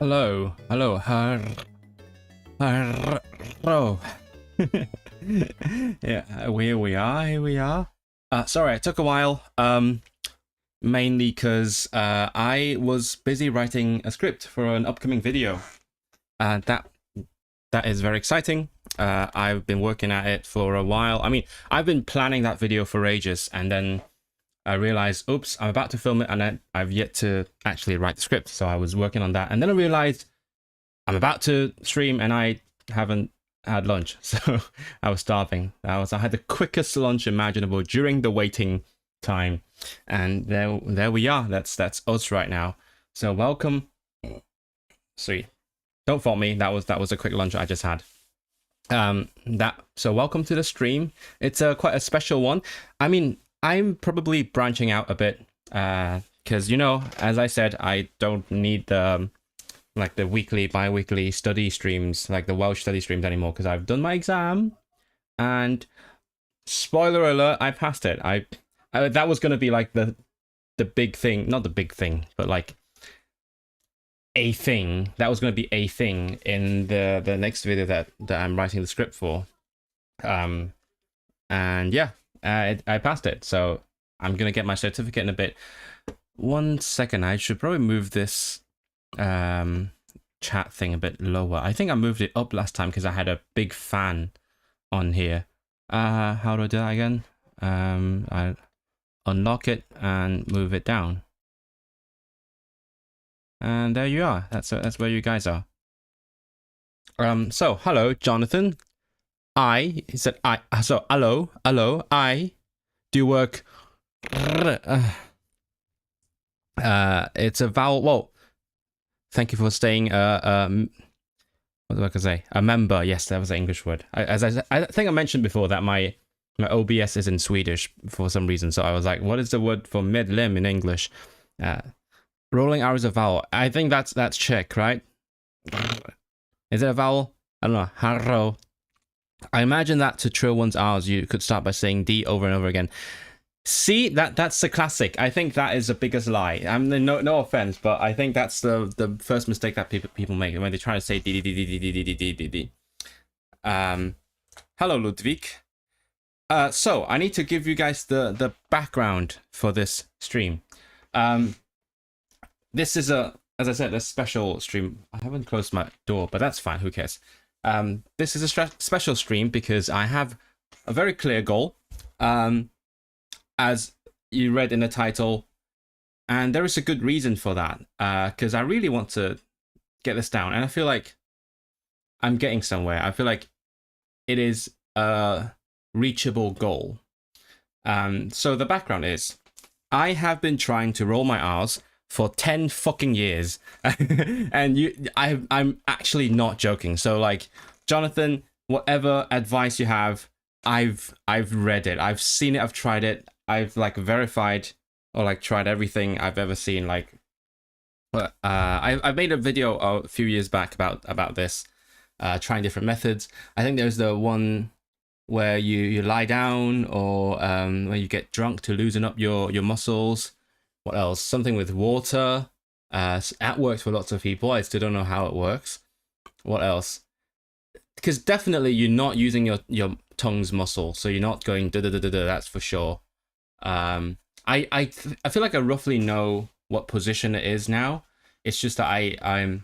Hello, hello, hello. Yeah, here we are, here we are. Sorry, it took a while, mainly because I was busy writing a script for an upcoming video. That is very exciting. I've been working at it for a while. I mean, I've been planning that video for ages, and then I realized, oops, I'm about to film it, and I've yet to actually write the script. So I was working on that, and then I realized I'm about to stream, and I haven't had lunch, so I was starving. I had the quickest lunch imaginable during the waiting time, and there we are. That's us right now. So welcome. Sweet. Don't fault me. That was a quick lunch I just had. So welcome to the stream. It's quite a special one. I mean, I'm probably branching out a bit, because as I said, I don't need the weekly, bi-weekly study streams, like the Welsh study streams anymore, because I've done my exam, and spoiler alert, I passed it. I that was going to be like the big thing, not the big thing, but like a thing. That was going to be a thing in the next video that I'm writing the script for. And yeah, I passed it, so I'm gonna get my certificate in a bit. 1 second, I should probably move this chat thing a bit lower. I think I moved it up last time because I had a big fan on here. How do I do that again? I unlock it and move it down, and there you are. That's where you guys are. So hello, Jonathan. He said I. So hello, I do work. It's a vowel. Whoa. Thank you for staying. What do I say? A member. Yes, that was an English word. I think I mentioned before that my OBS is in Swedish for some reason. So I was like, what is the word for medlem in English? Rolling R is a vowel. I think that's Czech, right? Is it a vowel? I don't know. Harro. I imagine that to trill one's R's, you could start by saying D over and over again. See, that's the classic. I think that is the biggest lie. I mean, no offense, but I think that's the first mistake that people make when they try to say D D D D D D D D D D. Hello, Ludwig. So I need to give you guys the background for this stream. This is as I said, a special stream. I haven't closed my door, but that's fine. Who cares? This is a special stream because I have a very clear goal. As you read in the title, and there is a good reason for that, because I really want to get this down, and I feel like I'm getting somewhere. I feel like it is a reachable goal. So the background is, I have been trying to roll my R's for 10 fucking years, and I'm actually not joking. So like, Jonathan, whatever advice you have, I've read it, I've seen it, I've tried it. I've like verified or like tried everything I've ever seen. Like, I made a video a few years back about this, trying different methods. I think there's the one where you lie down, or where you get drunk to loosen up your muscles. What else? Something with water. That works for lots of people. I still don't know how it works. What else? Because definitely you're not using your tongue's muscle, so you're not going da da da da da. That's for sure. I feel like I roughly know what position it is now. It's just that I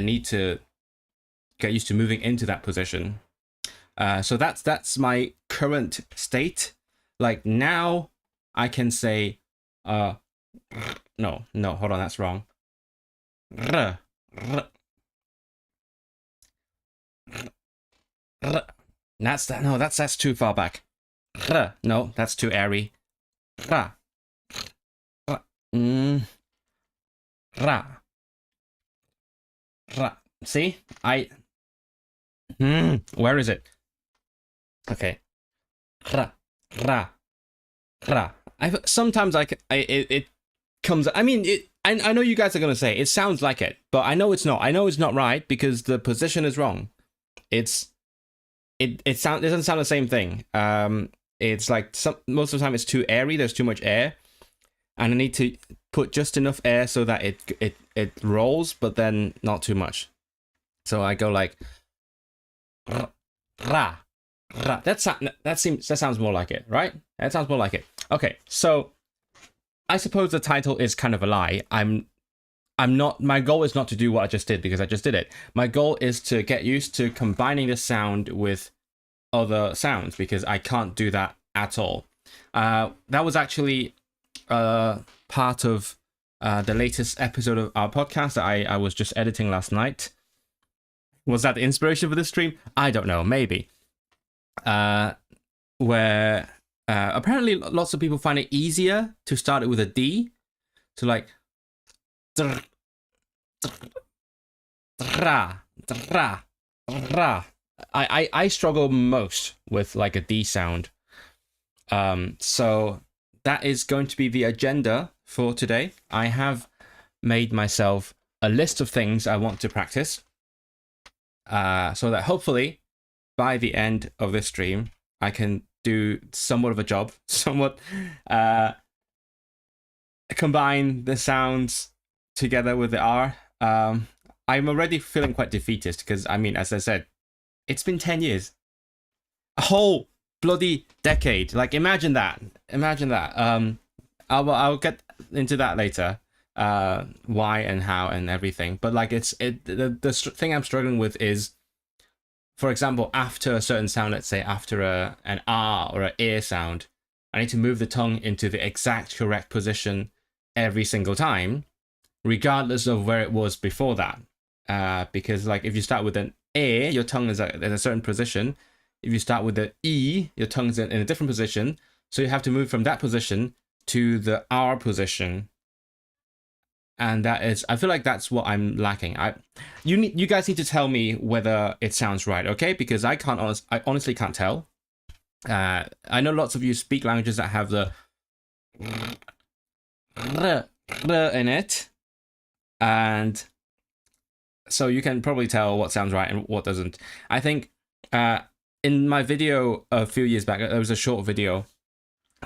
need to get used to moving into that position. So that's my current state. Like now I can say no, hold on, that's wrong. That's too far back. No, that's too airy. Ra. See? Where is it? Okay. Sometimes it comes. I mean, I know you guys are gonna say it sounds like it, but I know it's not. I know it's not right because the position is wrong. It doesn't sound the same thing. It's like most of the time it's too airy. There's too much air, and I need to put just enough air so that it rolls, but then not too much. So I go like ra, ra. That sounds more like it, right? That sounds more like it. Okay, so I suppose the title is kind of a lie. I'm not. My goal is not to do what I just did because I just did it. My goal is to get used to combining the sound with other sounds because I can't do that at all. That was actually part of the latest episode of our podcast that I was just editing last night. Was that the inspiration for this stream? I don't know, maybe. Where apparently lots of people find it easier to start it with a D. So like, I struggle most with like a D sound. So that is going to be the agenda for today. I have made myself a list of things I want to practice. So that hopefully by the end of this stream, I can do somewhat of a job, combine the sounds together with the R. I'm already feeling quite defeatist because, I mean, as I said, it's been 10 years. A whole bloody decade. Like, imagine that. I'll get into that later. Why and how and everything. But like, the thing I'm struggling with is, for example, after a certain sound, let's say after an R or an ear sound, I need to move the tongue into the exact correct position every single time, regardless of where it was before that. Because like if you start with an A, your tongue is in a certain position. If you start with the E, your tongue's in a different position. So you have to move from that position to the R position. And that is, I feel like that's what I'm lacking. You guys need to tell me whether it sounds right, okay? Because I honestly can't tell. I know lots of you speak languages that have the r in it, and so you can probably tell what sounds right and what doesn't. I think in my video a few years back, there was a short video.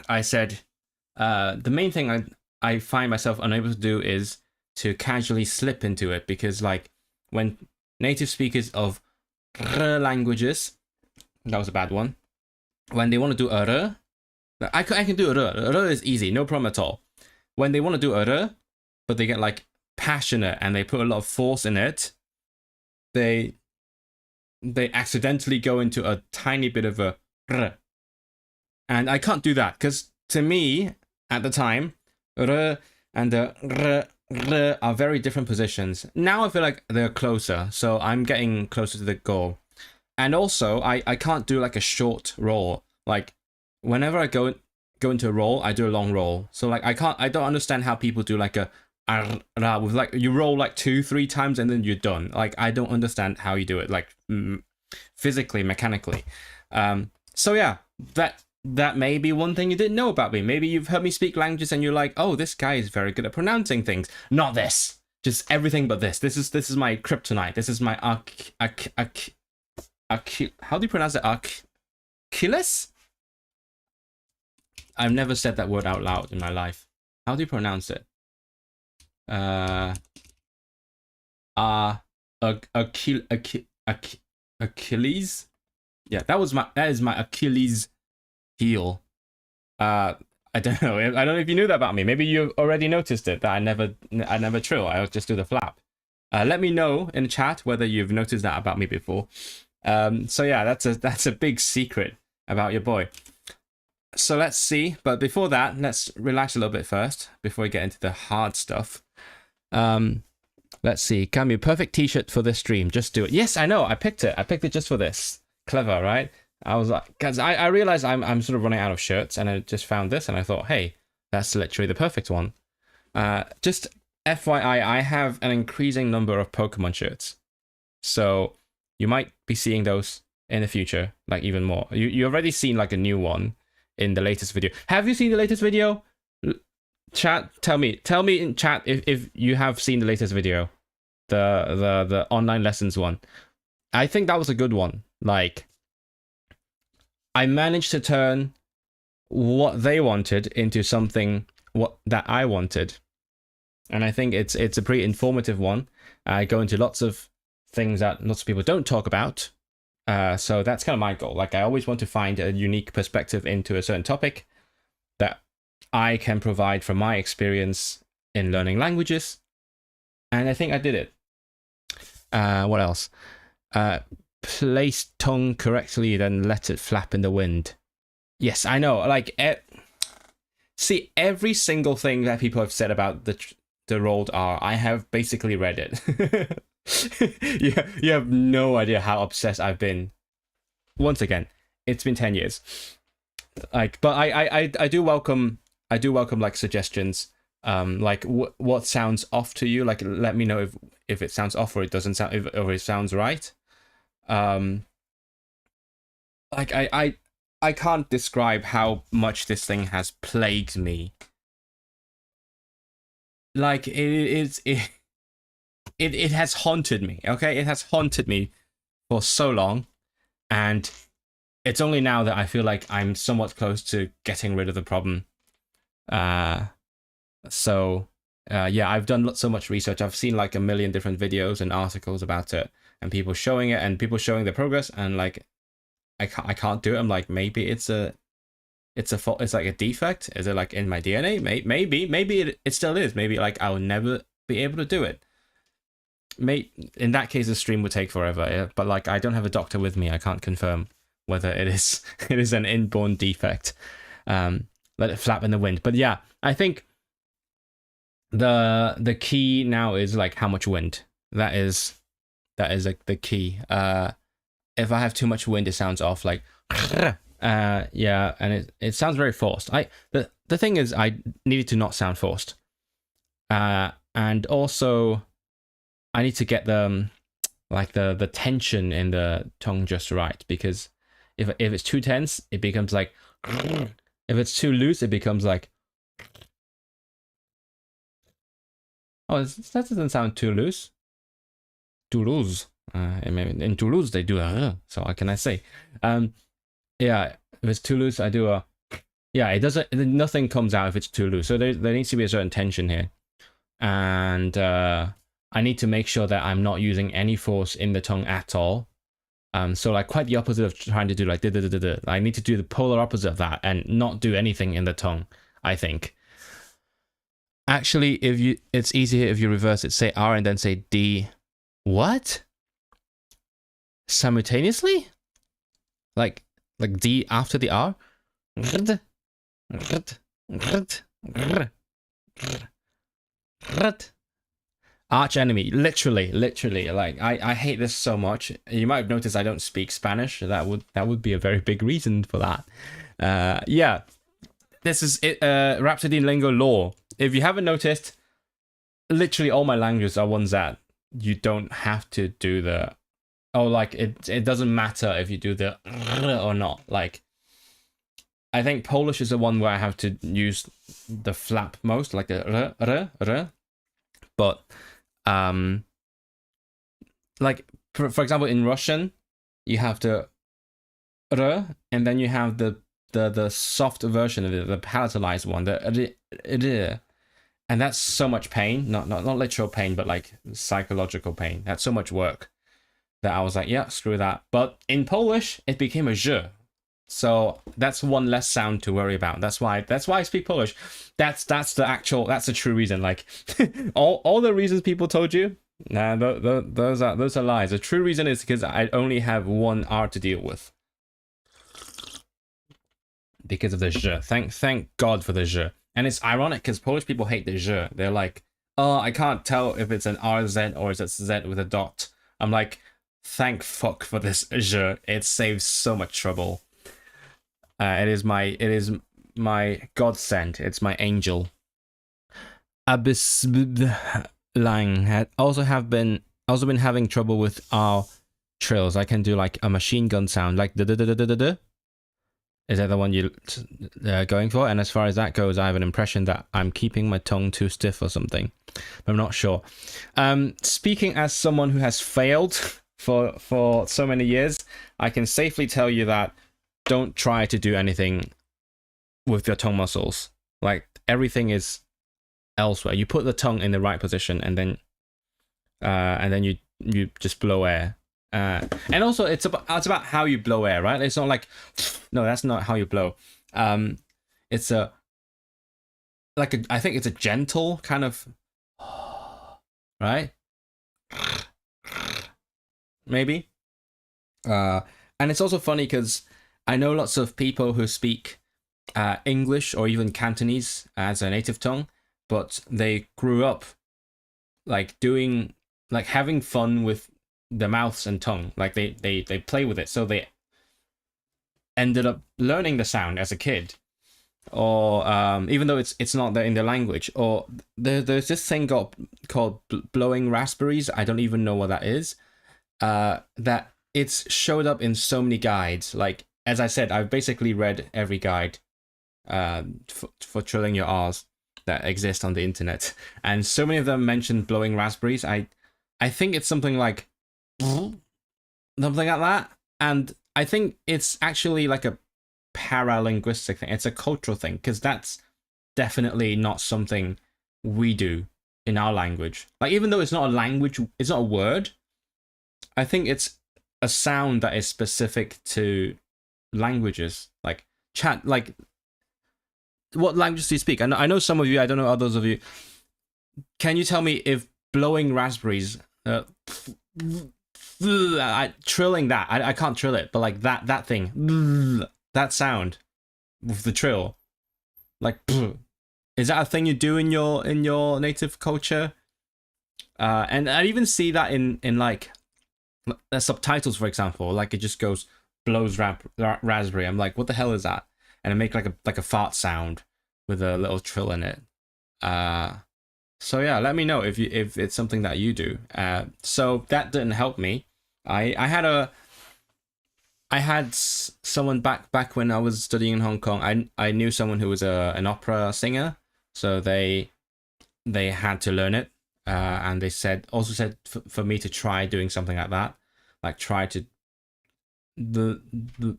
I said the main thing I find myself unable to do is to casually slip into it, because like when native speakers of languages, that was a bad one, when they want to do a I can do a is easy, no problem at all. When they want to do a but they get like passionate and they put a lot of force in it, they accidentally go into a tiny bit of a and I can't do that, because to me at the time and the are very different positions. Now I feel like they're closer, so I'm getting closer to the goal. And also I can't do like a short roll. Like whenever I go into a roll, I do a long roll. So like I don't understand how people do like a with like you roll like 2-3 times and then you're done. Like I don't understand how you do it, like physically, mechanically. So yeah, that may be one thing you didn't know about me. Maybe you've heard me speak languages and you're like, oh, this guy is very good at pronouncing things. Not this. Just everything but this. This is my kryptonite. This is my how do you pronounce it? Achilles? I've never said that word out loud in my life. How do you pronounce it? Achilles? Yeah, that is my Achilles heel. I don't know. I don't know if you knew that about me. Maybe you already noticed it, that I never trill. I just do the flap. Let me know in the chat whether you've noticed that about me before. So yeah, that's a big secret about your boy. So let's see. But before that, let's relax a little bit first before we get into the hard stuff. Let's see. Cami, perfect t-shirt for this stream. Just do it. Yes, I know. I picked it. I picked it just for this. Clever, right? I was like, because I realized I'm sort of running out of shirts, and I just found this, and I thought, hey, that's literally the perfect one. Just FYI, I have an increasing number of Pokemon shirts, so you might be seeing those in the future, like even more. You already seen like a new one in the latest video. Have you seen the latest video? Chat, tell me in chat if you have seen the latest video, the online lessons one. I think that was a good one. Like, I managed to turn what they wanted into something that I wanted. and I think it's a pretty informative one. I go into lots of things that lots of people don't talk about. So that's kind of my goal. Like I always want to find a unique perspective into a certain topic that I can provide from my experience in learning languages. And I think I did it. What else? Place tongue correctly, then let it flap in the wind. Yes, I know. Like, see, every single thing that people have said about the rolled R, I have basically read it. You have no idea how obsessed I've been. Once again, it's been 10 years. Like, but I do welcome like suggestions. Like what sounds off to you? Like, let me know if it sounds off or it doesn't sound, or it sounds right. Like I can't describe how much this thing has plagued me. Like it has haunted me. Okay, it has haunted me for so long, and it's only now that I feel like I'm somewhat close to getting rid of the problem. So yeah, I've done so much research. I've seen like a million different videos and articles about it, and people showing it, and people showing their progress, and like I can't do it. I'm like, maybe it's a fault. It's like a defect. Is it like in my DNA? Maybe it still is. Maybe like I'll never be able to do it. In that case, the stream would take forever. But like I don't have a doctor with me. I can't confirm whether it is an inborn defect. Let it flap in the wind. But yeah, I think the key now is like how much wind. That is like the key. If I have too much wind, it sounds off. Like yeah, and it sounds very forced. The thing is, I needed to not sound forced. And also I need to get the tension in the tongue just right, because if it's too tense, it becomes like. If it's too loose, it becomes like. Oh, that doesn't sound too loose. Toulouse. In Toulouse they do a. So what can I say? Yeah, if it's too loose, I do a. Yeah, it doesn't. Nothing comes out if it's too loose. So there needs to be a certain tension here, and I need to make sure that I'm not using any force in the tongue at all. So like quite the opposite of trying to do like da da da da. I need to do the polar opposite of that and not do anything in the tongue, I think. Actually, it's easier if you reverse it. Say R and then say D. What? Simultaneously? Like D after the R? Arch enemy, literally. Like I hate this so much. You might have noticed I don't speak Spanish. That would be a very big reason for that. Yeah, this is it. Rhapsody in Lingo lore. If you haven't noticed, literally all my languages are ones that you don't have to do the. Oh, like it doesn't matter if you do the or not. Like I think Polish is the one where I have to use the flap most, like the r. But like for example, in Russian, you have the r, and then you have the soft version of it, the palatalized one, the r, and that's so much pain. Not literal pain, but like psychological pain. That's so much work that I was like, yeah, screw that. But in Polish, it became a zh. So that's one less sound to worry about. That's why I speak Polish. That's the true reason. Like all the reasons people told you, nah, those are lies. The true reason is because I only have one R to deal with. Because of the zh. Thank God for the zh. And it's ironic because Polish people hate the zh. They're like, oh, I can't tell if it's an RZ or it's a Z with a dot. I'm like, thank fuck for this zh. It saves so much trouble. It is my godsend. It's my angel. Abyss Lang had also been having trouble with our trills. I can do like a machine gun sound, like da da da da da da. Is that the one you're going for? And as far as that goes, I have an impression that I'm keeping my tongue too stiff or something. I'm not sure. Speaking as someone who has failed for so many years, I can safely tell you that don't try to do anything with your tongue muscles. Like everything is elsewhere. You put the tongue in the right position, and then you just blow air. And also it's about how you blow air, right? It's not like, no, that's not how you blow. It's I think it's a gentle kind of, right? Maybe. And it's also funny because I know lots of people who speak English or even Cantonese as a native tongue, but they grew up like having fun with their mouths and tongue. Like they play with it, so they ended up learning the sound as a kid, or even though it's not in their language. Or there's this thing called blowing raspberries. I don't even know what that is. That it's showed up in so many guides. Like, as I said, I've basically read every guide for trilling your R's that exist on the internet, and so many of them mention blowing raspberries. I think it's something like that, and I think it's actually like a paralinguistic thing. It's a cultural thing, because that's definitely not something we do in our language. Like, even though it's not a language, it's not a word, I think it's a sound that is specific to languages. Like, chat, like, what languages do you speak? I know some of you, I don't know others of you. Can you tell me if blowing raspberries, trilling that, I can't trill it, but like that thing, that sound with the trill, like, is that a thing you do in your native culture? And I even see that in like the subtitles, for example. Like, it just goes blows raspberry. I'm like, what the hell is that? And I make like a fart sound with a little trill in it. So yeah, let me know if it's something that you do. So that didn't help me. I had someone back when I was studying in Hong Kong. I knew someone who was an opera singer, so they had to learn it. And they said for me to try doing something like that, like try to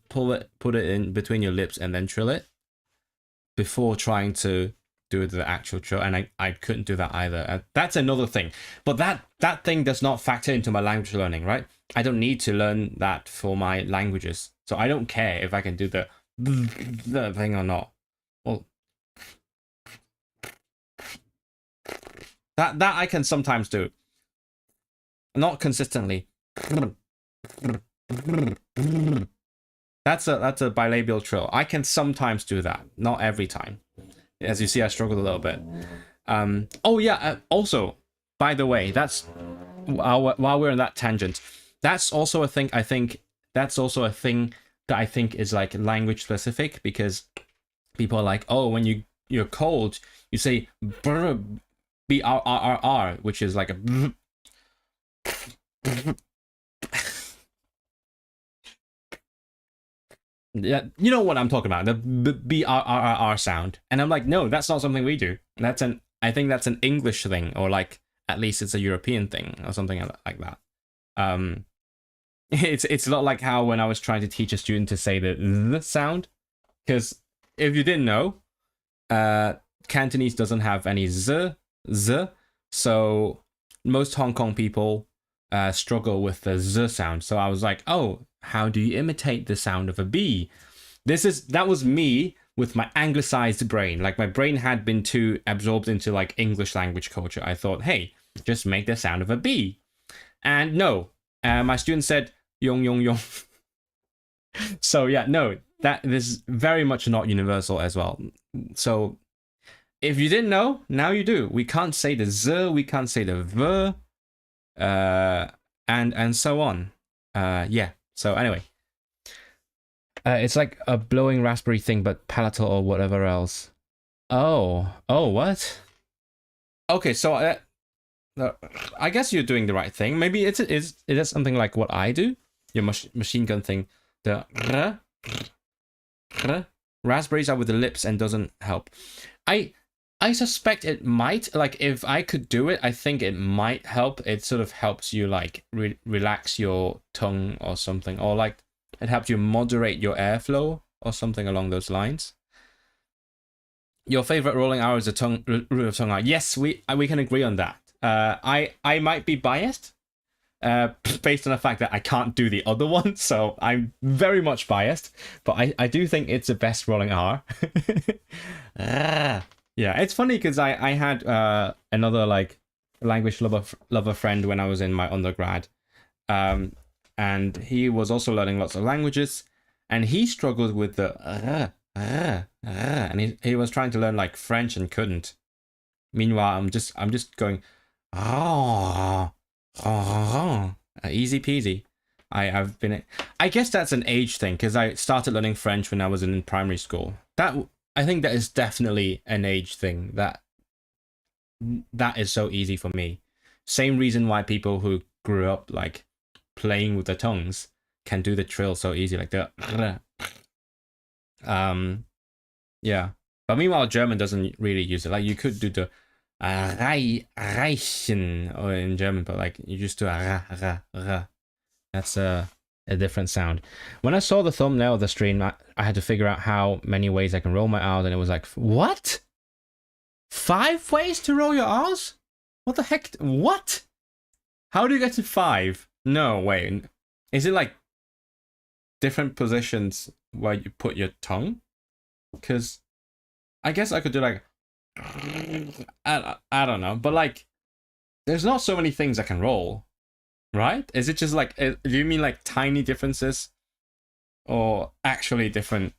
put it in between your lips and then trill it before trying to do the actual trill, and I couldn't do that either. That's another thing, but that thing does not factor into my language learning, right? I don't need to learn that for my languages, so I don't care if I can do the thing or not. Well, that I can sometimes do, not consistently. That's a bilabial trill. I can sometimes do that, not every time. As you see, I struggled a little bit. Oh yeah. Also, by the way, that's while we're on that tangent, that's also a thing. I think that's also a thing that I think is like language specific, because people are like, oh, when you're cold, you say brr, brrr, which is like a. Yeah, you know what I'm talking about, the brrr sound. And I'm like, no, that's not something we do. I think that's an English thing, or like at least it's a European thing or something like that. It's a lot like how when I was trying to teach a student to say the sound, because if you didn't know, Cantonese doesn't have any z, so most Hong Kong people struggle with the z sound. So I was like, oh, how do you imitate the sound of a bee? That was me with my anglicized brain. Like, my brain had been too absorbed into like English language culture. I thought, hey, just make the sound of a bee. And no, my student said yong yong yong. So yeah, no, that is very much not universal as well. So if you didn't know, now you do. We can't say the z, we can't say the v, and so on. Yeah. So anyway, it's like a blowing raspberry thing, but palatal or whatever else. Oh, what? Okay, so I guess you're doing the right thing. Maybe it is something like what I do, your machine gun thing. The raspberries are with the lips and doesn't help. I suspect it might, like, if I could do it, I think it might help. It sort of helps you like relax your tongue or something, or like it helps you moderate your airflow or something along those lines. Your favorite rolling R is the tongue root of tongue R. Yes, we can agree on that. I might be biased, based on the fact that I can't do the other one, so I'm very much biased. But I do think it's the best rolling R. Yeah, it's funny because I had another like language lover friend when I was in my undergrad, and he was also learning lots of languages, and he struggled with the and he was trying to learn like French and couldn't. Meanwhile, I'm just going easy peasy. I've been. I guess that's an age thing because I started learning French when I was in primary school. I think that is definitely an age thing. That is so easy for me. Same reason why people who grew up like playing with their tongues can do the trill so easy, like the yeah. But meanwhile, German doesn't really use it. Like you could do the reichen or in German, but like you just do That's a different sound. When I saw the thumbnail of the stream, I had to figure out how many ways I can roll my R's, and it was like, what? 5 ways to roll your R's? What the heck? What? How do you get to 5? No, wait. Is it like different positions where you put your tongue? Because I guess I could do like, I don't know, but like, there's not so many things I can roll, right? Is it just like, do you mean like tiny differences or actually different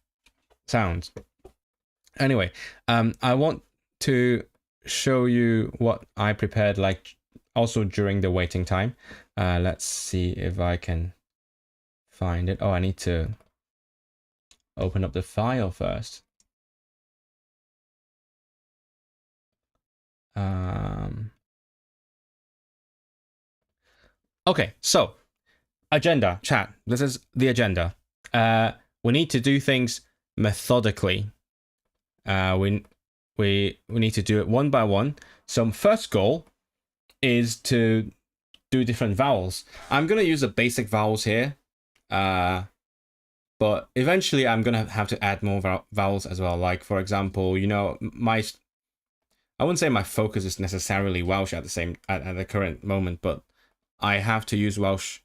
sounds? Anyway, I want to show you what I prepared like also during the waiting time. Let's see if I can find it. Oh, I need to open up the file first. Okay, so agenda, chat. This is the agenda. We need to do things methodically. We need to do it one by one. So first goal is to do different vowels. I'm gonna use the basic vowels here, but eventually I'm gonna have to add more vowels as well. Like for example, you know, I wouldn't say my focus is necessarily Welsh at the current moment, but I have to use Welsh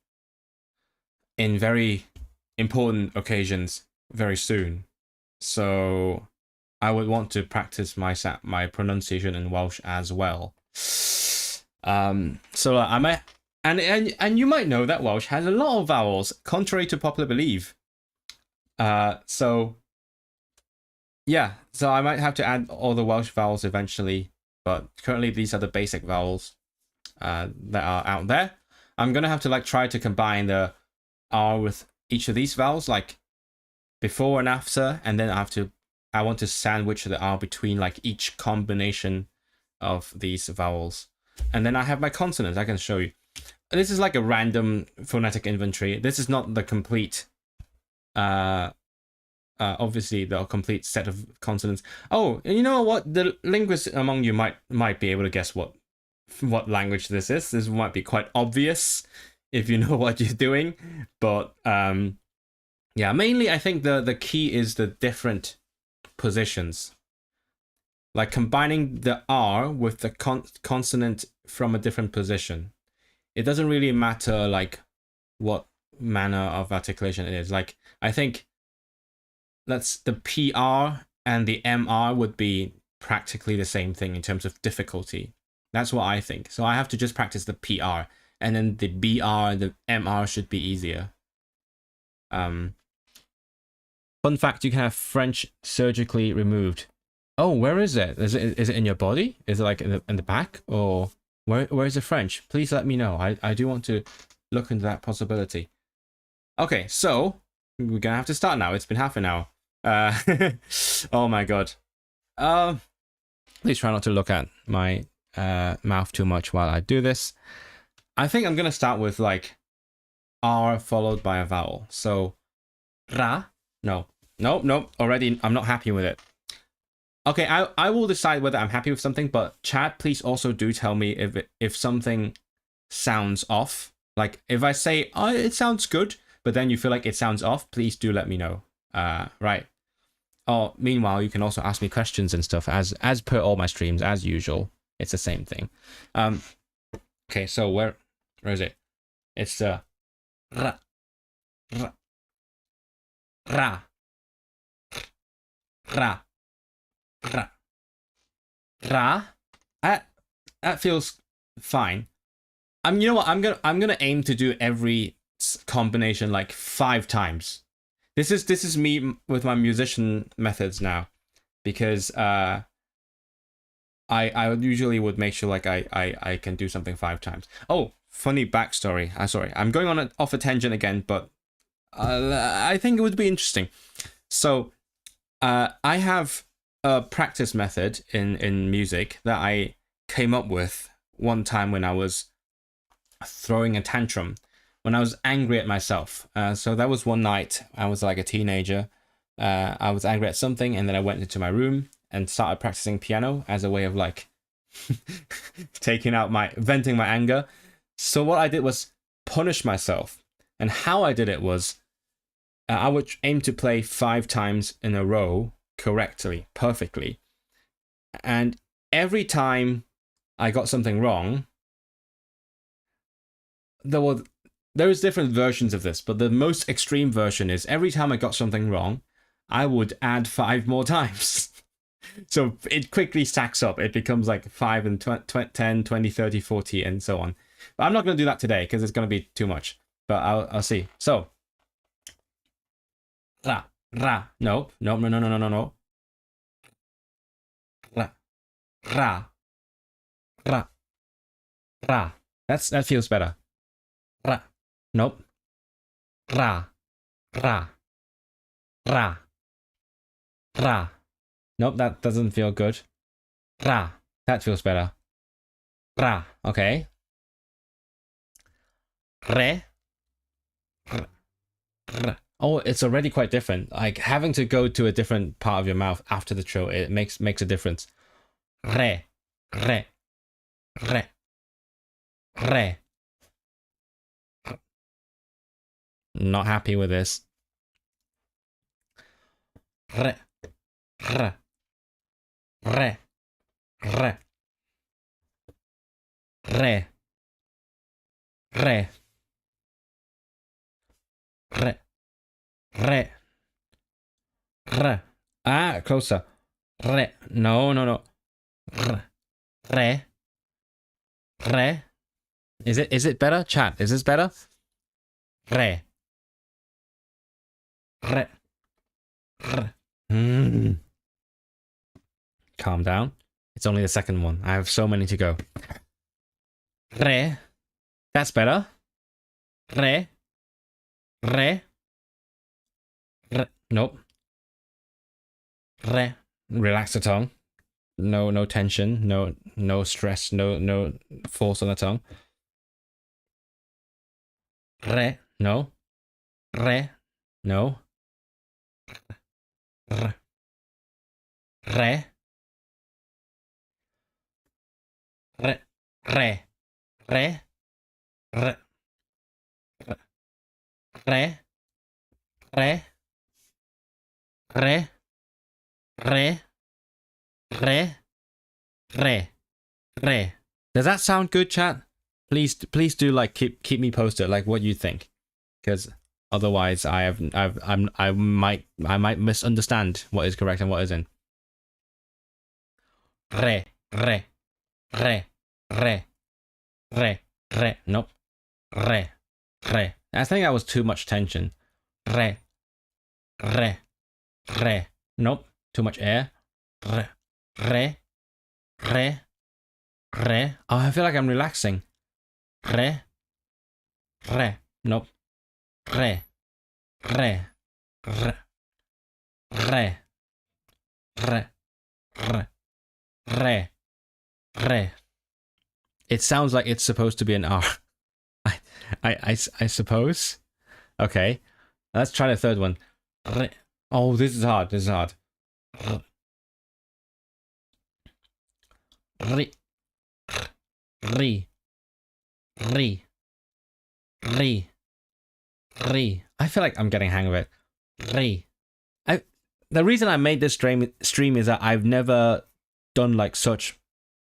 in very important occasions very soon. So I would want to practice my pronunciation in Welsh as well. So I might, and you might know that Welsh has a lot of vowels, contrary to popular belief. So yeah, so I might have to add all the Welsh vowels eventually, but currently these are the basic vowels that are out there. I'm gonna have to like try to combine the R with each of these vowels, like before and after, and then I want to sandwich the R between like each combination of these vowels. And then I have my consonants I can show you. This is like a random phonetic inventory. This is not the complete, obviously the complete set of consonants. Oh, and you know what? The linguists among you might be able to guess what language this is. This might be quite obvious if you know what you're doing, but yeah, mainly I think the key is the different positions, like combining the R with the consonant from a different position. It doesn't really matter like what manner of articulation it is. Like I think the PR and the MR would be practically the same thing in terms of difficulty. That's what I think. So I have to just practice the PR, and then the BR and the MR should be easier. Fun fact, you can have French surgically removed. Oh, where is it? Is it in your body? Is it like in the back? Or where is the French? Please let me know. I do want to look into that possibility. Okay, so we're gonna have to start now. It's been half an hour. Oh my god. Please try not to look at my mouth too much while I do this. I think I'm gonna start with like R followed by a vowel. So ra. No. Already I'm not happy with it. Okay, I will decide whether I'm happy with something, but chat, please also do tell me if something sounds off. Like if I say, oh, it sounds good, but then you feel like it sounds off, please do let me know. Right. Oh, meanwhile, you can also ask me questions and stuff as per all my streams as usual. It's the same thing. Okay, so where is it? It's ra ra ra ra ra ra. That feels fine. You know what? I'm gonna aim to do every combination like 5 times. This is me with my musician methods now, because I usually would make sure like I can do something 5 times. Oh, funny backstory. Sorry, I'm going on off a tangent again, but I think it would be interesting. So I have a practice method in music that I came up with one time when I was throwing a tantrum, when I was angry at myself. So that was one night. I was like a teenager. I was angry at something, and then I went into my room and started practicing piano as a way of like venting my anger. So what I did was punish myself, and how I did it was I would aim to play 5 times in a row correctly, perfectly, and every time I got something wrong, there is different versions of this, but the most extreme version is every time I got something wrong, I would add 5 more times. So it quickly stacks up. It becomes like 5 and 10, 20, 30, 40, and so on. But I'm not going to do that today because it's going to be too much. But I'll see. So, ra, ra. No. Ra, ra, ra, ra. That feels better. Ra. Nope. Ra, ra, ra, ra. Nope, that doesn't feel good. Ra. That feels better. Ra. Okay. Re. Re. Oh, it's already quite different. Like having to go to a different part of your mouth after the trill, it makes a difference. Re. Re. Re. Re. Not happy with this. Re. Re. Re. Re. Re. Re. Re. Re. Re. Ah, closer. Re. No. Re. Re. Re. Is it better? Chat, is this better? Re. Re. Re. Calm down. It's only the second one. I have so many to go. Re. That's better. Re. Re. Re. Nope. Re. Relax the tongue. No tension. No stress. No force on the tongue. Re. No. Re. No. Re. Re. Re. Re. Re. Re. Re. Re. Re. Re. Re. Re. Re. Does that sound good, chat? Please do like keep me posted like what you think, because otherwise I might misunderstand what is correct and what isn't. Re. Re. Re. Re. Re. Re. Nope. Re. Re. I think that was too much tension. Re. Re. Re. Nope. Too much air. Re. Re. Re. Re. Oh, I feel like I'm relaxing. Re. Re. Nope. Re. Re. Re. Re. Re. Re. Re. Re. It sounds like it's supposed to be an R. I suppose. Okay. Let's try the third one. Re. Oh, this is hard. Re. Re. Re. Re. Re. I feel like I'm getting hang of it. Re. the reason I made this stream is that I've never done like such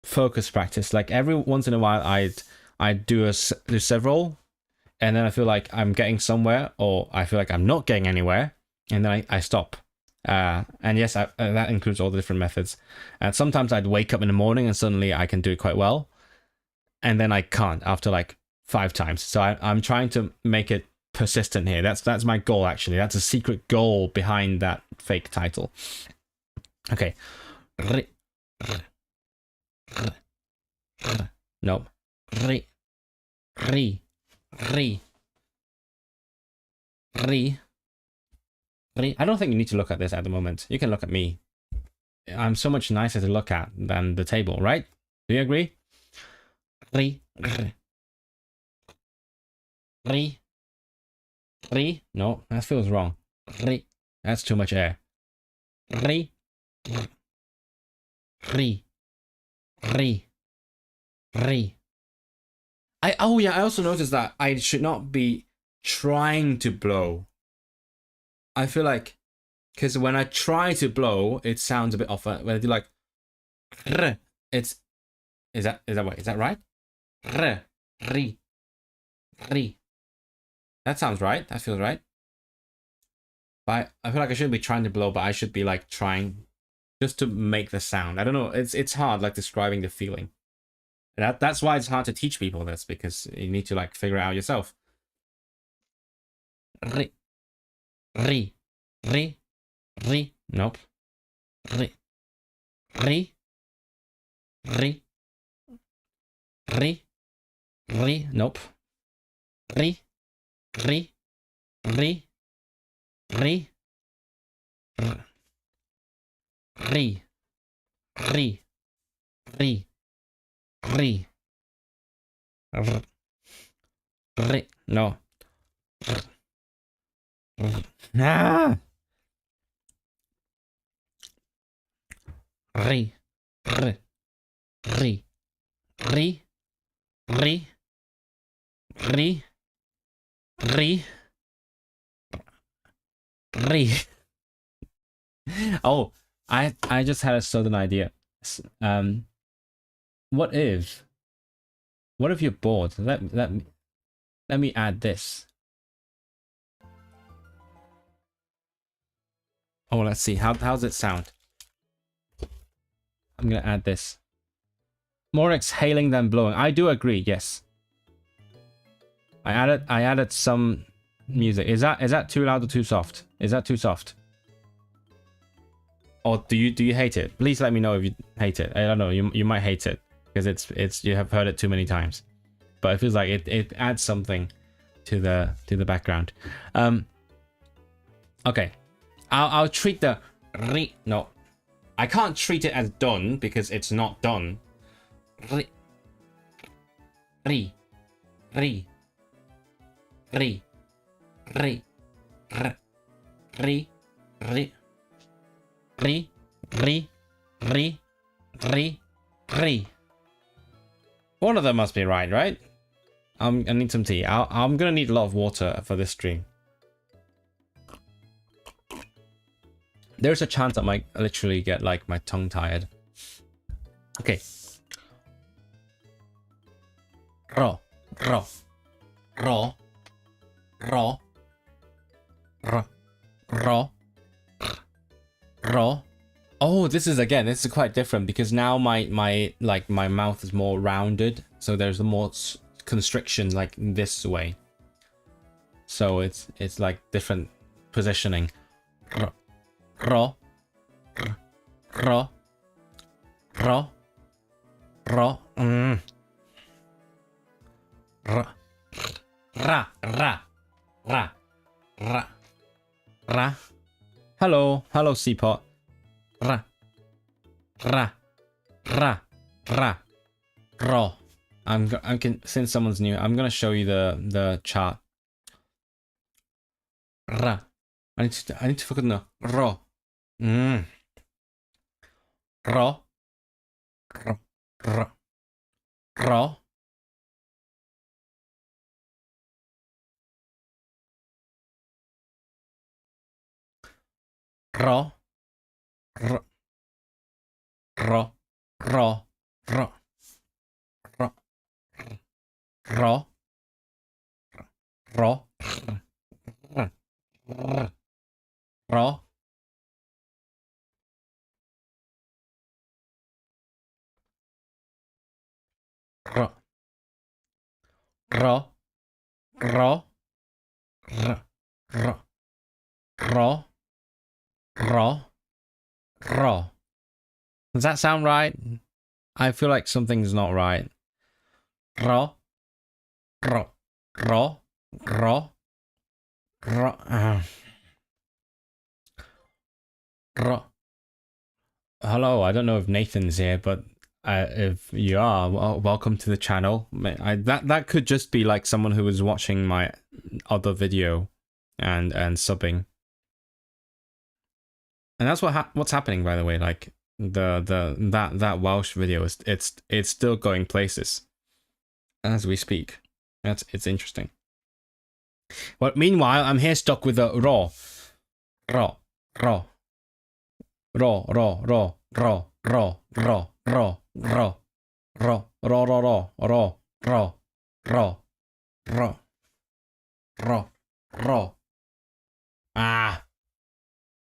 focus practice. Like every once in a while, I'd do several, and then I feel like I'm getting somewhere, or I feel like I'm not getting anywhere, and then I stop. And yes, that includes all the different methods. And sometimes I'd wake up in the morning and suddenly I can do it quite well, and then I can't after like 5 times. So I'm trying to make it persistent here. That's my goal, actually. That's a secret goal behind that fake title. Okay. No. Ri. I don't think you need to look at this at the moment. You can look at me. I'm so much nicer to look at than the table, right? Do you agree? Ri. No, that feels wrong. Ri. That's too much air. Ri. Oh yeah, I also noticed that I should not be trying to blow. I feel like, because when I try to blow, it sounds a bit off. When I do like, is that right? That sounds right. That feels right. But I feel like I shouldn't be trying to blow, but I should be like trying just to make the sound. I don't know. It's hard, like describing the feeling. That's why it's hard to teach people this, because you need to like figure it out yourself. Nope. Nope. No. Ah. Oh, I just had a sudden idea. What if you're bored? Let me add this. Oh, let's see. How's it sound? I'm gonna add this. More exhaling than blowing. I do agree. Yes. I added some music. Is that too loud or too soft? Is that too soft? Or do you hate it? Please let me know if you hate it. I don't know. You might hate it because it's you have heard it too many times. But it feels like it adds something to the background. Okay. I'll treat the no. I can't treat it as done because it's not done. One of them must be right? I need some tea. I'm gonna need a lot of water for this stream. There's a chance I might literally get like my tongue tired. Okay. Ro. Oh, this is quite different because now my mouth is more rounded, so there's more constriction like this way. So it's like different positioning. Ro. Ra. Hello, Seapot. Ro. Since someone's new, I'm gonna show you the chart. Ra. I need to focus on the ro. Ro. Ro. Ro. r, ro, ro, ro, ro, ro, ro, r, r, ro, ro, ro, ro, r, ro, ro, ro, ro. Does that sound right? I feel like something's not right. Ro, ro, ro, ro, ro, ro. Hello, I don't know if Nathan's here, but if you are, well, welcome to the channel. That could just be like someone who was watching my other video and subbing. And that's what's happening, by the way. Like that Welsh video is it's still going places as we speak. It's interesting. Well, meanwhile, I'm here stuck with the raw, raw, raw, raw, raw, raw, raw, raw, raw, raw, raw, raw, raw, raw, raw, raw, raw, raw, raw, raw. Ah,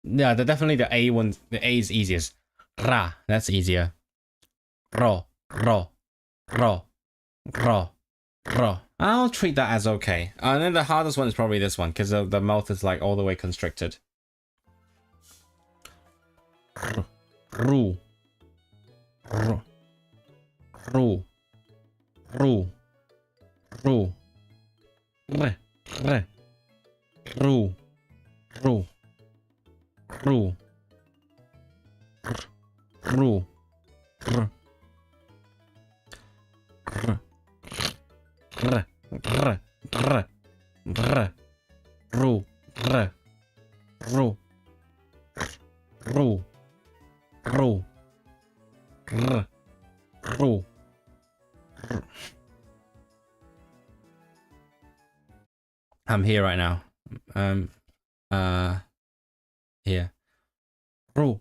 yeah, definitely the A one. The A is easiest. Ra, that's easier. Raw, raw, raw, raw, raw. I'll treat that as okay. And then the hardest one is probably this one because the mouth is like all the way constricted. Ru, ru, ru, ru, ru, re, re, ru, ru, ru, ru, r, r, r, r, r, r, ru, r, ru, ru, ru, r, ru. I'm here right now. Here. Ru.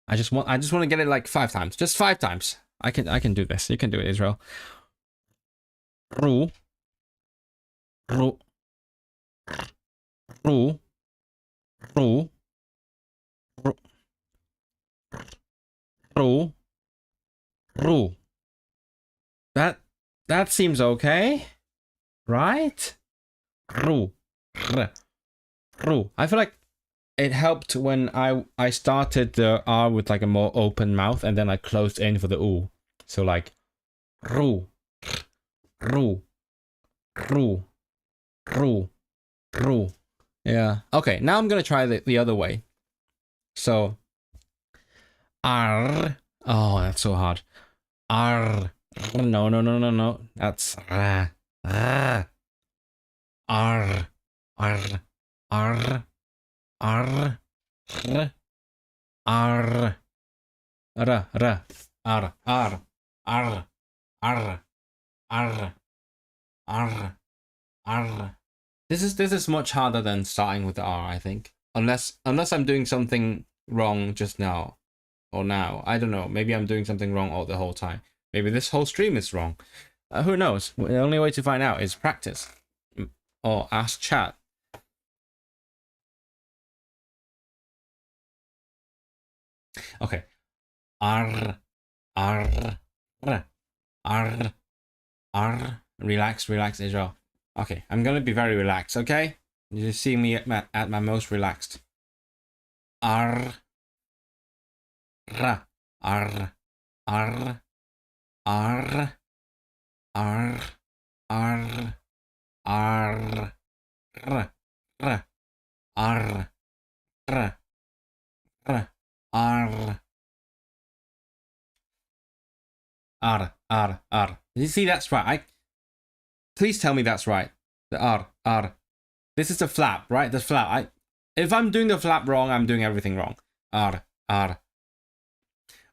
I just want to get it like 5 times. Just 5 times. I can do this. You can do it, Israel. Ru. Ru. Ru. Ru. Ru. Ru. Ru. That seems okay, right? Ru. Ru. I feel like it helped when I started the R with like a more open mouth and then I closed in for the U. So like ru, ru, ru, ru, ru. Yeah. Okay, now I'm gonna try the other way. So R. Oh, that's so hard. R. No. That's R. R. R. R. R. R, R, R, R, R, R, R, R, R, R, R, R. This is much harder than starting with the R, I think. Unless I'm doing something wrong just now. Or now. I don't know. Maybe I'm doing something wrong all the whole time. Maybe this whole stream is wrong. Who knows? The only way to find out is practice. Or ask chat. Okay. R, R, R, R, R. Relax, Israel. Okay, I'm gonna be very relaxed, okay? You see me at my most relaxed. R, R, R, R, R, R, R, R, R, R, R, R, R. R. R. R. R. You see, that's right. Please tell me that's right. The R. R. This is the flap, right? The flap. If I'm doing the flap wrong, I'm doing everything wrong. R. R.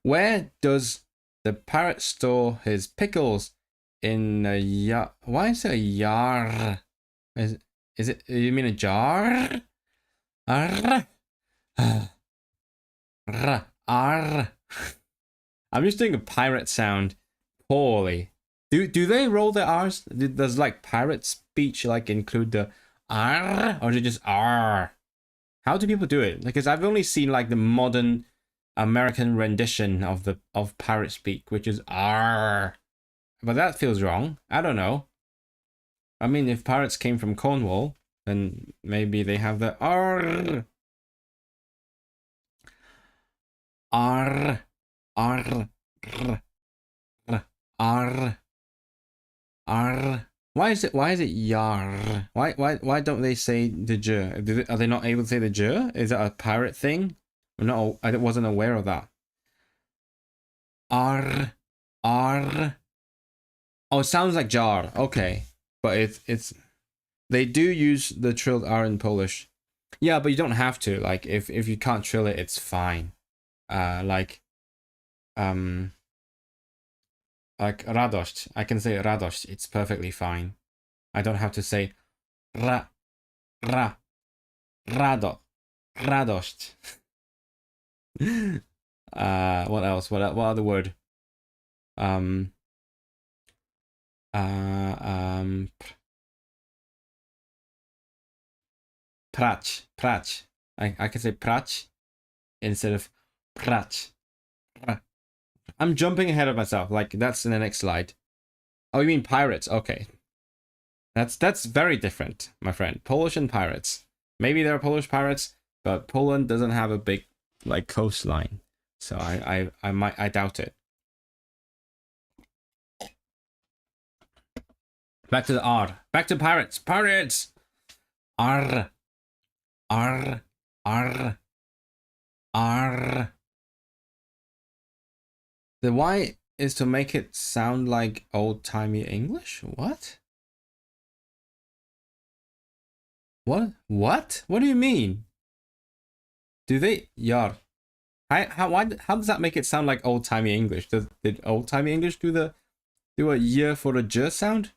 Where does the parrot store his pickles? In a yard. Why is it a yard? Is it? You mean a jar? R. R, R. I'm just doing a pirate sound poorly. Do they roll their R's? Does like pirate speech like include the R, or is it just R? How do people do it? Because I've only seen like the modern American rendition of pirate speak, which is R. But that feels wrong. I don't know. I mean, if pirates came from Cornwall, then maybe they have the R. R. R. R. R. R. Why is it yar? Why don't they say the j? Are they not able to say the j? Is that a pirate thing? I wasn't aware of that. R. R. Oh, it sounds like jar. Okay, but it's they do use the trilled R in Polish. Yeah, but you don't have to. Like if you can't trill it, it's fine. Like radość. I can say radość. It's perfectly fine. I don't have to say radość. What else? What other word? Prać. I can say prać instead of prać. I'm jumping ahead of myself. Like that's in the next slide. Oh, you mean pirates? Okay. That's very different, my friend. Polish and pirates. Maybe there are Polish pirates, but Poland doesn't have a big like coastline. So I doubt it. Back to the R. Back to pirates. Pirates. R. R. R. R. The Y is to make it sound like old-timey English? What? What? What do you mean? Do they yar? How does that make it sound like old-timey English? Did old-timey English do a y for a j sound?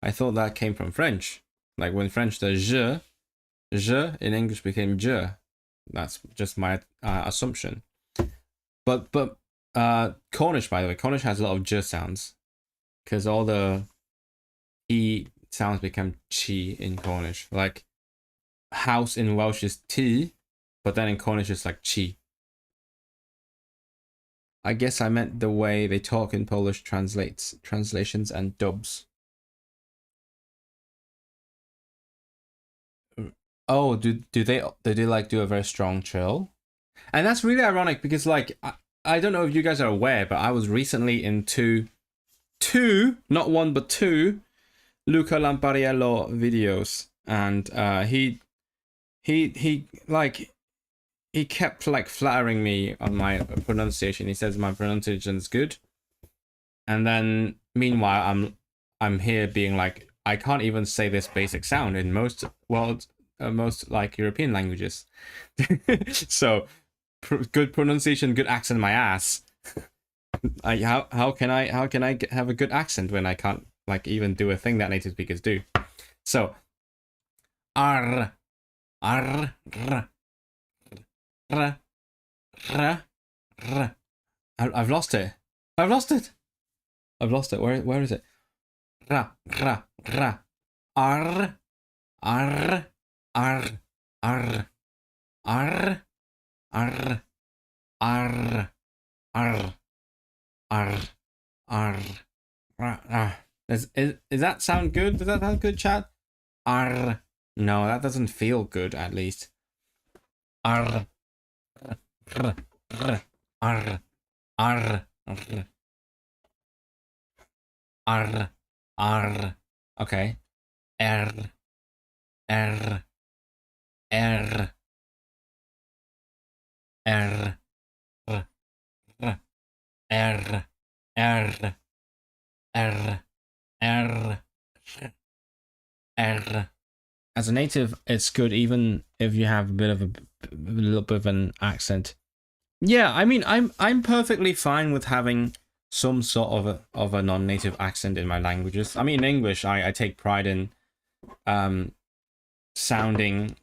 I thought that came from French. Like when French does je in English became je. That's just my assumption. But Cornish, by the way, Cornish has a lot of j sounds because all the e sounds become chi in Cornish. Like house in Welsh is t, but then in Cornish it's like chi. I guess I meant the way they talk in Polish translations and dubs. Oh, do they like do a very strong trill? And that's really ironic because like I don't know if you guys are aware, but I was recently in two, not one but two, Luca Lampariello videos, and he kept like flattering me on my pronunciation. He says my pronunciation is good, and then meanwhile I'm here being like I can't even say this basic sound in most like European languages. So good pronunciation, good accent, my ass. How can I have a good accent when I can't like even do a thing that native speakers do? So r r r r r r. I've lost it. Where is it? Ra ra ra r r R R R R R R R R. Is that sound good? Does that sound good, chat? R. No, that doesn't feel good. At least. R R R R R R R. Okay. R R R R R R R R R R. As a native, it's good even if you have a little bit of an accent. Yeah, I mean, I'm perfectly fine with having some sort of a non-native accent in my languages. I mean, in English, I take pride in sounding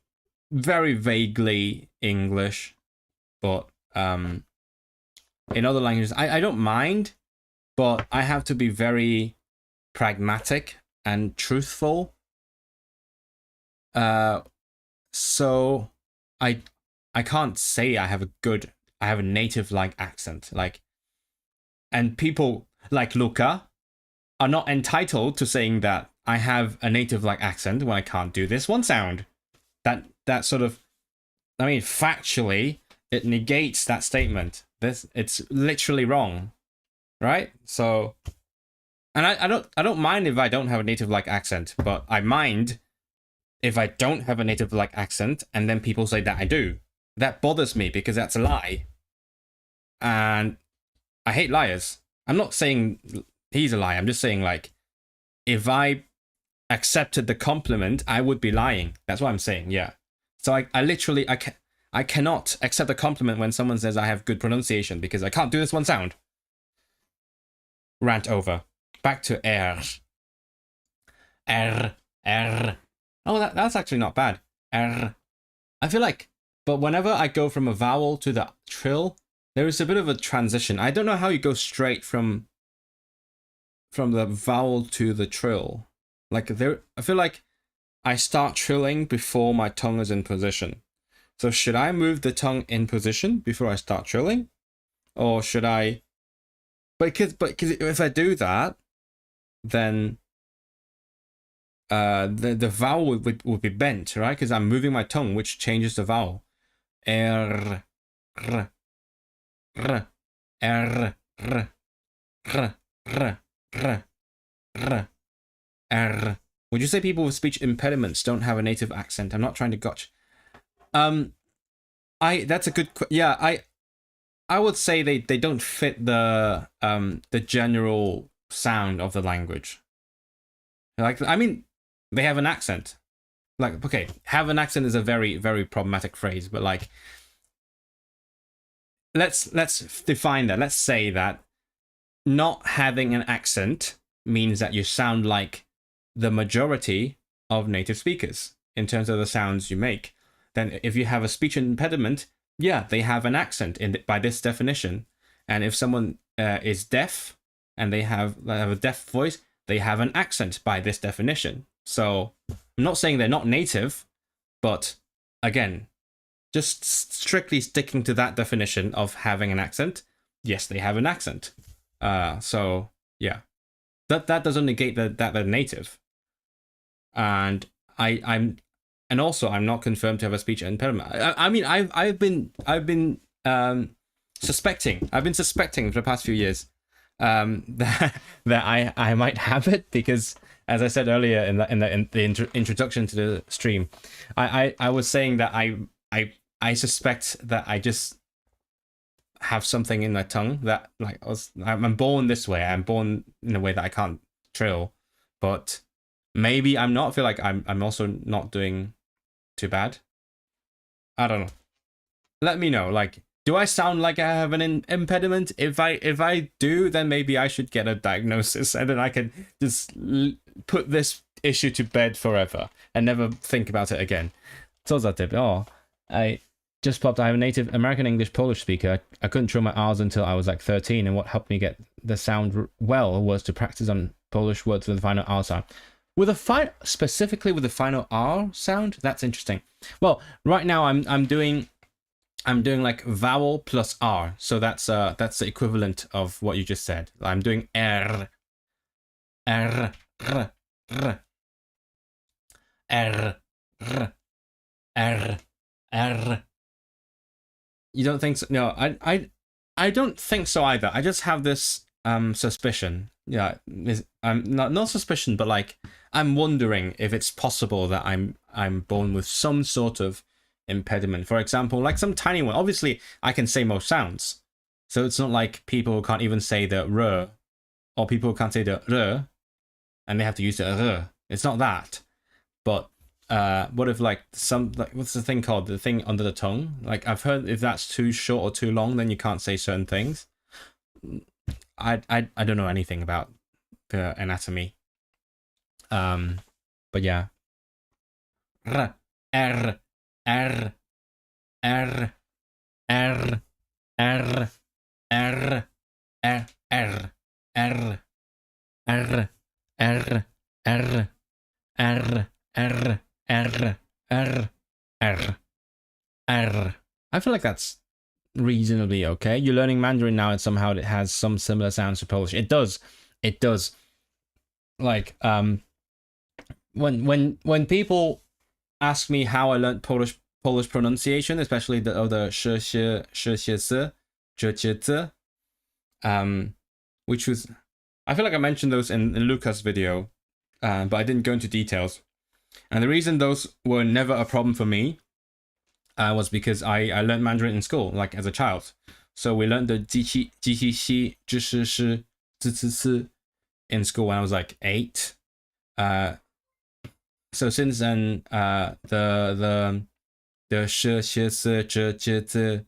very vaguely English, but in other languages, I don't mind, but I have to be very pragmatic and truthful. So I can't say I have a native like accent, like, and people like Luca are not entitled to saying that I have a native like accent when I can't do this one sound. That sort of, I mean, factually, it negates that statement. It's literally wrong, right? So, and I don't mind if I don't have a native like accent, but I mind if I don't have a native like accent and then people say that I do. That bothers me because that's a lie. And I hate liars. I'm not saying he's a liar. I'm just saying, like, if I accepted the compliment, I would be lying. That's what I'm saying. Yeah. So I literally, I cannot accept a compliment when someone says I have good pronunciation because I can't do this one sound. Rant over. Back to R. R. R. Oh, that's actually not bad. R. I feel like, but whenever I go from a vowel to the trill, there is a bit of a transition. I don't know how you go straight from the vowel to the trill. Like, I feel like I start trilling before my tongue is in position. So should I move the tongue in position before I start trilling? Or should I... But because if I do that, then the vowel would be bent, right? Because I'm moving my tongue, which changes the vowel. R, r, r, r, r, r, r, r, r, r. Would you say people with speech impediments don't have a native accent? I'm not trying to gotcha. That's a good... Yeah, I would say they don't fit the general sound of the language. Like, I mean, they have an accent. Like, okay, have an accent is a very, very problematic phrase, but like, let's define that. Let's say that not having an accent means that you sound like the majority of native speakers in terms of the sounds you make. Then if you have a speech impediment, yeah, they have an accent by this definition. And if someone is deaf and they have a deaf voice, they have an accent by this definition. So I'm not saying they're not native, but again, just strictly sticking to that definition of having an accent, yes, they have an accent. So yeah, that doesn't negate that they're native. And I'm not confirmed to have a speech impediment. I mean, I've been suspecting for the past few years that I might have it, because as I said earlier in the introduction to the stream, I was saying that I suspect that I just have something in my tongue that, like, I'm born this way. I'm born in a way that I can't trill, but maybe I'm not. I feel like I'm also not doing too bad. I don't know. Let me know. Like, do I sound like I have an impediment? If I do, then maybe I should get a diagnosis, and then I can just put this issue to bed forever and never think about it again. Co za typ? Oh, I just popped. I have a native American English Polish speaker. I couldn't trill my R's until I was like 13, and what helped me get the sound well was to practice on Polish words with the final R sound. Specifically with the final R sound. That's interesting. Well, right now I'm doing like vowel plus R, so that's the equivalent of what you just said. I'm doing R, R, R, R, R, R, R, R. You don't think so? No, I don't think so either. I just have this suspicion. Yeah, I'm not suspicion, but like, I'm wondering if it's possible that I'm born with some sort of impediment. For example, like some tiny one. Obviously, I can say most sounds, so it's not like people can't even say the r, or people can't say the r, and they have to use the r. It's not that. But what if like what's the thing called? The thing under the tongue? Like, I've heard if that's too short or too long, then you can't say certain things. I don't know anything about the anatomy. But yeah. R, R, R, R, R, R, R, R, R, R, R, R, R, R, R, R, R, R, R. I feel like that's reasonably okay. You're learning Mandarin now, and somehow it has some similar sounds to Polish. It does. It does. Like, when people ask me how I learned Polish pronunciation, especially the other which was, I feel like I mentioned those in Luca's video, but I didn't go into details. And the reason those were never a problem for me was because I learned Mandarin in school, like as a child. So we learned the 机器系知识是 in school when I was like 8. So since then, the 是些字这些字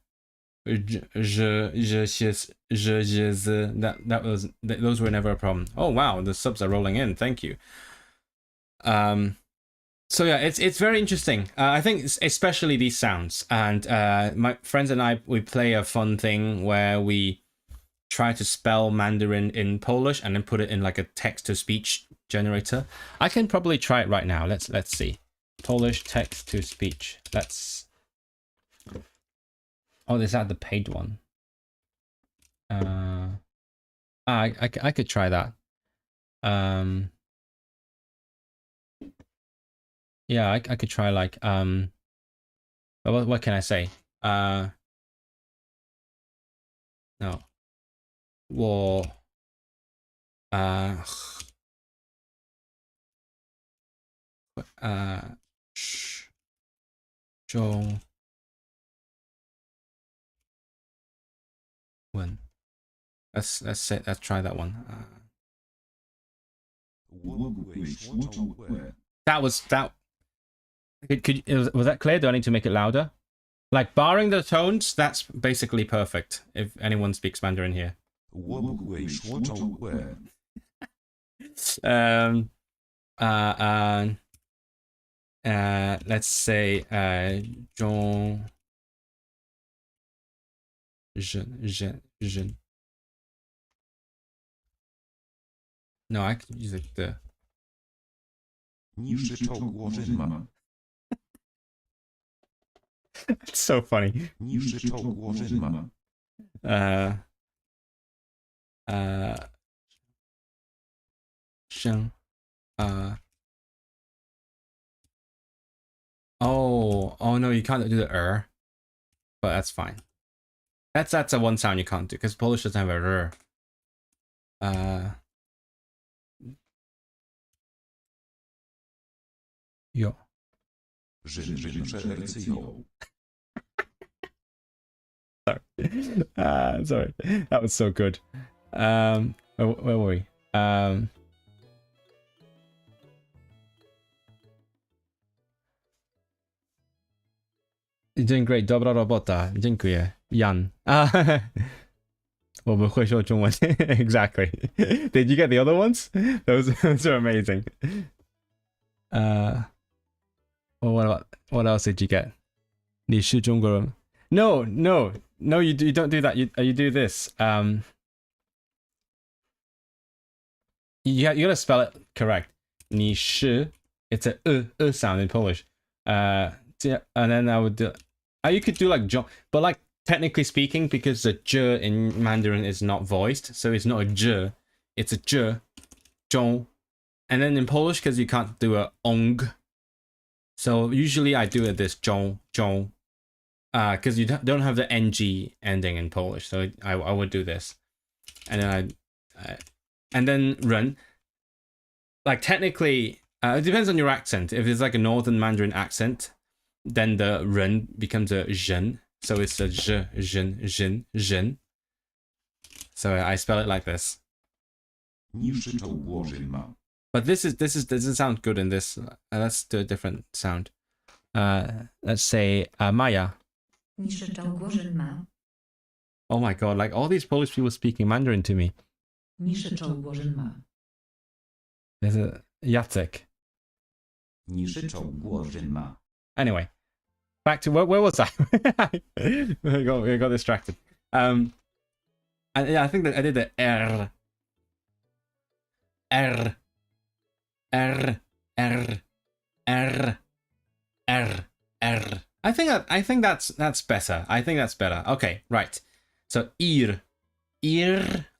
those were never a problem. Oh wow, the subs are rolling in. Thank you. So yeah, it's very interesting. I think especially these sounds, and my friends and I, we play a fun thing where we try to spell Mandarin in Polish and then put it in like a text-to-speech generator. I can probably try it right now. Let's see. Polish text-to-speech. Let's. Oh, is that the paid one? I could try that. Yeah, I could try like but what can I say? No. 我中文 let's try that one. That was was that clear? Do I need to make it louder? Like, barring the tones, that's basically perfect if anyone speaks Mandarin here. Let's say 中 No, I could use like the 你是超国人吗? It's so funny. 你是超国人吗? Oh no, you can't do the but that's fine. That's a one sound you can't do because Polish doesn't have a Yo. Sorry. Sorry. That was so good. Where were we? You're doing great. Dobra robota. Dziękuję. Jan. 我们会说中文 Exactly. Did you get the other ones? Those are amazing. Well, what else did you get? 你是中国人? No, you don't do that. You do this. You gotta spell it correct. 你是 it's a sound in Polish. And then I would do. You could do like John, but like technically speaking, because the j in Mandarin is not voiced, so it's not a j, it's a j, Zhong. And then in Polish, because you can't do a ong, so usually I do it this Zhong, because you don't have the ng ending in Polish, so I would do this, and then and then run. Like technically, it depends on your accent. If it's like a northern Mandarin accent, then the ren becomes a zhen, so it's a zhen. So I spell it like this. But this doesn't sound good in this. Let's do a different sound. Let's say Maya. Oh my god! Like all these Polish people speaking Mandarin to me. There's a Jacek. Anyway, back to where was I? we got distracted. Yeah, I think that I did the R, R, R, R, R, R, R. I think that's better. I think that's better. Okay, right. So ear.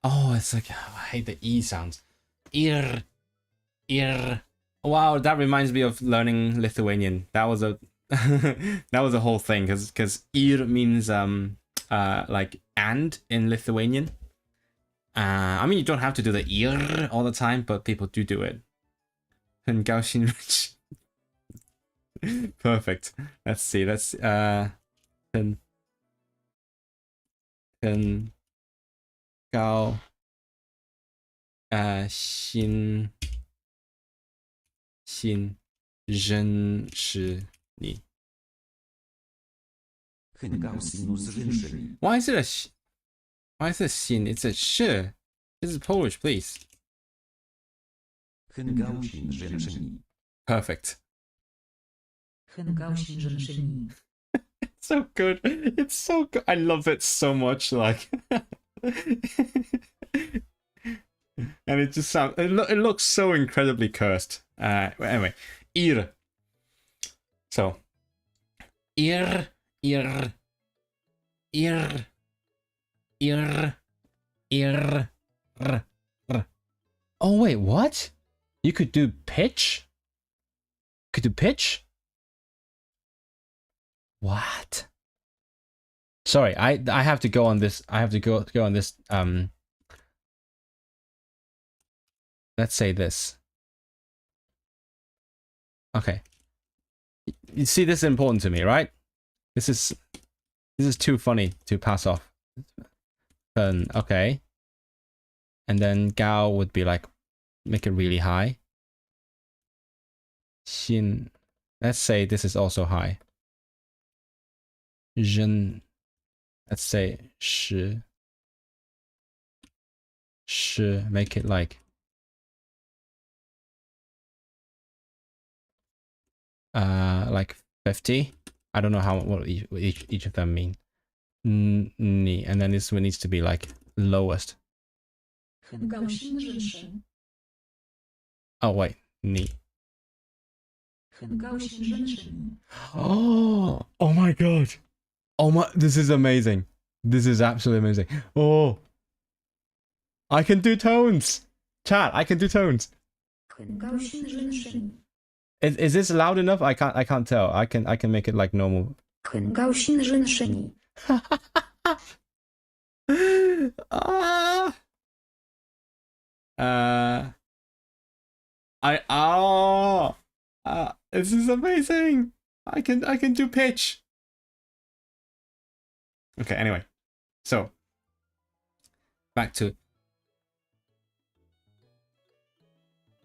Oh, it's like, oh, I hate the E sounds. Ear. Wow, that reminds me of learning Lithuanian. That was a that was a whole thing because ear means like and in Lithuanian. I mean, you don't have to do the ear all the time, but people do it. 很高兴 Perfect. Let's see. Let's 很高兴认识你。很高兴认识你。Why is it a why is it xin? It's a sh. This is Polish, please. 很高兴认识你。 Perfect. 很高兴认识你。 So good. It's so good. I love it so much. Like, and it just sounds. It looks so incredibly cursed. Anyway, ear. So, ear. Oh wait, what? You could do pitch? Could do pitch? What? Sorry, I have to go on this. I have to go on this. Let's say this. Okay. You see, this is important to me, right? This is too funny to pass off. Okay. And then Gao would be like, make it really high. Xin. Let's say this is also high. Zhen. Let's say shi. Make it like like 50. I don't know what each of them mean. Ni, and then this one needs to be like lowest. 很高兴认识。 Oh wait, ni. 很高兴认识你。 Oh my god. Oh my, this is amazing. This is absolutely amazing. Oh, I can do tones. Chat, I can do tones. 很高兴认识你。 Is this loud enough? I can't tell. I can make it like normal. 很高兴认识你。 This is amazing. I can do pitch. Okay, anyway. So back to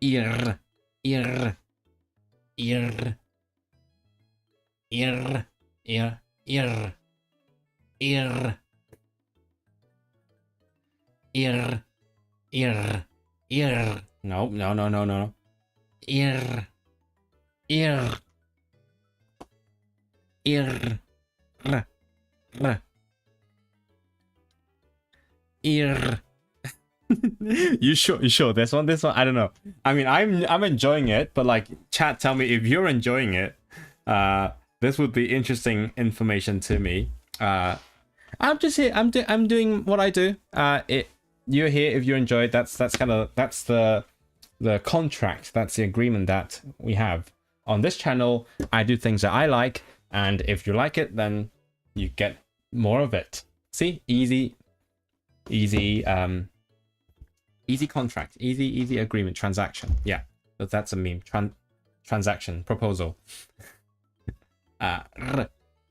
ear. No. Ear. You sure this one I don't know. I mean, I'm enjoying it, but like, chat, tell me if you're enjoying it. This would be interesting information to me. I'm just here. I'm doing what I do. You're here if you enjoy it. That's the contract. That's the agreement that we have on this channel. I do things that I like, and if you like it, then you get more of it. See, easy contract, easy agreement, transaction. Yeah, that's a meme. Transaction proposal.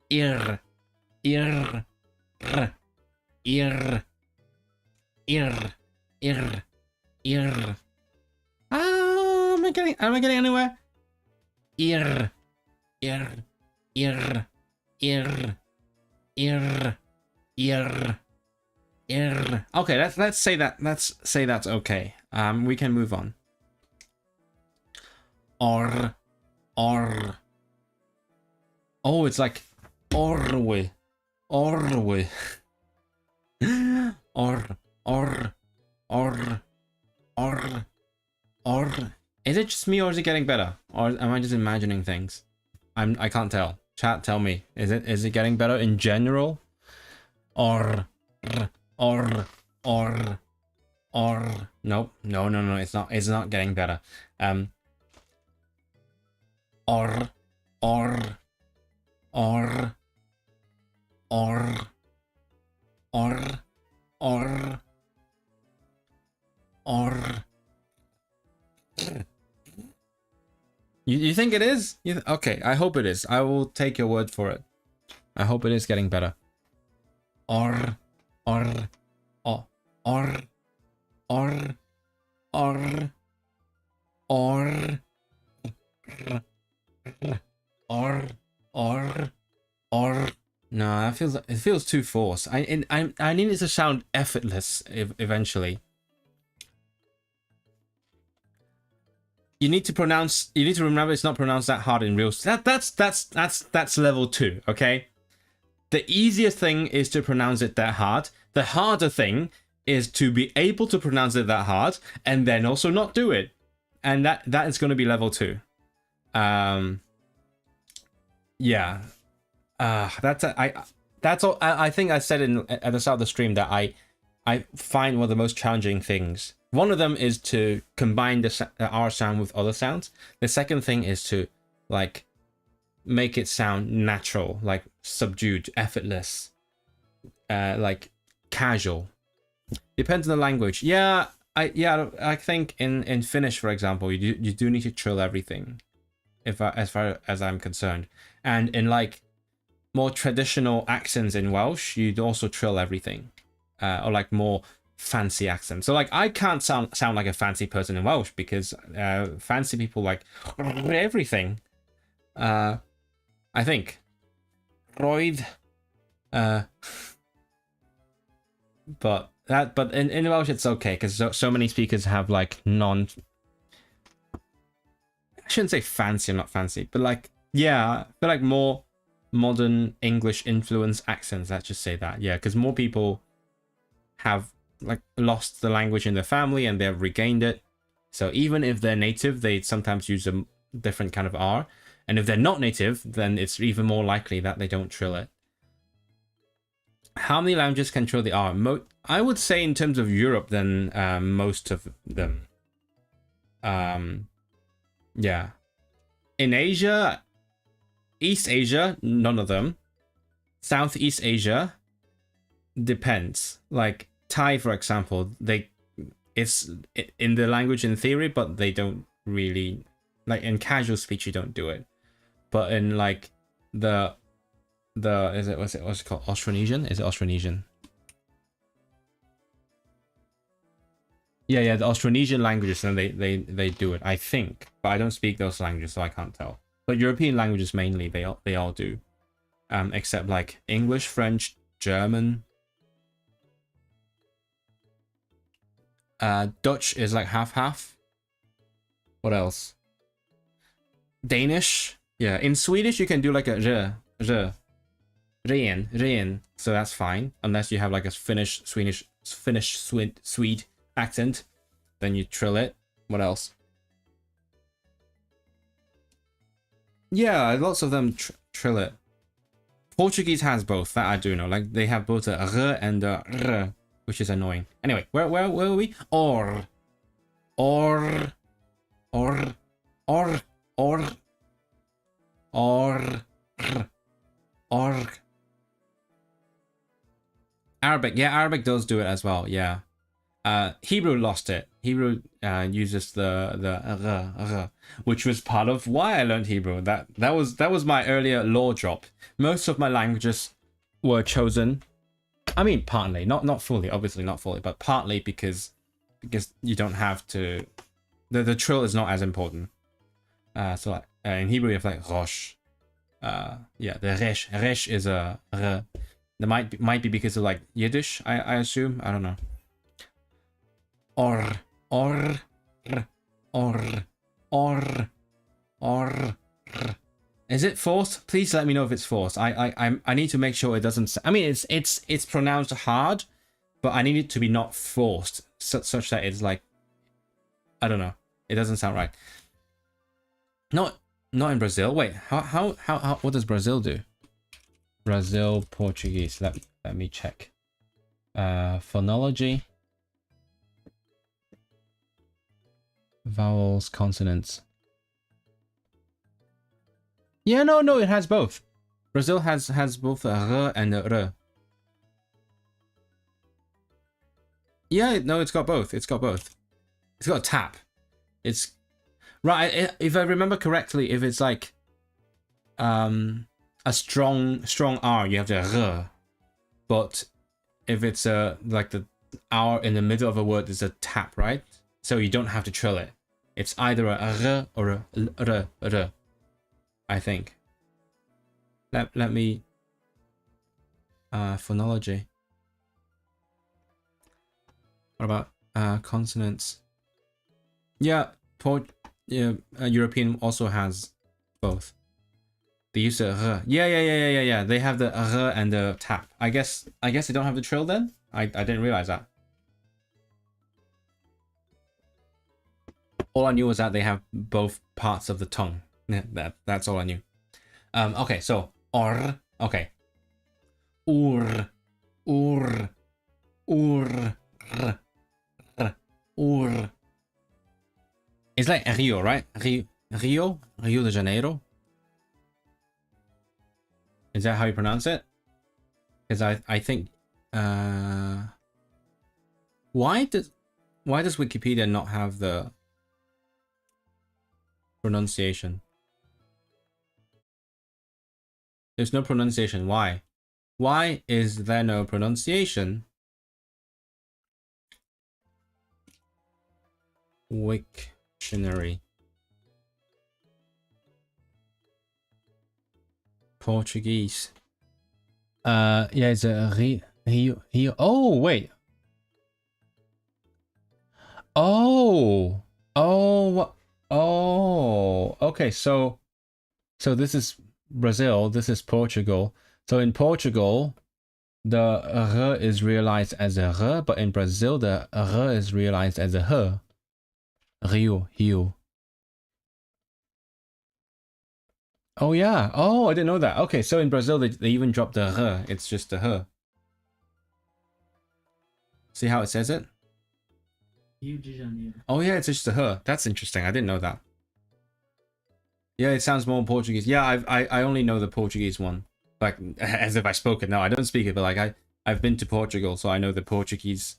Ear. Am I getting anywhere? Ear. Okay, let's say that's okay. We can move on. Or. Oh, it's like Orwe. Orwe. Or. Or. Or. Or. Or. Is it just me or is it getting better? Or am I just imagining things? I can't tell. Chat, tell me. Is it getting better in general? Or. Or. Or. Or. Nope. No. It's not. It's not getting better. Or. Or. Or. Or. Or. Or. Or. You think it is? Okay, I hope it is. I will take your word for it. I hope it is getting better. Or. Or. Or. Or. Or. Or. Or. Or. No, it feels too forced. I need it to sound effortless eventually. You need to remember it's not pronounced that hard in real. That's level 2, okay? The easiest thing is to pronounce it that hard. The harder thing is to be able to pronounce it that hard and then also not do it. And that is going to be level 2. Yeah. That's all. I think I said at the start of the stream that I find one of the most challenging things. One of them is to combine the R sound with other sounds. The second thing is to like make it sound natural, like subdued, effortless, like casual. Depends on the language. Yeah, I think in Finnish, for example, you do need to trill everything, as far as I'm concerned, and in like more traditional accents in Welsh, you'd also trill everything, or like more fancy accent. So like I can't sound like a fancy person in Welsh because fancy people like everything. I think. Roedd. But in Welsh it's okay because so many speakers have like I shouldn't say fancy, I'm not fancy, but like yeah, I feel like more modern English influence accents, let's just say that. Yeah, because more people have like lost the language in their family and they've regained it. So even if they're native, they sometimes use a different kind of R. And if they're not native, then it's even more likely that they don't trill it. How many languages can trill the R? I would say in terms of Europe, then most of them. Yeah. In Asia, East Asia, none of them. Southeast Asia, depends. Like Thai, for example, it's in the language in theory, but they don't really, like in casual speech you don't do it. But in like what's it called? Austronesian? Is it Austronesian? Yeah, the Austronesian languages, and they do it, I think. But I don't speak those languages, so I can't tell. But European languages mainly, they all do. Except like English, French, German. Dutch is like half. What else? Danish. Yeah, in Swedish you can do like a ren. So that's fine, unless you have like a Finnish, Swede accent, then you trill it. What else? Yeah, lots of them trill it. Portuguese has both, that I do know. Like they have both a r and a r, which is annoying. Anyway, where were we? Or. Arabic, yeah, Arabic does do it as well. Yeah. Hebrew lost it. Hebrew uses the which was part of why I learned Hebrew. That was my earlier law drop. Most of my languages were chosen. I mean, partly, not fully, obviously not fully, but partly because you don't have to. The trill is not as important. So like, in Hebrew you have like rosh. Yeah, the resh is a r. That might be because of like Yiddish, I assume. I don't know. Or. Is it forced? Please let me know if it's forced. I need to make sure it doesn't. I mean, it's pronounced hard, but I need it to be not forced, such that it's like, I don't know. It doesn't sound right. Not in Brazil. Wait, how what does Brazil do? Brazil Portuguese. Let me check. Phonology. Vowels, consonants. Yeah, no, it has both. Brazil has both a r and a r. Yeah, no, it's got both. It's got both. It's got a tap. It's right. If I remember correctly, if it's like a strong R, you have the r. But if it's like the R in the middle of a word is a tap, right? So you don't have to trill it. It's either a r or a r. I think. Let me phonology. What about consonants? Yeah, European also has both. They use the r. Yeah. They have the r and the tap. I guess they don't have the trill then. I didn't realize that. All I knew was that they have both parts of the tongue. That's all I knew. Okay, so or. Okay. Ur. It's like Rio, right? Rio de Janeiro. Is that how you pronounce it? Because I think why does Wikipedia not have the pronunciation? There's no pronunciation. Why? Why is there no pronunciation? Wiktionary. Portuguese. Yeah, it's a Rio. Oh, wait. Oh. Okay, so this is Brazil, this is Portugal. So in Portugal, the r is realized as a r, but in Brazil, the r is realized as a h. Rio. Oh yeah. Oh, I didn't know that. Okay, so in Brazil, they even dropped the r. It's just a h. See how it says it? Oh yeah, it's just a h. That's interesting. I didn't know that. Yeah, it sounds more Portuguese. Yeah, I only know the Portuguese one. Like, as if I spoke it. No, I don't speak it, but like I've been to Portugal, so I know the Portuguese,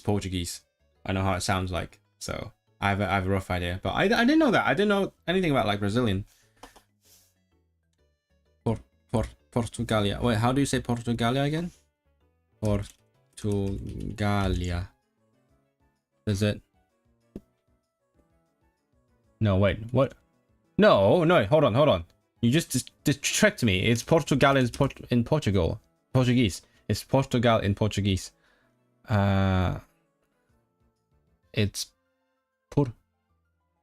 Portuguese. I know how it sounds like. So I have a rough idea. But I didn't know that. I didn't know anything about like Brazilian. Portugalia. Wait, how do you say Portugalia again? Portugalia. Is it? No, wait. What? No, hold on. You just tricked me. It's Portugal in Portugal. Portuguese. It's Portugal in Portuguese. It's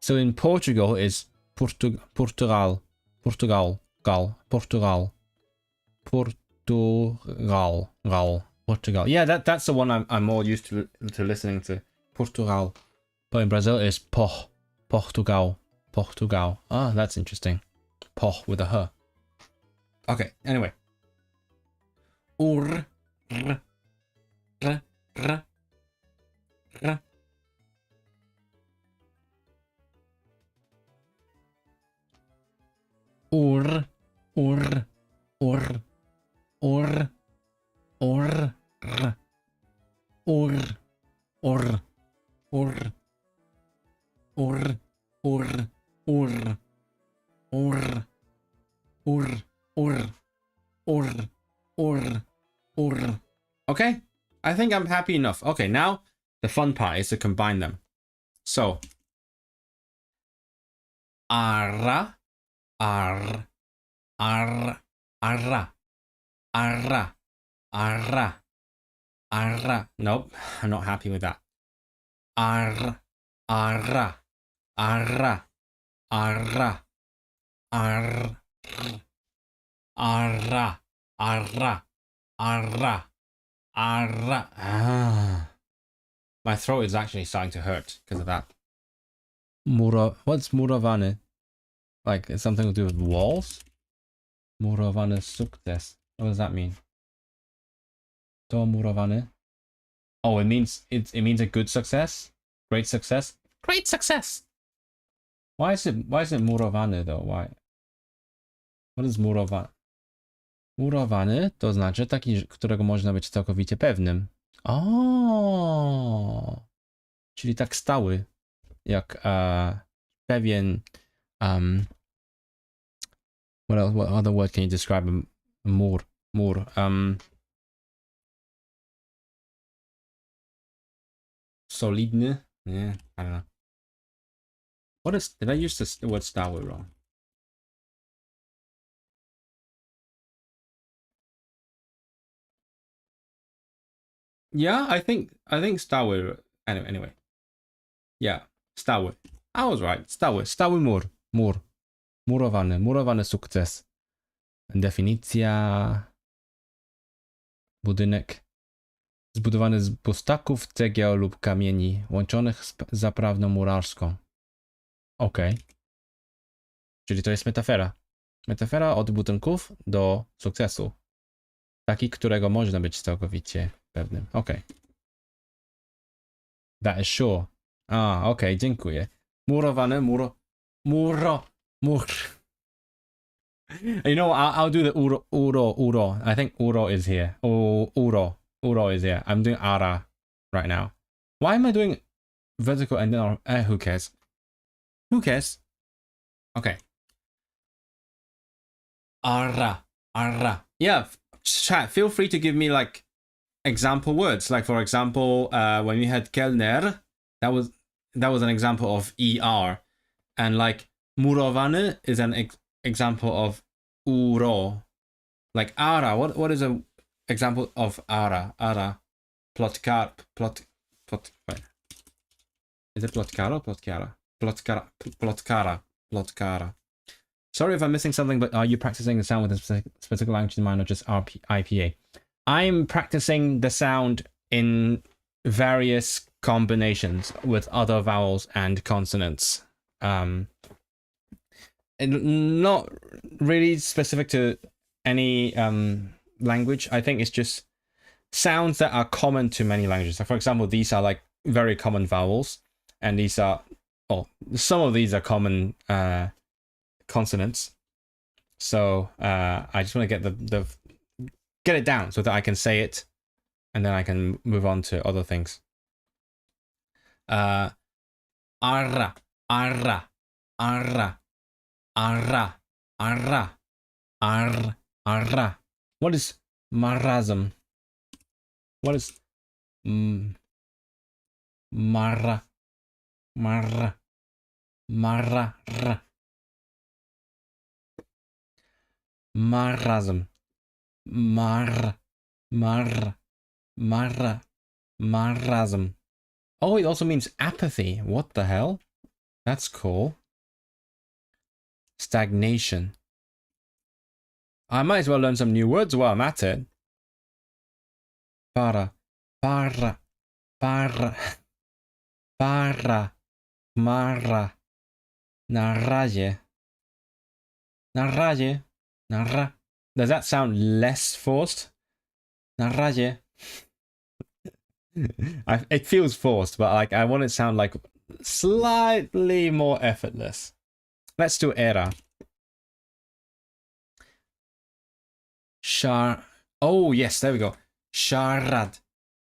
so in Portugal is Portugal. Yeah, that's the one I'm more used to listening to. Portugal. But in Brazil it's Portugal. Ah, that's interesting. With a h. Okay, anyway. Ur. Okay, I think I'm happy enough. Okay, now the fun part is to combine them. So, arra. Nope, I'm not happy with that. Arra. Ar. Arra. Arra. Arra. Arra. Ah. My throat is actually starting to hurt because of that. What's murowane? Like, it's something to do with walls? Murowane sukces. What does that mean? To murowane? Oh, it means a good success? Great success? Great success! Why is it murowane though? Why? What is murowane? Murowany to znaczy taki, którego można być całkowicie pewnym. O, czyli tak stały, jak pewien. What else? What other word can you describe a mur? Mur. Solidny? Yeah, I don't know. What is? Did I use the word stały wrong? Yeah, I think stały. Anyway. Yeah, stały. I was right. Stały mur. Murowany sukces. Definicja. Budynek zbudowany z pustaków, cegieł lub kamieni łączonych z zaprawą murarską. Okej. Czyli to jest metafora. Metafora od budynków do sukcesu. Taki, którego można być całkowicie pewnym. Okej. That is sure. Okej, dziękuję. Murowane, mur. You know, I'll do the uro. I think uro is here. Oh, uro is here. I'm doing ara right now. Why am I doing vertical and then who cares? Who cares? Okay. Ara. Yeah, chat. Feel free to give me like example words. Like for example, when we had Kellner, that was an example of er, and like murowane is an example of uro. Like ara, what is an example of ara? Ara, plot. Wait. Is it plotkara? Plotkara. Sorry if I'm missing something, but are you practicing the sound with a specific language in mind or just IPA? I'm practicing the sound in various combinations with other vowels and consonants. And not really specific to any language. I think it's just sounds that are common to many languages. So for example, these are like very common vowels, and these are, some of these are common consonants. So I just want to get get it down so that I can say it, and then I can move on to other things. Arra. What is marasm? What is marasm? Marasm. Oh, it also means apathy. What the hell? That's cool. Stagnation. I might as well learn some new words while I'm at it. Para. Mara. Na razie. Does that sound less forced? Na razie. It feels forced, but like I want it to sound like slightly more effortless. Let's do era. Oh yes, there we go. Sharad.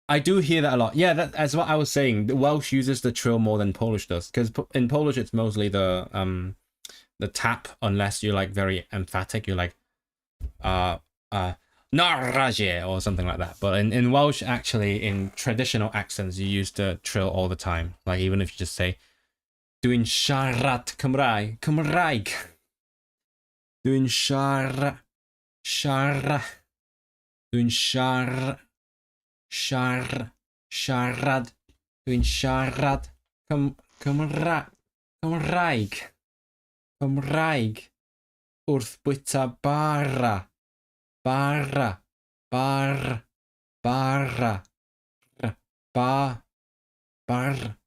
I do hear that a lot. Yeah, that's what I was saying. The Welsh uses the trill more than Polish does, because in Polish it's mostly the tap, unless you're like very emphatic. You're like na razie or something like that. But in Welsh, actually, in traditional accents, you use the trill all the time. Like even if you just say dwi'n siarad Cymraeg. Dwi'n siarad. Dwi'n siarad. Dwi'n siarad Cymraeg. wrth bwyta bara. Bara. Bar. Bara. Ba. Bar.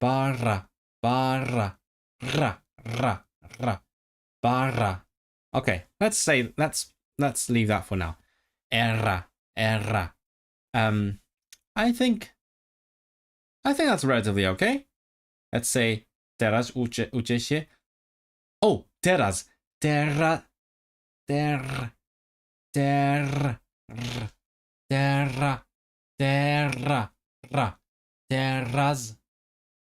Bara. Bara. Ra. Ra. Ra. Bara. Okay, let's leave that for now. Era. Era. I think that's relatively okay. Let's say teraz uczę się. Oh, teraz. Terra. Terra. Terra. Terra. Terra. Ra. Teraz.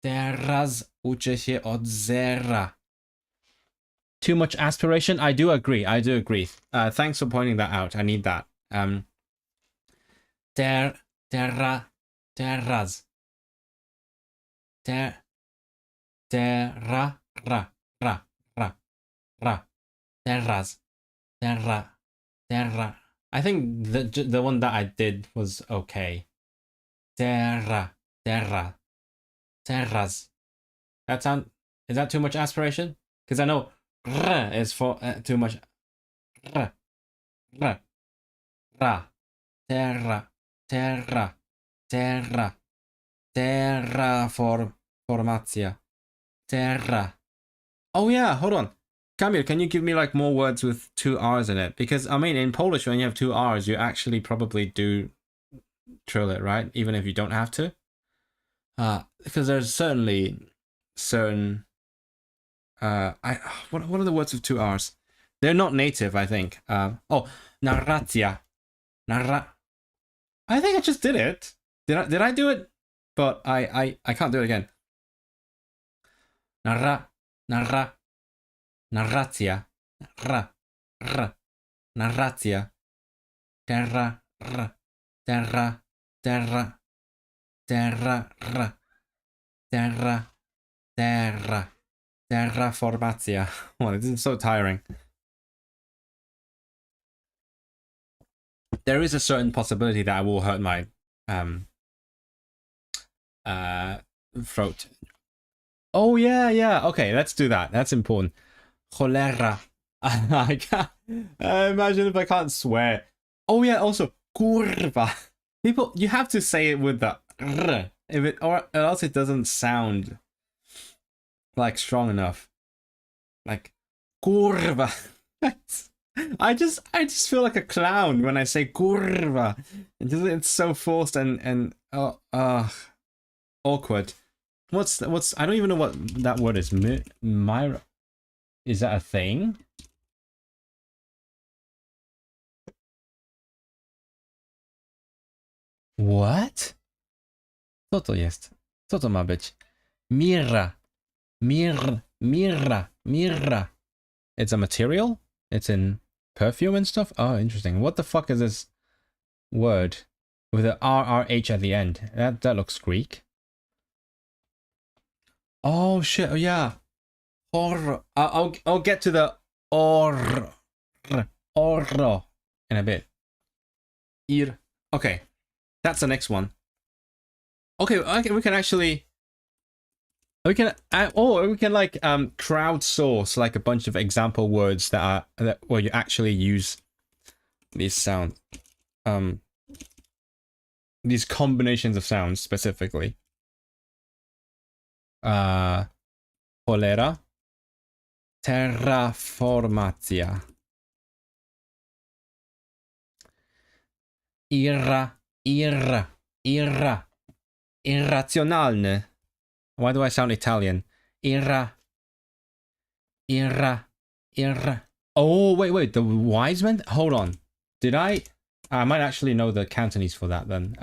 Teraz uczę się od zera. Too much aspiration? I do agree. Thanks for pointing that out. I need that. Terra. Teraz. Terra. Ra. Ra. Ra. Ra. Teraz. Terra. Terra. I think the one that I did was okay. Terra. Terra. Terras. Is that too much aspiration? Because I know r is for too much. R. R. Ra. Terra. Terra. Terra. Formatia. Terra. Oh yeah, hold on. Kamil, can you give me like more words with 2 R's in it? Because I mean, in Polish, when you have 2 R's, you actually probably do trill it, right? Even if you don't have to. Because there's certainly certain. What are the words with 2 R's? They're not native, I think. Narratia. I think I just did it. Did I do it? But I can't do it again. Narratia. Narratia. Terra. Terraformatia. Oh, this is so tiring. There is a certain possibility that I will hurt my throat. Oh yeah. Okay, let's do that. That's important. Cholera. I can't imagine if I can't swear. Oh yeah, also kurva. People, you have to say it with the r, or else it doesn't sound like strong enough. Like kurva. I just feel like a clown when I say kurva. It's so forced and awkward. What's I don't even know what that word is. Myra. Is that a thing? What? Co to jest? Co to ma być? Mirra. Mirra. It's a material? It's in perfume and stuff? Oh, interesting. What the fuck is this word with an RRH at the end? That looks Greek. Oh shit! Oh yeah. I'll get to the oro in a bit. Okay, that's the next one. Okay, we can actually. We can like crowdsource like a bunch of example words that where you actually use these sounds, these combinations of sounds specifically. Cholera, terraformatia, irrazionalne. Why do I sound Italian? Oh, wait, the wise men? Hold on. Did I might actually know the Cantonese for that then.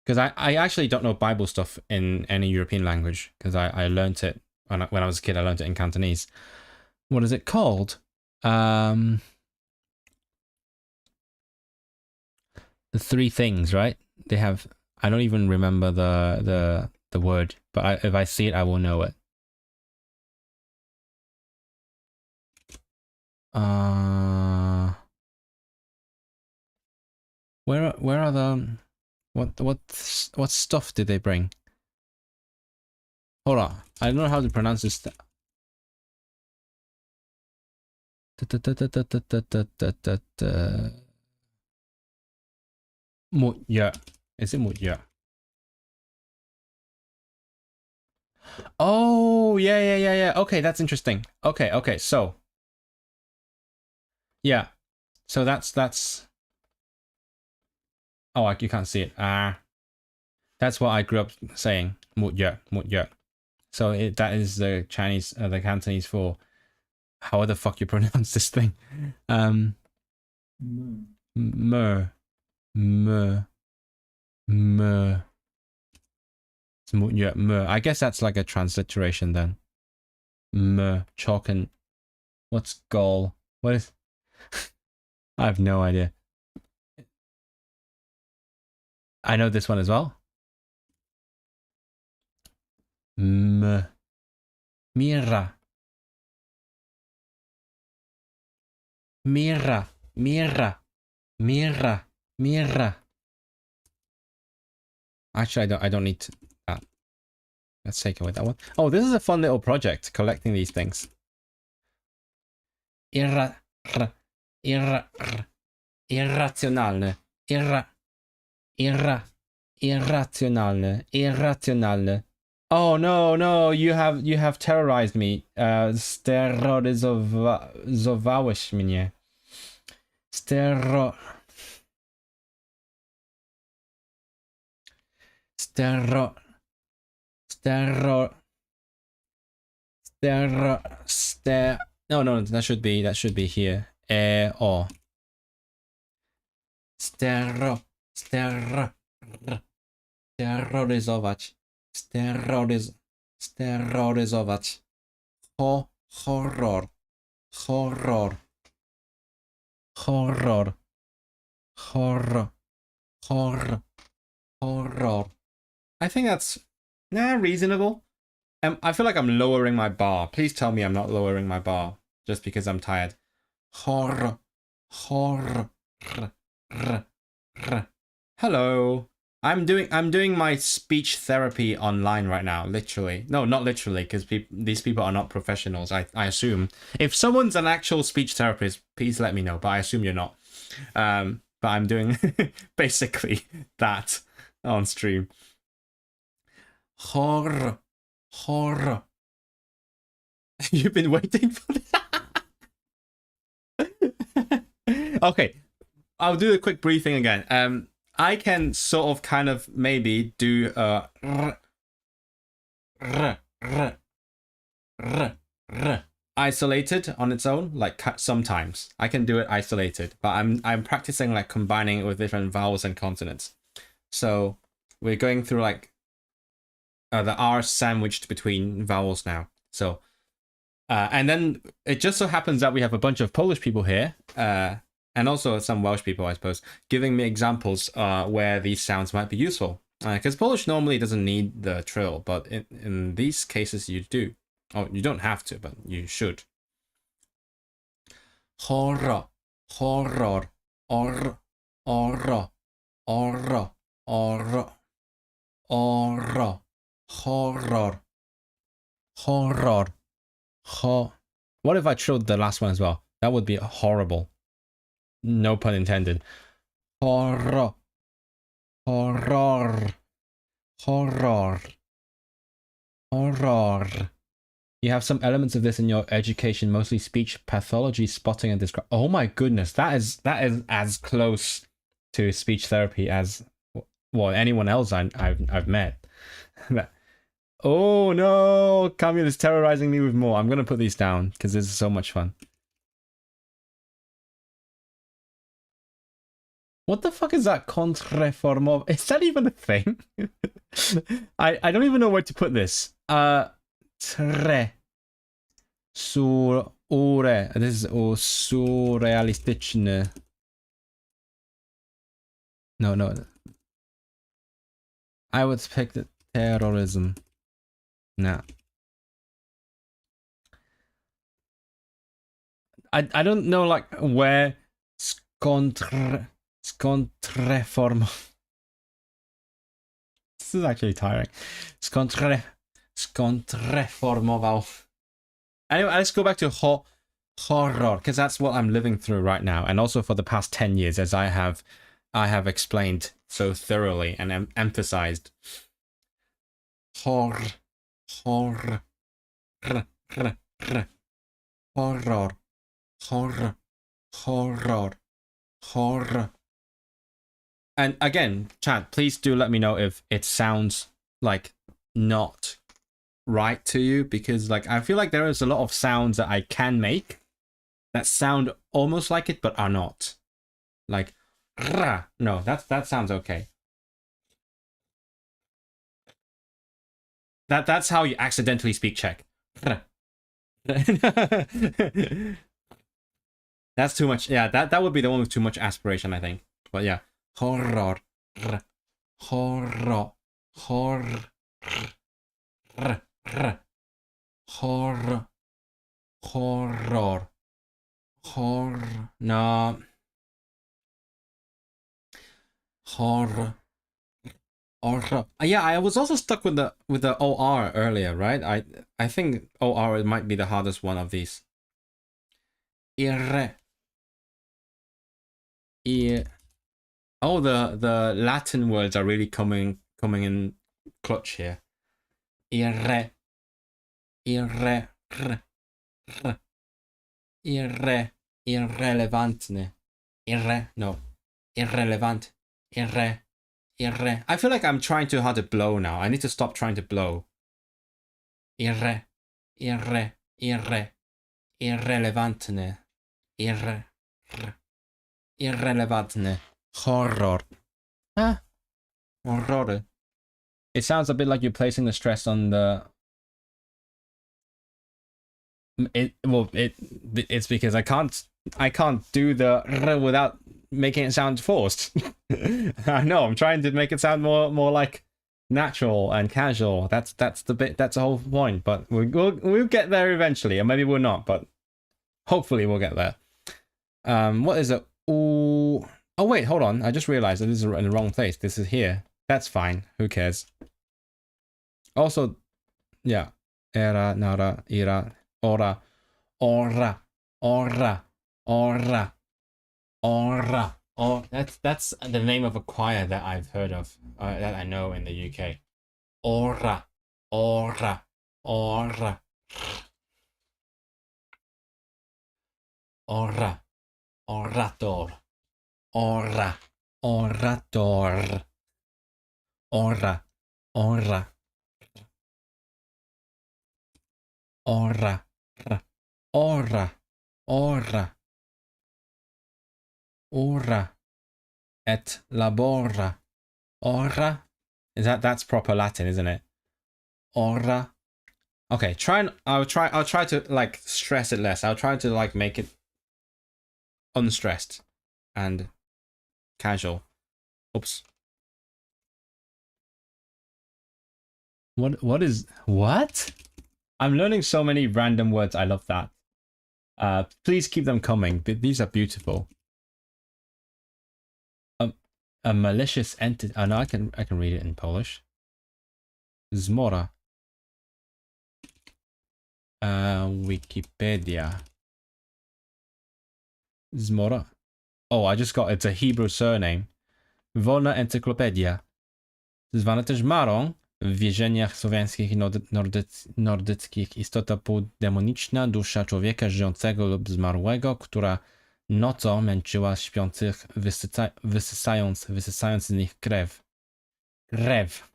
Because I actually don't know Bible stuff in any European language, because I learned it when I was a kid. I learned it in Cantonese. What is it called? The 3 things, right? They have. I don't even remember the word, but if I see it, I will know it. Where are the what stuff did they bring? Hold on. I don't know how to pronounce this. Mutya. Is it mutya? Oh, yeah. Okay, that's interesting. Okay. So, yeah. So that's. Oh, you can't see it. That's what I grew up saying. Mutya. So that is the Chinese, the Cantonese for how the fuck you pronounce this thing. Mer. It's Mutya. I guess that's like a transliteration then. Chalk and what's gall? What is? I have no idea. I know this one as well. Mira. Actually, I don't need to, that. Let's take away that one. Oh, this is a fun little project, collecting these things. Irracjonalne. Irracjonalne. Oh no, you have terrorized me. Steroryzowałeś mnie. No, that should be here. Steroryzować. Steroryzować. Horror. I think that's reasonable. I feel like I'm lowering my bar. Please tell me I'm not lowering my bar just because I'm tired. Hello. I'm doing my speech therapy online right now, literally. No, not literally, because these people are not professionals, I assume. If someone's an actual speech therapist, please let me know, but I assume you're not. But I'm doing basically that on stream. Horror. You've been waiting for this? Okay, I'll do a quick briefing again. I can sort of kind of maybe do isolated on its own, like sometimes. I can do it isolated, but I'm practicing like combining it with different vowels and consonants. So we're going through like the R sandwiched between vowels now. So and then it just so happens that we have a bunch of Polish people here, and also some Welsh people, I suppose, giving me examples where these sounds might be useful. Because Polish normally doesn't need the trill, but in these cases you do. Oh, you don't have to, but you should. Horror. What if I trilled the last one as well? That would be horrible. No pun intended. Horror. You have some elements of this in your education, mostly speech pathology, spotting, and describe. Oh my goodness, that is as close to speech therapy as anyone else I've met. Oh no, Camille is terrorizing me with more. I'm gonna put these down because this is so much fun. What the fuck is that contreformo? Is that even a thing? I don't even know where to put this. Tre. Ure. This is surrealistyczne. No. I would pick the terrorism. No. I don't know like where Scontreform. This is actually tiring. Skontreformował. Anyway, let's go back to horror, because that's what I'm living through right now, and also for the past 10 years, as I have explained so thoroughly and emphasized. Horror. Horror. Horror. Horror. Horror. And again, chat, please do let me know if it sounds like not right to you, because like I feel like there is a lot of sounds that I can make that sound almost like it but are not. Like no, that sounds okay. That's how you accidentally speak Czech. That's too much. Yeah, that would be the one with too much aspiration, I think. But yeah. Horror. Horror. Horror. Horror. Horror. Horror. No. Horror. Horror. Yeah, I was also stuck with the OR earlier, right? I think OR might be the hardest one of these. Irre. Oh, the Latin words are really coming in clutch here. Irre. Irrelevantne. Irrelevant. I feel like I'm trying too hard to blow now. I need to stop trying to blow. Irrelevantne. Irrelevantne. Horror. Ah. Horror. It sounds a bit like you're placing the stress on the... It's because I can't do the r without making it sound forced. I know, I'm trying to make it sound more like natural and casual. That's the whole point. But we'll get there eventually, or maybe we're not. But hopefully we'll get there. What is it? Ooh. Oh wait, hold on. I just realized that this is in the wrong place. This is here. That's fine. Who cares? Also, yeah. Era, nara, ira, ora, ora, ora, ora, ora. Oh, that's the name of a choir that I've heard of, that I know in the UK. Ora, ora, ora, ora, orator, ora, orator, ora, ora, ora, ora, ora, ora, et labora, ora. That's proper Latin, isn't it? Ora. Okay, I'll try to like stress it less. I'll try to like make it unstressed and casual. Oops. What? I'm learning so many random words. I love that. Please keep them coming. These are beautiful. A malicious entity. Oh no, I can read it in Polish. Zmora. Wikipedia. Zmora. Oh, I just got it's a Hebrew surname. Wolna encyklopedia. Zwana też Marą. W wierzeniach słowiańskich i nordyckich istota półdemoniczna, dusza człowieka żyjącego lub zmarłego, która nocą męczyła śpiących, wysysając z nich krew. Krew.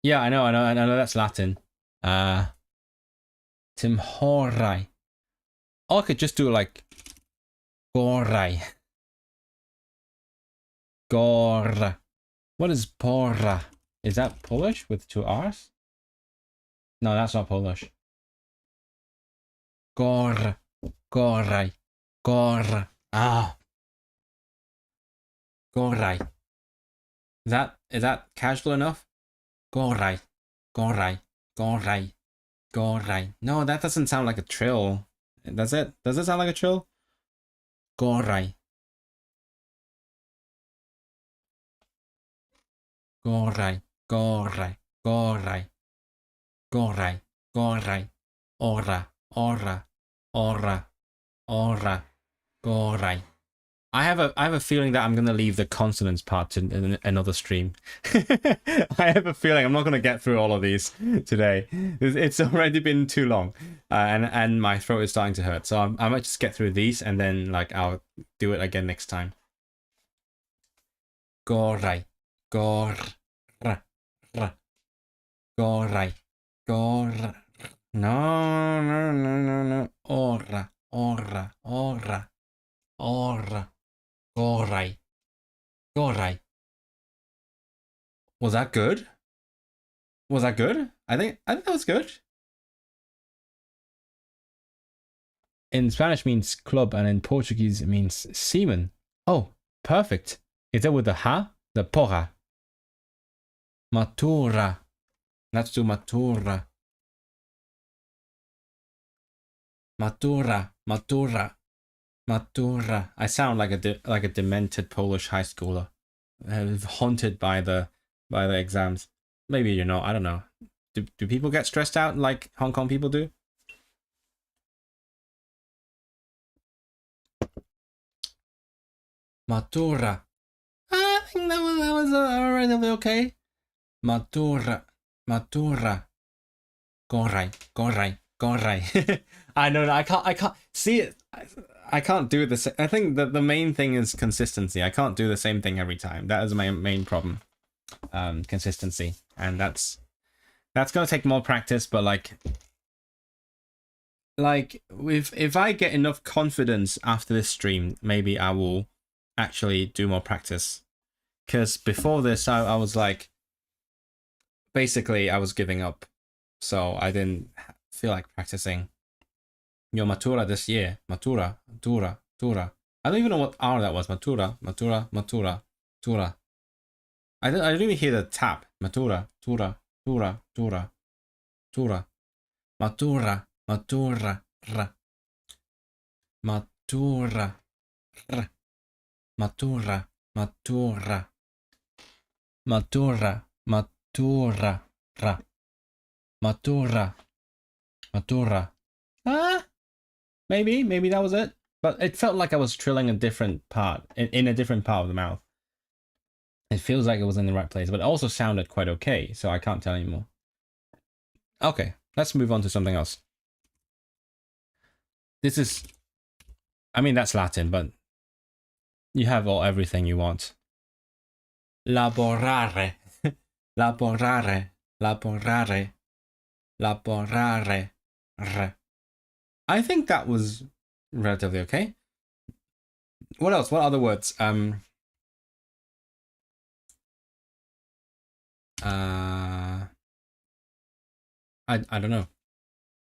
Yeah, I know that's Latin. Timhorai. Or I could just do like Gorai. Gor. What is pora? Is that Polish with two R's? No, that's not Polish. Gor. Gorai. Gor. Ah. Gorai. Is that casual enough? Gorai. Gorai. Gorai. Gorai. No, that doesn't sound like a trill. Does it? Does it sound like a trill? Gorai. Gorai. Gorai, gorai, gorai, gorai, ora, ora, ora, ora, gorai. I have a feeling that I'm gonna leave the consonants part in another stream. I have a feeling I'm not gonna get through all of these today. It's already been too long, and my throat is starting to hurt. So I might just get through these and then like I'll do it again next time. Gorai, gor, ra, ra, gorai, gor. No, no, no, no, no. Ora, ora, ora, ora. Gorai. Gorai. Was that good? Was that good? I think that was good. In Spanish means club and in Portuguese it means seaman. Oh, perfect. Is that with the ha? The porra. Matura. Let's do matura. Matura. Matura. Matura. I sound like a demented Polish high schooler, haunted by the exams. Maybe you're not. I don't know. Do people get stressed out like Hong Kong people do? Matura. I think that was already okay. Matura. Matura. Gorai. Gorai. Gorai. I know. I can't see it. I can't do this. I think that the main thing is consistency. I can't do the same thing every time. That is my main problem. Consistency, and that's gonna take more practice. But like if I get enough confidence after this stream, maybe I will actually do more practice. Because before this, I was like, basically I was giving up, so I didn't feel like practicing. Your matura this year. Matura. Tura. I don't even know what R that was. Matura. Tura. I didn't even hear the tap. Matura. Tura. Matura. Ra. Matura. Ra. Matura. Ah? Maybe that was it. But it felt like I was trilling a different part, in a different part of the mouth. It feels like it was in the right place, but it also sounded quite okay, so I can't tell anymore. Okay, let's move on to something else. This is, I mean, that's Latin, but you have everything you want. Laborare. Laborare. Laborare. Laborare. I think that was relatively okay. What else? What other words? I don't know,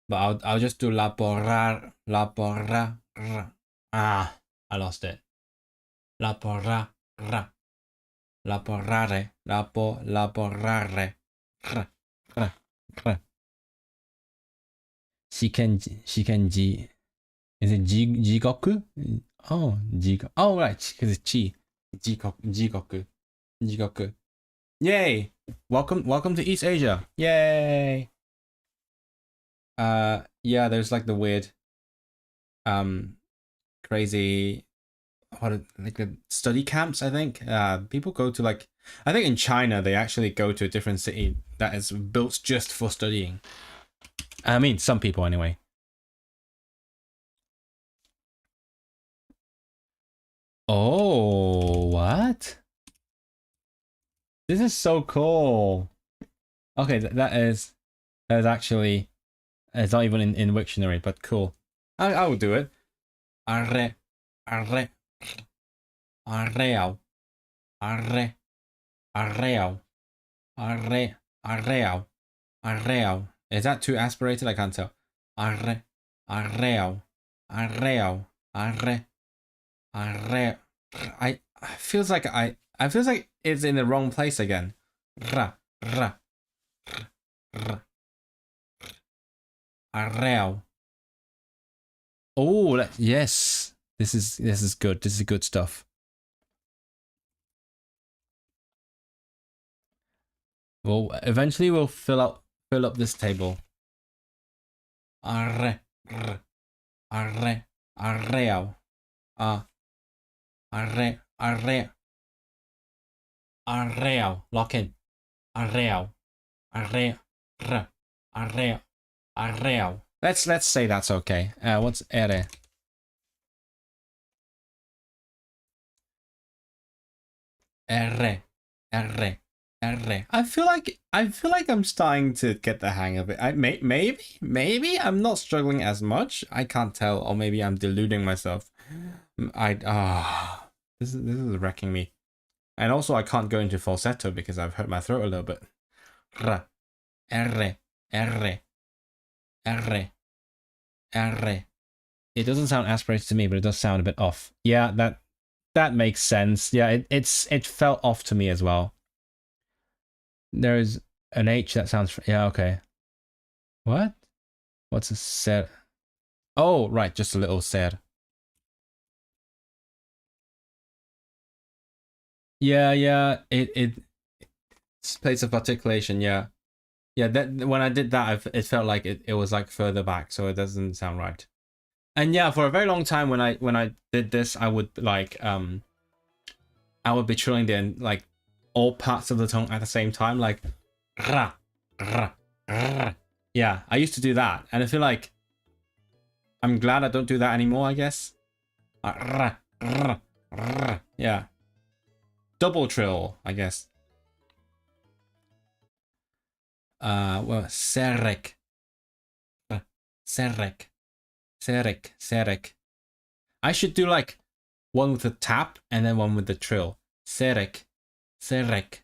but I'll just do laborar. Ah, I lost it. Laborare. Laborare. Laborare. Shikenji. Is it jigoku? Oh, jigoku. Oh, right, because it's chi. Jigoku. Yay! Welcome to East Asia. Yay! Yeah, there's like the weird, crazy, like the study camps. I think people go to like, I think in China they actually go to a different city that is built just for studying. I mean, some people anyway. Oh, what? This is so cool. Okay, that is actually, it's not even in Wiktionary, but cool. I will do it. Arre, arreao, arreao. Is that too aspirated? I can't tell. Arreao. I feels like feels like it's in the wrong place again. Arreo. Oh, yes. This is good. This is good stuff. Well, eventually we'll fill up this table. Arre, arre, arreao. Arre, arreao. Lock in. Arreao. Arre, arreo, arreo. Let's say that's okay. What's ere? Erre, erre, erre. I feel like I'm starting to get the hang of it. Maybe I'm not struggling as much. I can't tell, or maybe I'm deluding myself. This is wrecking me. And also I can't go into falsetto because I've hurt my throat a little bit. R, erre, erre, erre, erre. It doesn't sound aspirated to me, but it does sound a bit off. Yeah, that makes sense. Yeah, it felt off to me as well. There's an H that sounds... Yeah, okay. What? What's a ser? Oh, right, just a little ser. Yeah, it's place of articulation, yeah. Yeah, that when I did that, it felt like it was like further back, so it doesn't sound right. And yeah, for a very long time when I did this, I would like I would be trilling in like all parts of the tongue at the same time, like ra, ra, ra. Yeah, I used to do that, and I feel like I'm glad I don't do that anymore, I guess. Ra, ra, ra. Yeah. Double trill, I guess. Well, serek. Serek. Serek. Serek. I should do like one with the tap and then one with the trill. Serek. Serek.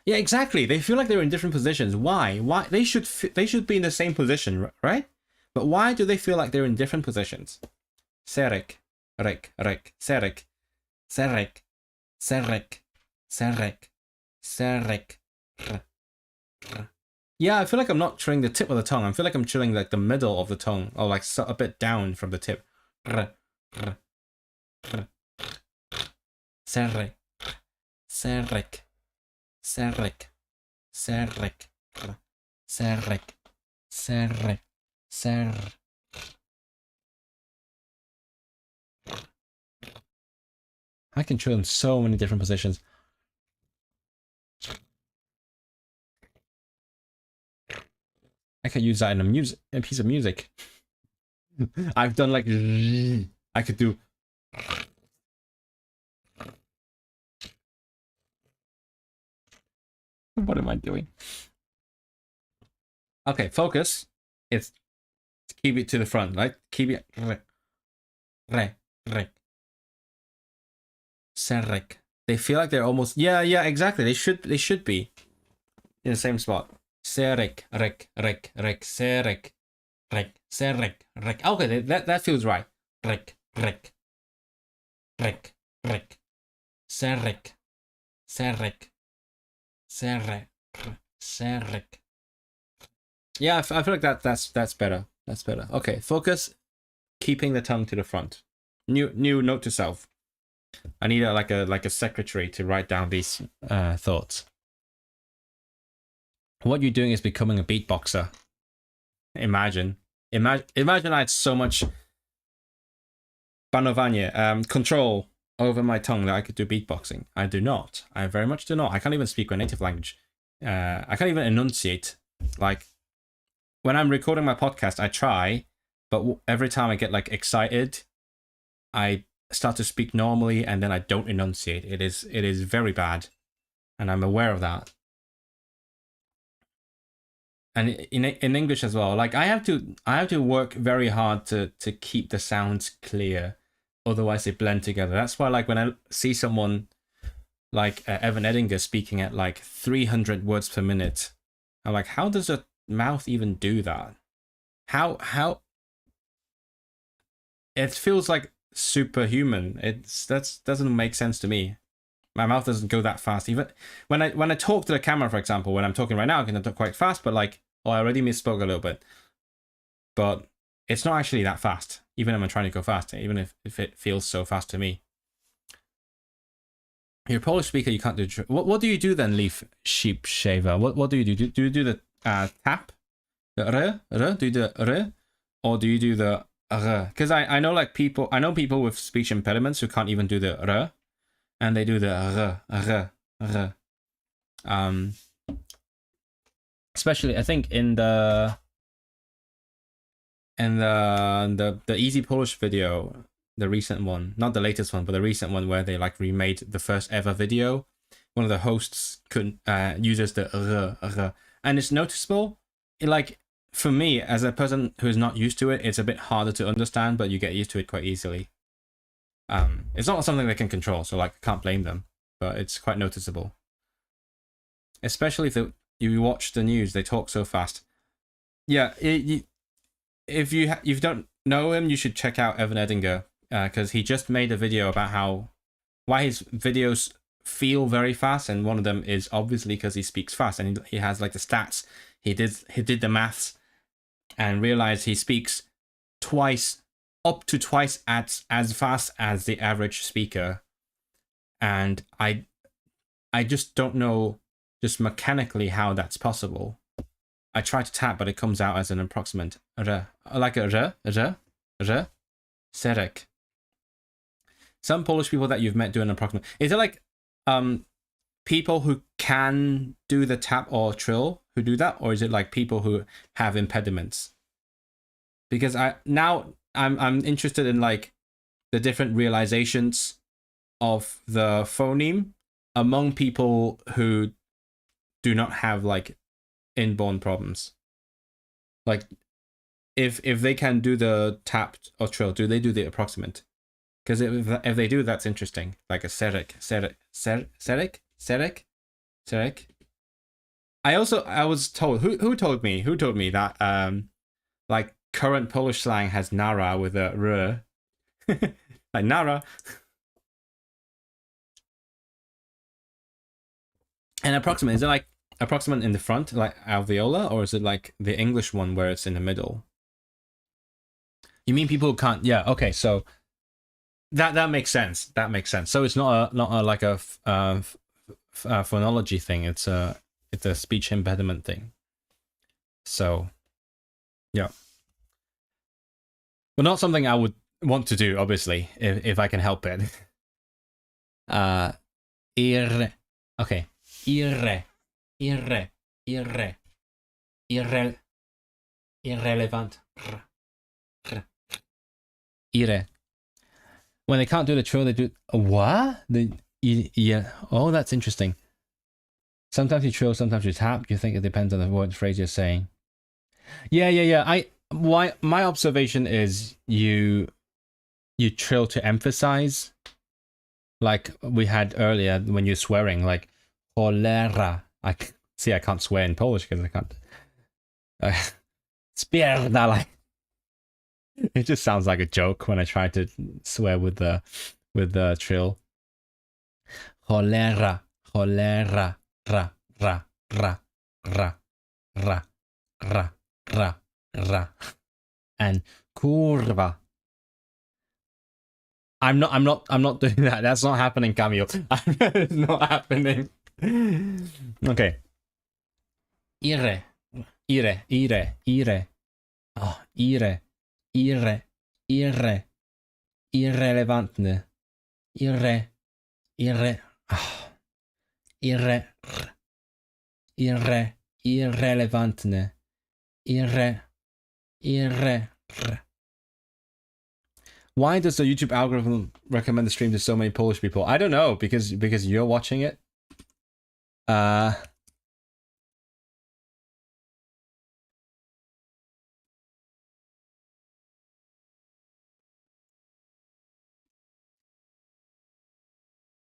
Yeah, exactly. They feel like they're in different positions. Why? Why? They should be in the same position, right? But why do they feel like they're in different positions? Serek. Rek. Rek. Serek. Serek. Serek. Serek. Serek. Yeah, I feel like I'm not trilling the tip of the tongue. I feel like I'm trilling like the middle of the tongue, or like a bit down from the tip. Serek. Serek. Serek. Serek. Serek. Serek. Ser. I can trill in so many different positions. I could use that in a piece of music. I've done like I could do. What am I doing? Okay, focus. It's keep it to the front, right? Keep it. Re. Serek. They feel like they're almost. Yeah, exactly. They should be in the same spot. Serek, rek, serek, serek, Okay, that feels right. Rek, serek, serek. Yeah, I feel like that's better. That's better. Okay, focus. Keeping the tongue to the front. New note to self. I need like a secretary to write down these thoughts. What you're doing is becoming a beatboxer. Imagine I had so much panowanie, control over my tongue that I could do beatboxing. I do not. I very much do not. I can't even speak my native language. I can't even enunciate. Like when I'm recording my podcast, I try, but every time I get like excited, I start to speak normally and then I don't enunciate. It is very bad, and I'm aware of that. And in English as well, like I have to work very hard to keep the sounds clear, otherwise they blend together. That's why like when I see someone like Evan Edinger speaking at like 300 words per minute, I'm like, how does a mouth even do that? How it feels like superhuman. That doesn't make sense to me. My mouth doesn't go that fast. Even when I talk to the camera, for example, when I'm talking right now, I can talk quite fast, but like, I already misspoke a little bit. But it's not actually that fast, even if I'm trying to go faster, even if it feels so fast to me. You're a Polish speaker, you can't do what do you do then, Leaf Sheep Shaver? What do you do? Do you do the tap? The do you do the or do you do the because I know like people with speech impediments who can't even do the and they do the especially I think in the Easy Polish video, the recent one, not the latest one, but the recent one where they like remade the first ever video. One of the hosts uses the and it's noticeable. Like for me, as a person who is not used to it, it's a bit harder to understand, but you get used to it quite easily. It's not something they can control, so like I can't blame them, but it's quite noticeable. Especially if you watch the news, they talk so fast. Yeah, if you don't know him, you should check out Evan Edinger, because he just made a video about why his videos feel very fast, and one of them is obviously because he speaks fast, and he has like the stats. He did the maths and realized he speaks up to twice as fast as the average speaker. And I just don't know just mechanically how that's possible. I try to tap, but it comes out as an approximate like a serek. Some Polish people that you've met do an approximate. Is it like people who can do the tap or trill who do that, or is it like people who have impediments? Because I'm interested in like the different realizations of the phoneme among people who do not have like inborn problems. Like if they can do the tap or trill, do they do the approximate? Because if they do, that's interesting. Like a serek. I was told who told me that like current Polish slang has nara with a r. Like nara. And approximate, is it like approximate in the front, like alveolar, or is it like the English one where it's in the middle? You mean people who can't? Yeah. Okay. So that makes sense. That makes sense. So it's not a phonology thing. It's a speech impediment thing. So yeah, but not something I would want to do, obviously, if I can help it. Okay. Irrelevant. When they can't do the trill, they do what? Yeah. Oh, that's interesting. Sometimes you trill, sometimes you tap. You think it depends on the word phrase you're saying. Yeah. My observation is you trill to emphasize, like we had earlier when you're swearing, like cholera. I can't swear in Polish because I can't. Spierdalaj. It just sounds like a joke when I try to swear with the trill. Cholera, ra, and kurwa. I'm not doing that. That's not happening, Camille. It's not happening. Okay. Ire. Oh, ire. Irrelevantne. Irrelevantne. Why does the YouTube algorithm recommend the stream to so many Polish people? I don't know, because you're watching it.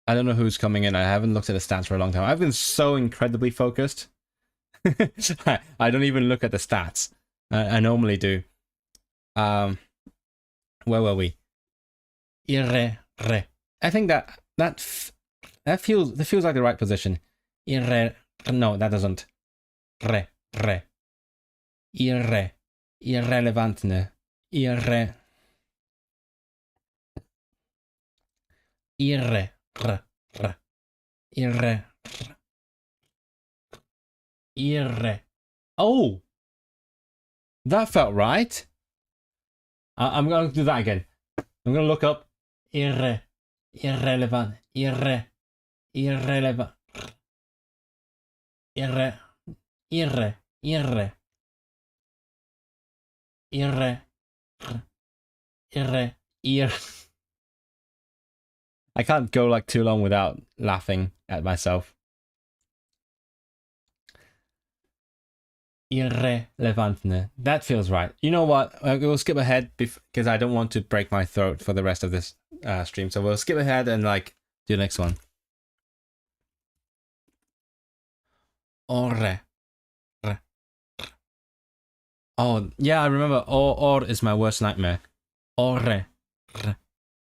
I don't know who's coming in. I haven't looked at the stats for a long time. I've been so incredibly focused. I don't even look at the stats. I normally do. Where were we? I think that feels like the right position. No, that doesn't. Irrelevantne. Irre. Irre. Oh! That felt right. I'm going to do that again. I'm going to look up irrelevant. Irrelevant. Irre. I can't go like too long without laughing at myself. Irrelevantne. That feels right. You know what? We'll skip ahead because I don't want to break my throat for the rest of this stream. So we'll skip ahead and like do the next one. Orre. Oh, yeah, I remember. Or is my worst nightmare. Orre.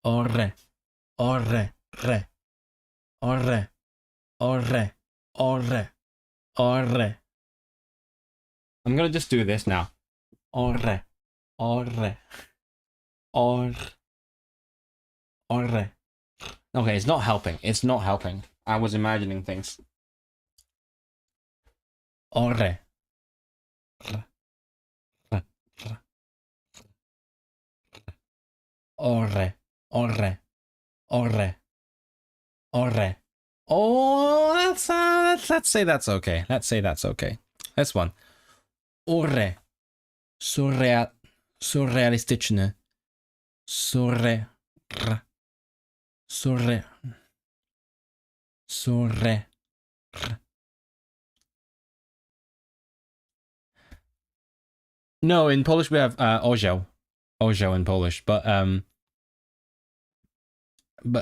Orre. Orre. Re. Orre. Orre. Orre. Orre. I'm gonna just do this now. Orre. Orre. Orre. Orre. Okay, it's not helping. It's not helping. I was imagining things. Orre. Orre. Orre. Orre. Orre. Oh, let's say that's okay. Let's say that's okay. This one. Orre. Surrealisticzne. Surre. No, in Polish we have orzeł. Orzeł in Polish, but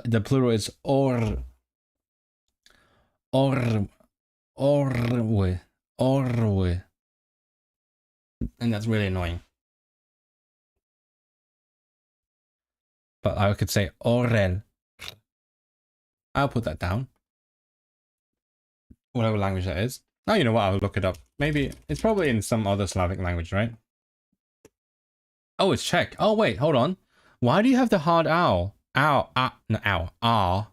the plural is orwe. And that's really annoying. But I could say orel. I'll put that down. Whatever language that is. Oh, you know what? I'll look it up. Maybe it's probably in some other Slavic language, right? Oh, it's Czech. Oh, wait, hold on. Why do you have the hard ow? Ow, no, ow, ah.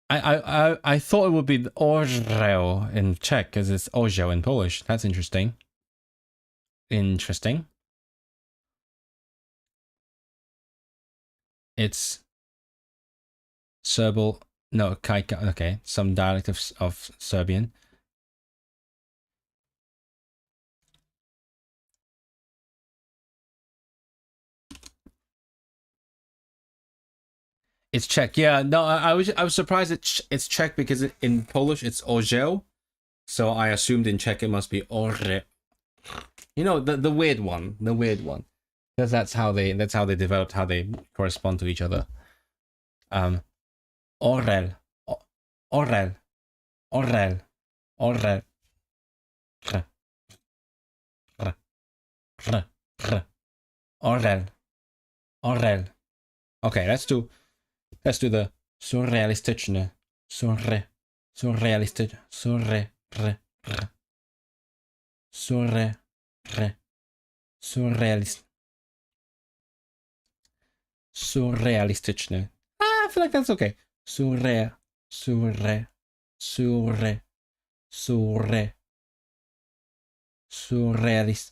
I thought it would be orzeł in Czech because it's orzeł in Polish. That's interesting. Interesting. It's Serbil. No, Kaika. Okay, some dialect of Serbian. It's Czech. Yeah, no, I was surprised it's Czech because in Polish it's orzeł, so I assumed in Czech it must be orze. You know, the weird one, because that's how they developed how they correspond to each other. Orel, orel, orel, orel. Orel, orel. Okay, let's do the surrealisticzne. Surrealistic. Surrealistyczne. I feel like that's okay. Surrealist. Surrealist.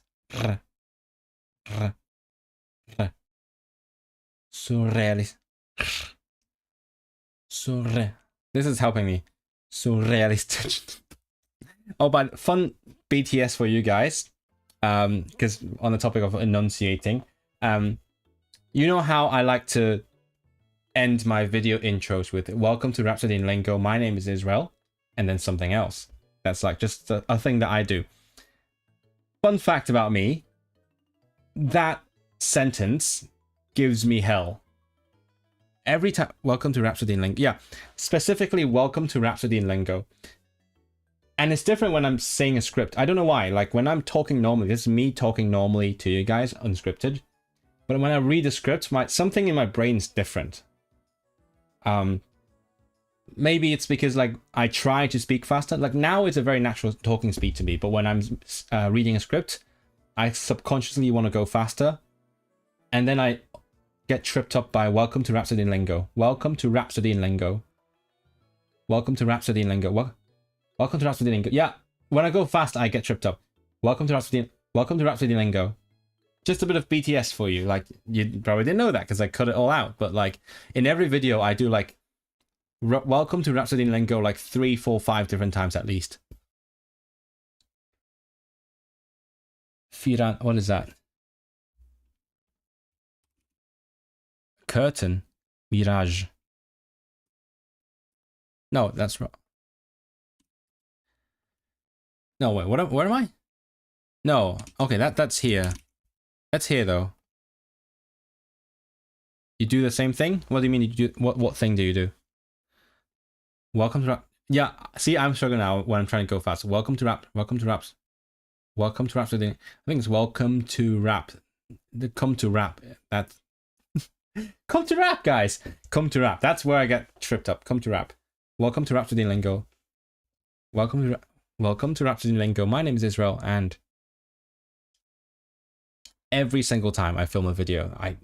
This is helping me. Surrealist. Oh, but fun BTS for you guys. Because on the topic of enunciating, you know how I like to end my video intros with "Welcome to Rhapsody in Lingo. My name is Israel," and then something else. That's like just a thing that I do. Fun fact about me: that sentence gives me hell. Every time, welcome to Rhapsody in Lingo. Yeah, specifically, welcome to Rhapsody in Lingo. And it's different when I'm saying a script. I don't know why. Like when I'm talking normally, this is me talking normally to you guys, unscripted. But when I read the script, something in my brain's different. Maybe it's because like I try to speak faster. Like now it's a very natural talking speed to me. But when I'm reading a script, I subconsciously want to go faster. And then I get tripped up by welcome to Rhapsody in Lingo. Welcome to Rhapsody in Lingo. Welcome to Rhapsody Lingo. Welcome to Rhapsody Lingo. Yeah, when I go fast, I get tripped up. Welcome to Rhapsody Lingo. Just a bit of BTS for you. Like, you probably didn't know that because I cut it all out. But like, in every video, I do like, welcome to Rhapsody Lingo like 3, 4, 5 different times at least. Firan, what is that? Curtain. Mirage. No, that's wrong. No, wait, where am I? No, okay, that's here. That's here though. You do the same thing? What do you mean you do? What thing do you do? Welcome to rap. Yeah, see, I'm struggling now when I'm trying to go fast. Welcome to rap. Welcome to raps. Welcome to Rhapsody. I think it's welcome to rap. The come to rap. That's come to rap, guys. Come to rap. That's where I get tripped up. Come to rap. Welcome to Rhapsody Lingo. Welcome to Rhapsody Lingo. My name is Israel, and every single time I film a video, I'm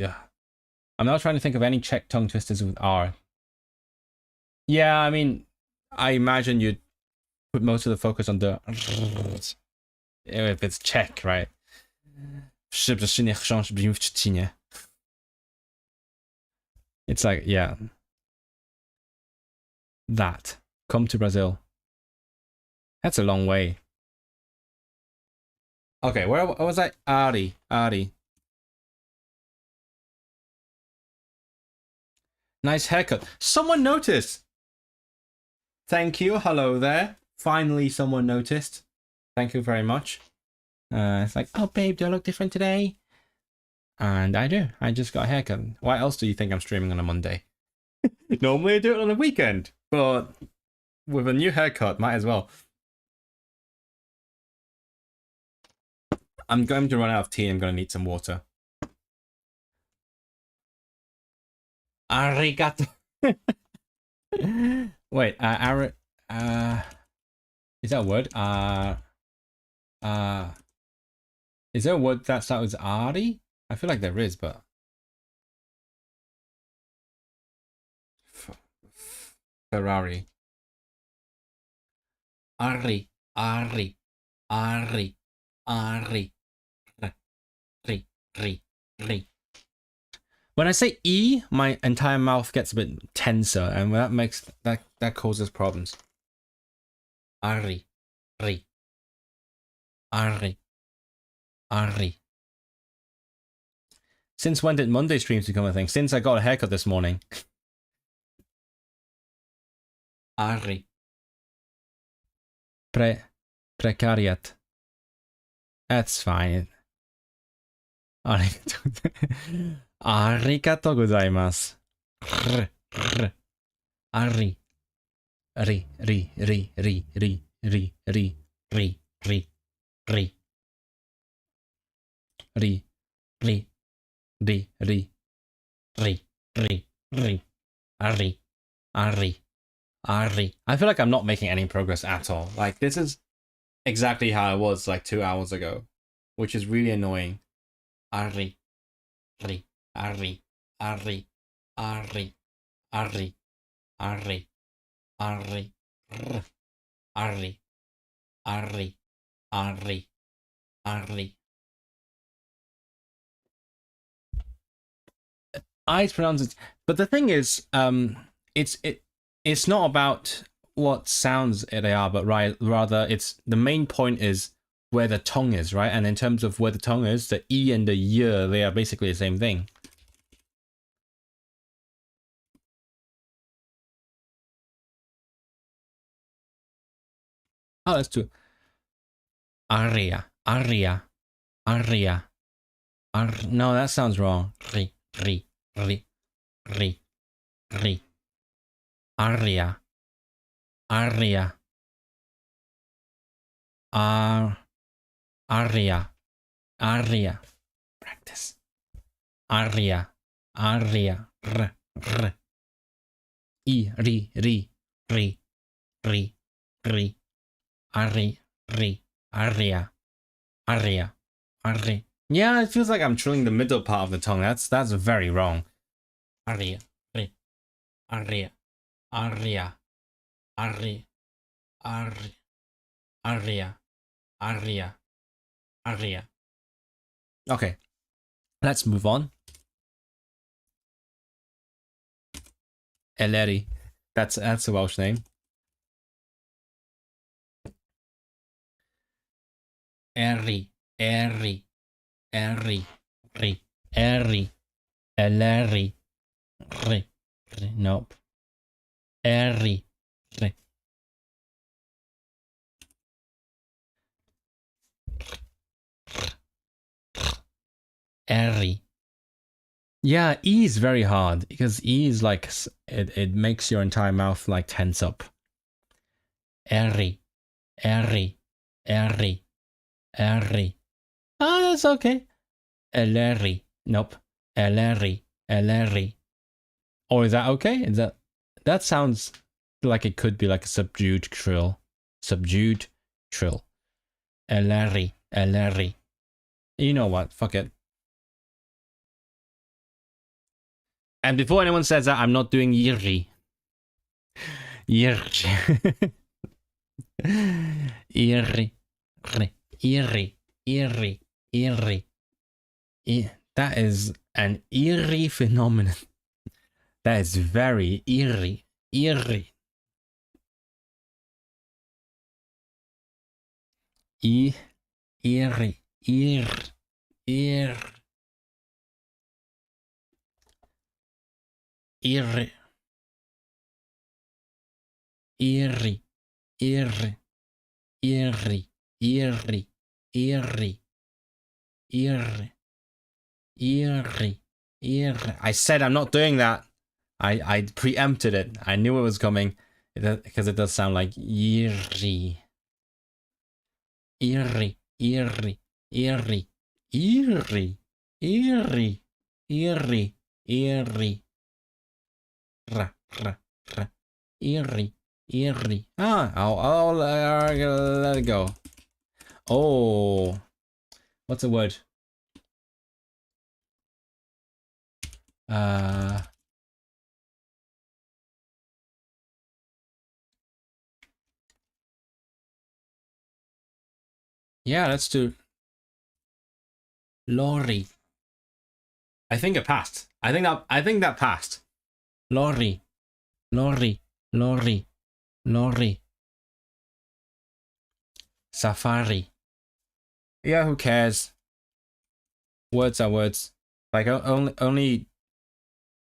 now trying to think of any Czech tongue twisters with R. Yeah, I mean, I imagine you'd put most of the focus on the if it's Czech, right? It's like, yeah. That. Come to Brazil. That's a long way. Okay, where was I? Ari. Nice haircut. Someone noticed. Thank you. Hello there. Finally, someone noticed. Thank you very much. It's like, oh, babe, do I look different today? And I do. I just got a haircut. Why else do you think I'm streaming on a Monday? Normally I do it on a weekend, but with a new haircut, might as well. I'm going to run out of tea. I'm going to need some water. Arigato. Wait, is that a word? Is there a word that starts with Ari? I feel like there is, but Ferrari. Ari. When I say E, my entire mouth gets a bit tenser, and that causes problems. Ari. Since when did Monday streams become a thing? Since I got a haircut this morning. Ari. Precariat. That's fine. Arigatou gozaimasu. Ari. Ari. I feel like I'm not making any progress at all. Like, this is exactly how I was like 2 hours ago, which is really annoying. Ari. I pronounce it, but the thing is, it's not about what sounds they are, but rather it's the main point is where the tongue is, right? And in terms of where the tongue is, the E and the Y, they are basically the same thing. Oh, let's do aria. No, that sounds wrong. Ri. Aria. Practice. Aria. R. I, ri. Aria. Yeah, it feels like I'm trilling the middle part of the tongue. That's very wrong. Aria. Ari, Ari, Aria, Aria, Aria. Okay, let's move on. Eleri. That's a Welsh name. Eri, Eri, Eri, Ri, Eri, Eleri, Ri, Ri. Nope. Eri, Ri. Eri. Yeah, E is very hard because E is like it makes your entire mouth like tense up. Eri, Eri, Eri, Eri. Ah, that's okay. Eleri. Nope. Eleri, Eleri. Or is that okay? Is that sounds like it could be like a subdued trill. Subdued trill. Eleri, Eleri. You know what? Fuck it. And before anyone says that, I'm not doing yiri. Yiri. Iri. Iri. Iri. Iri. That is an eerie phenomenon. That is very eerie. Eerie. Eerie. Ear. Ear. Eerie. Eerie. Eerie. Eerie. Eerie. Eerie. Eerie. Eerie. Eerie. I said I'm not doing that. I preempted it. I knew it was coming because it does sound like eerie. Eerie. Eerie. Eerie. Eerie. Eerie. Eerie. Eerie. Ra, ra, ra. Eerie. Eerie. Ah, I'll let it go. Oh, what's the word? Yeah, let's do lorry. I think it passed. I think that passed. Lorry. Lorry. Lorry. Lorry. Safari. Yeah, who cares? Words are words. Like only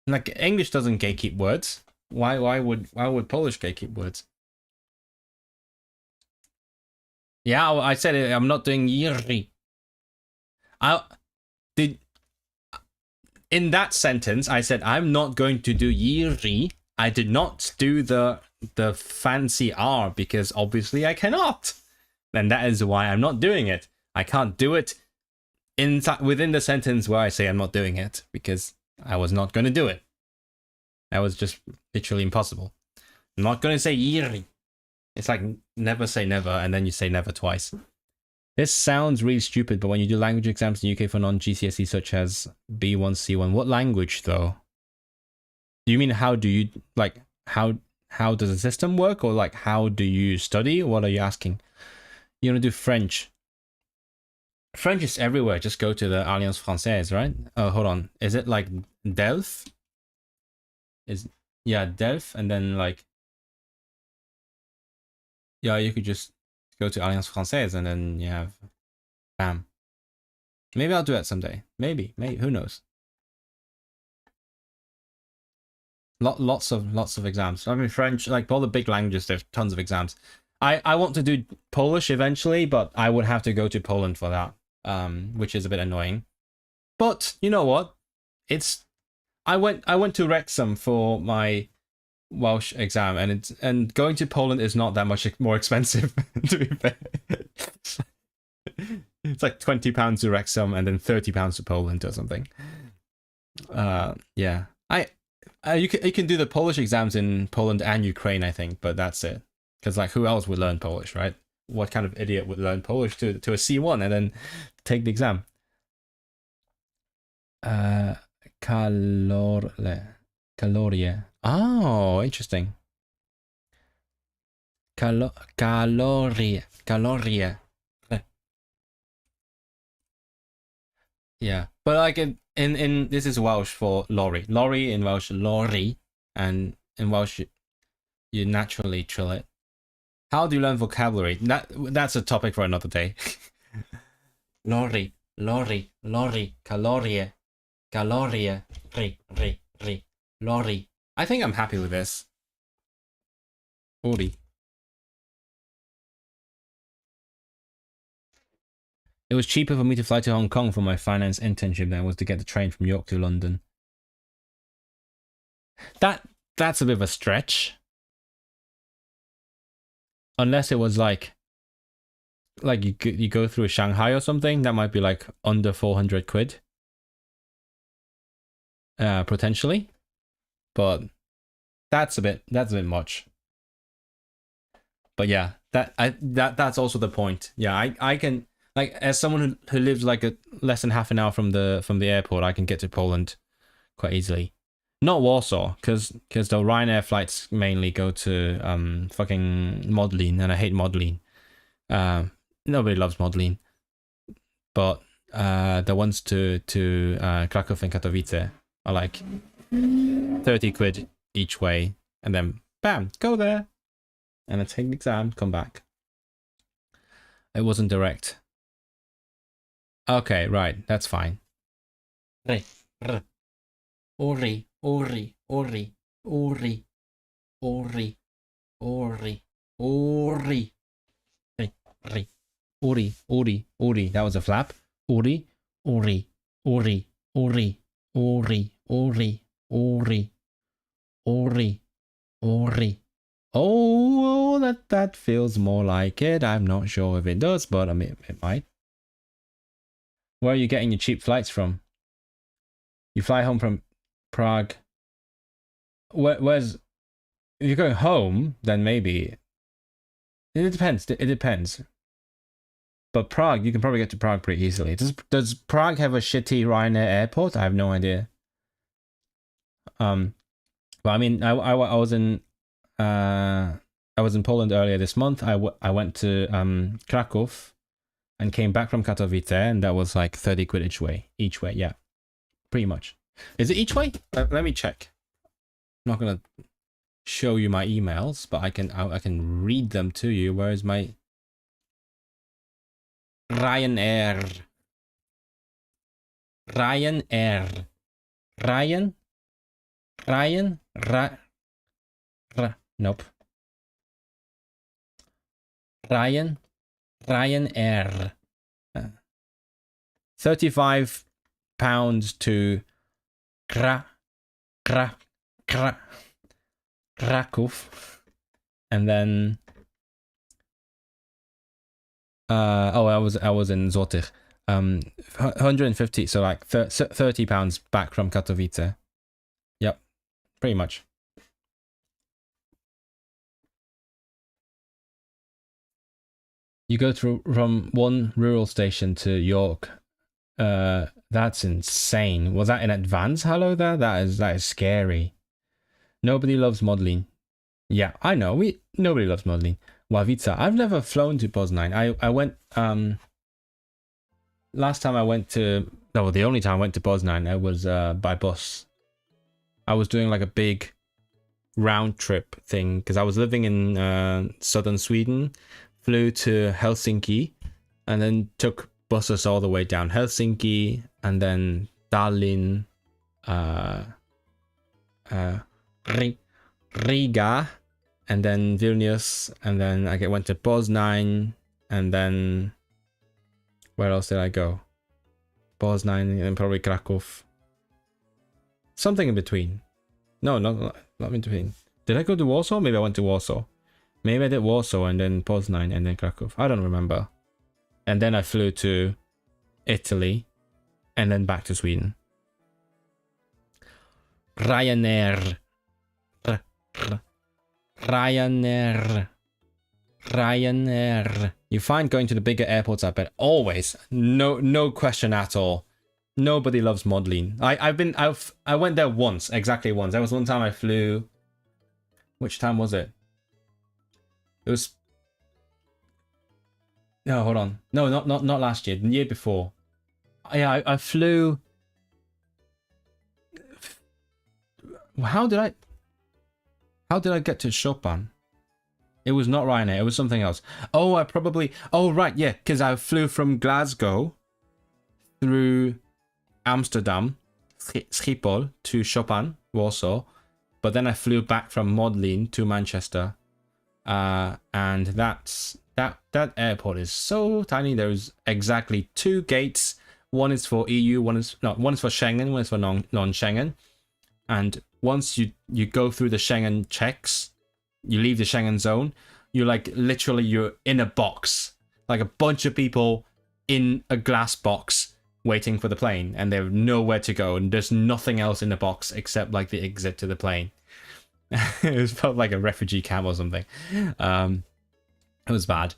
like English doesn't gatekeep words. Why would Polish gatekeep words? Yeah, I said it, I'm not doing yiri. I did in that sentence. I said I'm not going to do yiri. I did not do the fancy R because obviously I cannot. And that is why I'm not doing it. I can't do it within the sentence where I say I'm not doing it because I was not going to do it. That was just literally impossible. I'm not going to say yiri. It's like never say never, and then you say never twice. This sounds really stupid, but when you do language exams in the UK for non-GCSE such as B1, C1, what language though? Do you mean how do you, like, how does the system work, or like how do you study? What are you asking? You want to do French. French is everywhere. Just go to the Alliance Française, right? Oh, hold on. Is it like Delph? Yeah, Delph, and then like, yeah, you could just go to Alliance Française and then you have, bam. Maybe I'll do that someday. Maybe, who knows? Lots of exams. I mean, French, like all the big languages, there's tons of exams. I want to do Polish eventually, but I would have to go to Poland for that, which is a bit annoying. But you know what? I went to Wrexham for my Welsh exam, and going to Poland is not that much more expensive. To be fair, it's like £20 to Wrexham and then £30 to Poland or something. Yeah, you can do the Polish exams in Poland and Ukraine, I think, but that's it. Because like, who else would learn Polish, right? What kind of idiot would learn Polish to a C1 and then take the exam? Calorie. Oh, interesting. Calorie. Yeah, but like in this is Welsh for lorry. Lorry in Welsh, lorry, and in Welsh you naturally trill it. How do you learn vocabulary? That's a topic for another day. Lorry, calorie, lorry. I think I'm happy with this. Lorry. It was cheaper for me to fly to Hong Kong for my finance internship than it was to get the train from York to London. That's a bit of a stretch. Unless it was like you go through Shanghai or something, that might be like under 400 quid. Potentially. But that's a bit much. But yeah, that's also the point. Yeah, I can, like, as someone who lives like less than half an hour from the airport, I can get to Poland quite easily. Not Warsaw, because the Ryanair flights mainly go to fucking Modlin, and I hate Modlin. Nobody loves Modlin, but the ones to Krakow and Katowice are like 30 quid each way, and then bam, go there, and then take the exam, come back. It wasn't direct. Okay, right, that's fine. Ori. That was a flap. Ori. Oh, that feels more like it. I'm not sure if it does, but I mean, it might. Where are you getting your cheap flights from? You fly home from Prague. Where's... If you're going home, then maybe... It depends. But Prague, you can probably get to Prague pretty easily. Does Prague have a shitty Ryanair airport? I have no idea. But I mean, I was in Poland earlier this month. I went to Krakow and came back from Katowice, and that was like 30 quid each way. Yeah, pretty much. Is it each way? Let me check. I'm not gonna show you my emails, but I can read them to you. Where is my Ryanair? Nope. Ryanair. £35 to Krakow, and then I was in Złotych. 150, so like £30 back from Katowice. Yep, pretty much. You go from one rural station to York. That's insane. Was that in advance? Hello there. That is scary. Nobody loves modeling. Yeah, I know. Nobody loves modeling. Ławica. I've never flown to Poznań. I went last time I went to, no, the only time I went to Poznań, I was by bus. I was doing like a big round trip thing because I was living in southern Sweden, flew to Helsinki, and then took buses all the way down Helsinki, and then Tallinn, Riga, and then Vilnius, and then I went to Poznań, and then where else did I go? Poznań, and probably Krakow. Something in between. No, not in between. Did I go to Warsaw? Maybe I went to Warsaw. Maybe I did Warsaw and then Poznań and then Krakow. I don't remember. And then I flew to Italy and then back to Sweden. Ryanair. You find going to the bigger airports, I bet. Always. No question at all. Nobody loves Modlin. I went there once, exactly once. There was one time I flew. Which time was it? It was. No, hold on. No, not last year. The year before. Yeah, I flew. How did I get to Chopin? It was not Ryanair. It was something else. Oh, I probably. Oh, right. Yeah, because I flew from Glasgow through Amsterdam, Schiphol to Chopin, Warsaw, but then I flew back from Modlin to Manchester, and that airport is so tiny. There's exactly 2 gates. One is for EU, one is for Schengen, one is for non-Schengen. And once you go through the Schengen checks, you leave the Schengen zone, you're like literally you're in a box, like a bunch of people in a glass box waiting for the plane, and they have nowhere to go, and there's nothing else in the box except like the exit to the plane. It felt like a refugee camp or something. It was bad.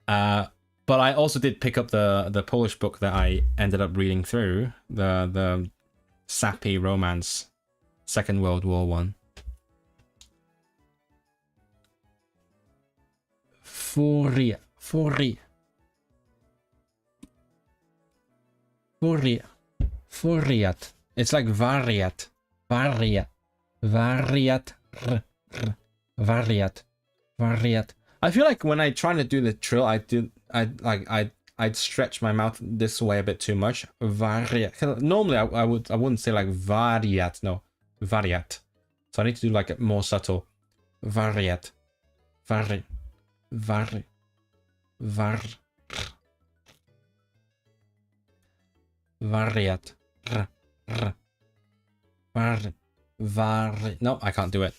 But I also did pick up the Polish book that I ended up reading through, the sappy romance, Second World War one. Furiat. It's like variat. Variat. I feel like when I try to do the trill, I'd stretch my mouth this way a bit too much. Variat. Normally I wouldn't say like variat. No, variat. So I need to do like a more subtle. Variat. Variat. No, I can't do it.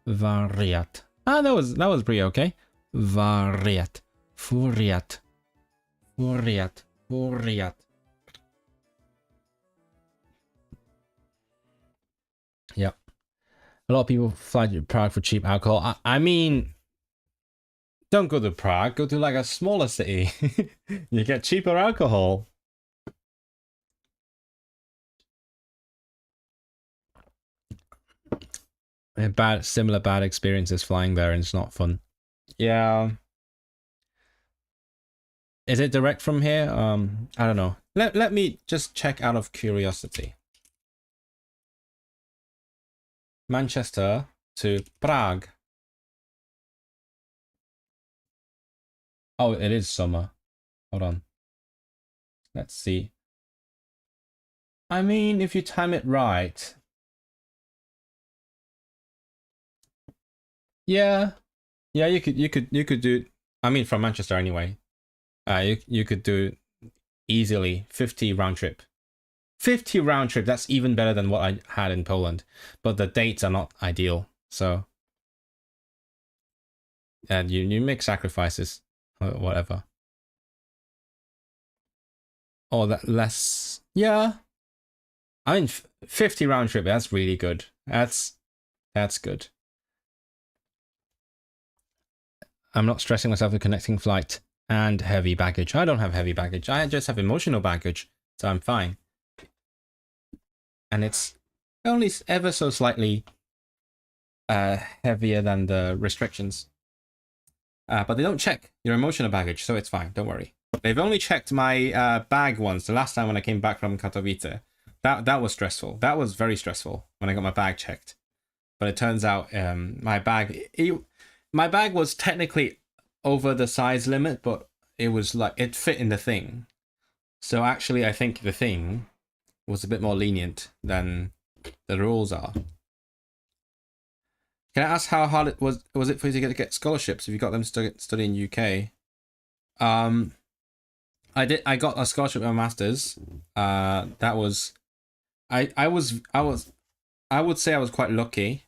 Variat. That was pretty okay. Variat. Furiat. Yep. A lot of people fly to Prague for cheap alcohol. I mean, don't go to Prague. Go to like a smaller city. You get cheaper alcohol. I had similar bad experiences flying there, and it's not fun. Yeah. Is it direct from here? I don't know. Let me just check out of curiosity. Manchester to Prague. Oh, it is summer. Hold on. Let's see. I mean, if you time it right. Yeah. Yeah, you could do, I mean, from Manchester anyway. You could do easily 50 round trip. 50 round trip, that's even better than what I had in Poland. But the dates are not ideal. So and you make sacrifices or whatever. Or that less. Yeah. I mean 50 round trip, that's really good. That's good. I'm not stressing myself with connecting flight and heavy baggage. I don't have heavy baggage. I just have emotional baggage, so I'm fine. And it's only ever so slightly heavier than the restrictions. But they don't check your emotional baggage, so it's fine. Don't worry. They've only checked my bag once. The last time when I came back from Katowice, that was stressful. That was very stressful when I got my bag checked. But it turns out my bag was technically over the size limit, but it was like it fit in the thing. So actually, I think the thing was a bit more lenient than the rules are. Can I ask how hard it was it for you to get scholarships if you got them to study in UK? I got a scholarship in my masters. That was I would say I was quite lucky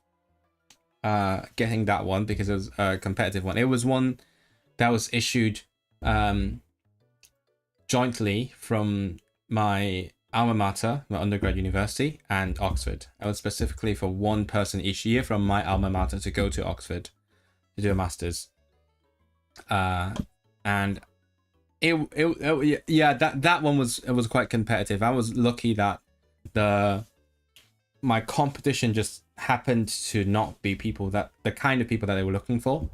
getting that one because it was a competitive one. It was one that was issued jointly from my alma mater, my undergrad university, and Oxford. I was specifically for one person each year from my alma mater to go to Oxford to do a master's. And that one was quite competitive. I was lucky that the my competition just happened to not be people that the kind of people that they were looking for.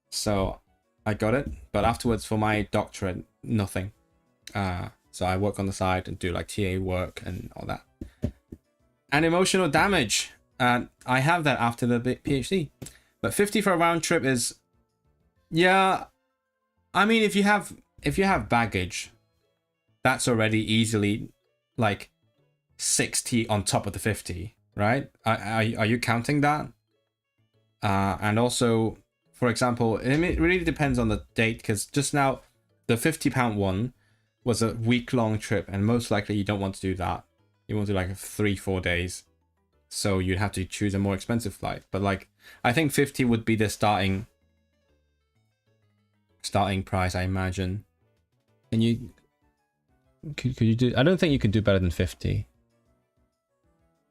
So I got it, but afterwards for my doctorate, nothing. So I work on the side and do like TA work and all that. And emotional damage. I have that after the PhD. But 50 for a round trip is, yeah. I mean, if you have baggage, that's already easily like 60 on top of the 50, right? Are you counting that? And also, for example, it really depends on the date, because just now the £50 one was a week-long trip, and most likely you don't want to do that. You want to do like 3-4 days, so you'd have to choose a more expensive flight. But like, I think 50 would be the starting price, I imagine. And you could you do? I don't think you could do better than 50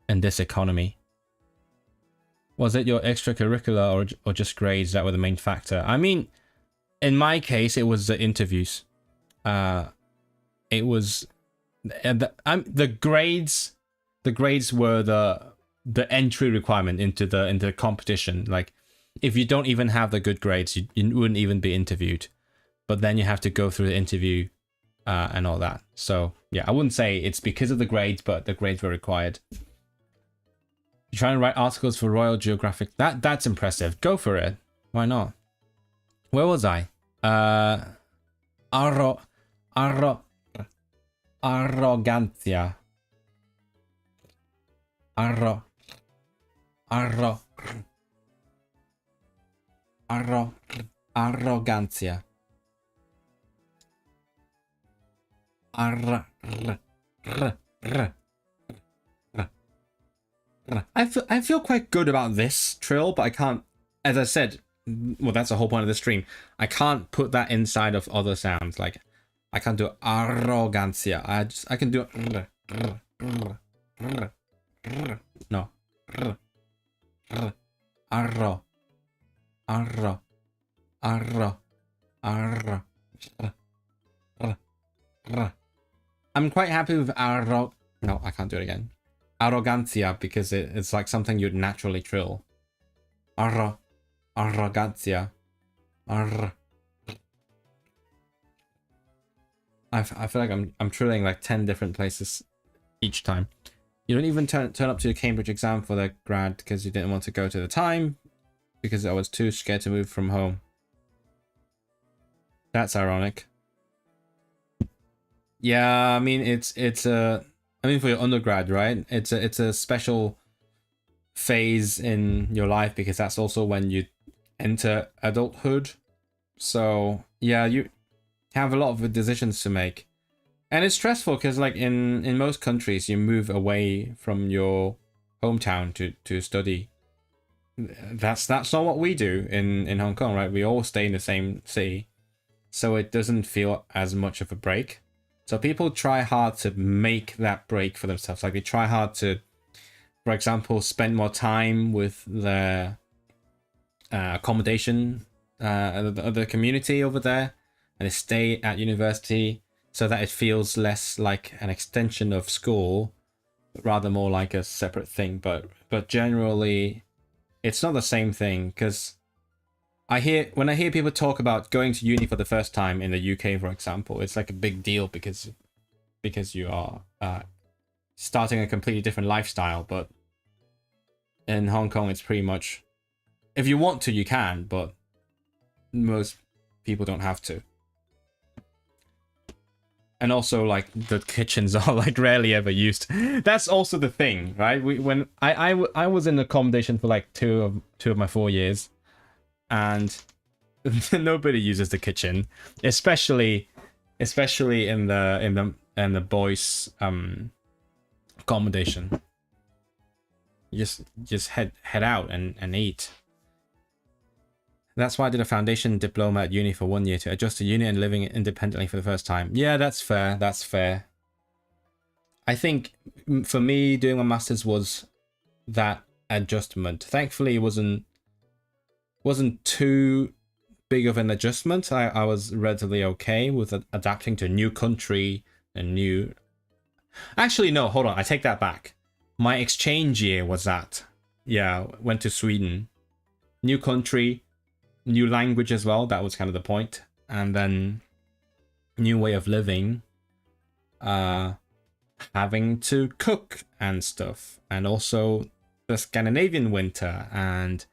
in this economy. Was it your extracurricular or just grades that were the main factor? I mean, in my case, it was the interviews. It was the grades. The grades were the entry requirement into the competition. Like, if you don't even have the good grades, you wouldn't even be interviewed. But then you have to go through the interview and all that. So yeah, I wouldn't say it's because of the grades, but the grades were required. You try and write articles for Royal Geographic. That's impressive. Go for it. Why not? Where was I? Arrogancia. Arrogancia. I feel quite good about this trill, but I can't, as I said, well, that's the whole point of the stream. I can't put that inside of other sounds. Like, I can't do arrogancia. I can do no. I'm quite happy with no, I can't do it again. Arrogancia, because it's like something you'd naturally trill. Arrogancia. I feel like I'm trilling like 10 different places each time. You don't even turn up to the Cambridge exam for the grad because you didn't want to go to the time, because I was too scared to move from home. That's ironic. Yeah, I mean, it's I mean, for your undergrad, right? It's a special phase in your life, because that's also when you enter adulthood. So yeah, you have a lot of decisions to make, and it's stressful because like in most countries you move away from your hometown to study. That's not what we do in Hong Kong, right? We all stay in the same city, so it doesn't feel as much of a break. So people try hard to make that break for themselves. Like, they try hard to, for example, spend more time with their accommodation, the community over there, and they stay at university so that it feels less like an extension of school, but rather more like a separate thing. But generally, it's not the same thing, because when I hear people talk about going to uni for the first time in the UK, for example, it's like a big deal because you are starting a completely different lifestyle. But in Hong Kong, it's pretty much, if you want to, you can, but most people don't have to. And also, like, the kitchens are like rarely ever used. That's also the thing, right? When I was in accommodation for like two of my 4 years, and nobody uses the kitchen, especially in the boys' accommodation. You just head out and eat. That's why I did a foundation diploma at uni for 1 year, to adjust to uni and living independently for the first time. Yeah, that's fair. That's fair. I think for me, doing my masters was that adjustment. Thankfully, it wasn't too big of an adjustment. I was relatively okay with adapting to a new country and new... Actually, no, hold on. I take that back. My exchange year was that. Yeah, went to Sweden. New country, new language as well. That was kind of the point. And then new way of living. Having to cook and stuff. And also the Scandinavian winter. And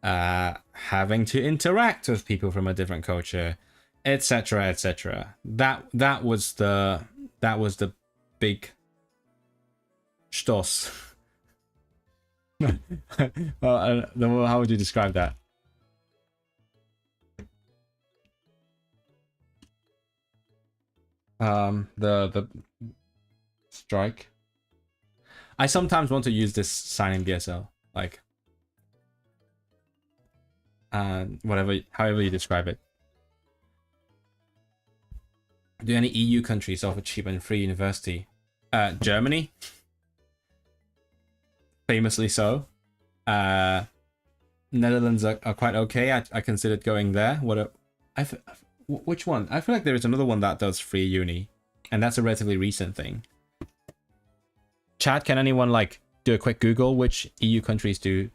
having to interact with people from a different culture, etc., etc. That was the big Stoss. How would you describe that? The strike. I sometimes want to use this sign in BSL, like whatever, however you describe it. Do any EU countries offer cheap and free university? Germany, famously so. Netherlands are quite okay. I considered going there. Which one? I feel like there is another one that does free uni, and that's a relatively recent thing. Chat, can anyone like do a quick Google which EU countries do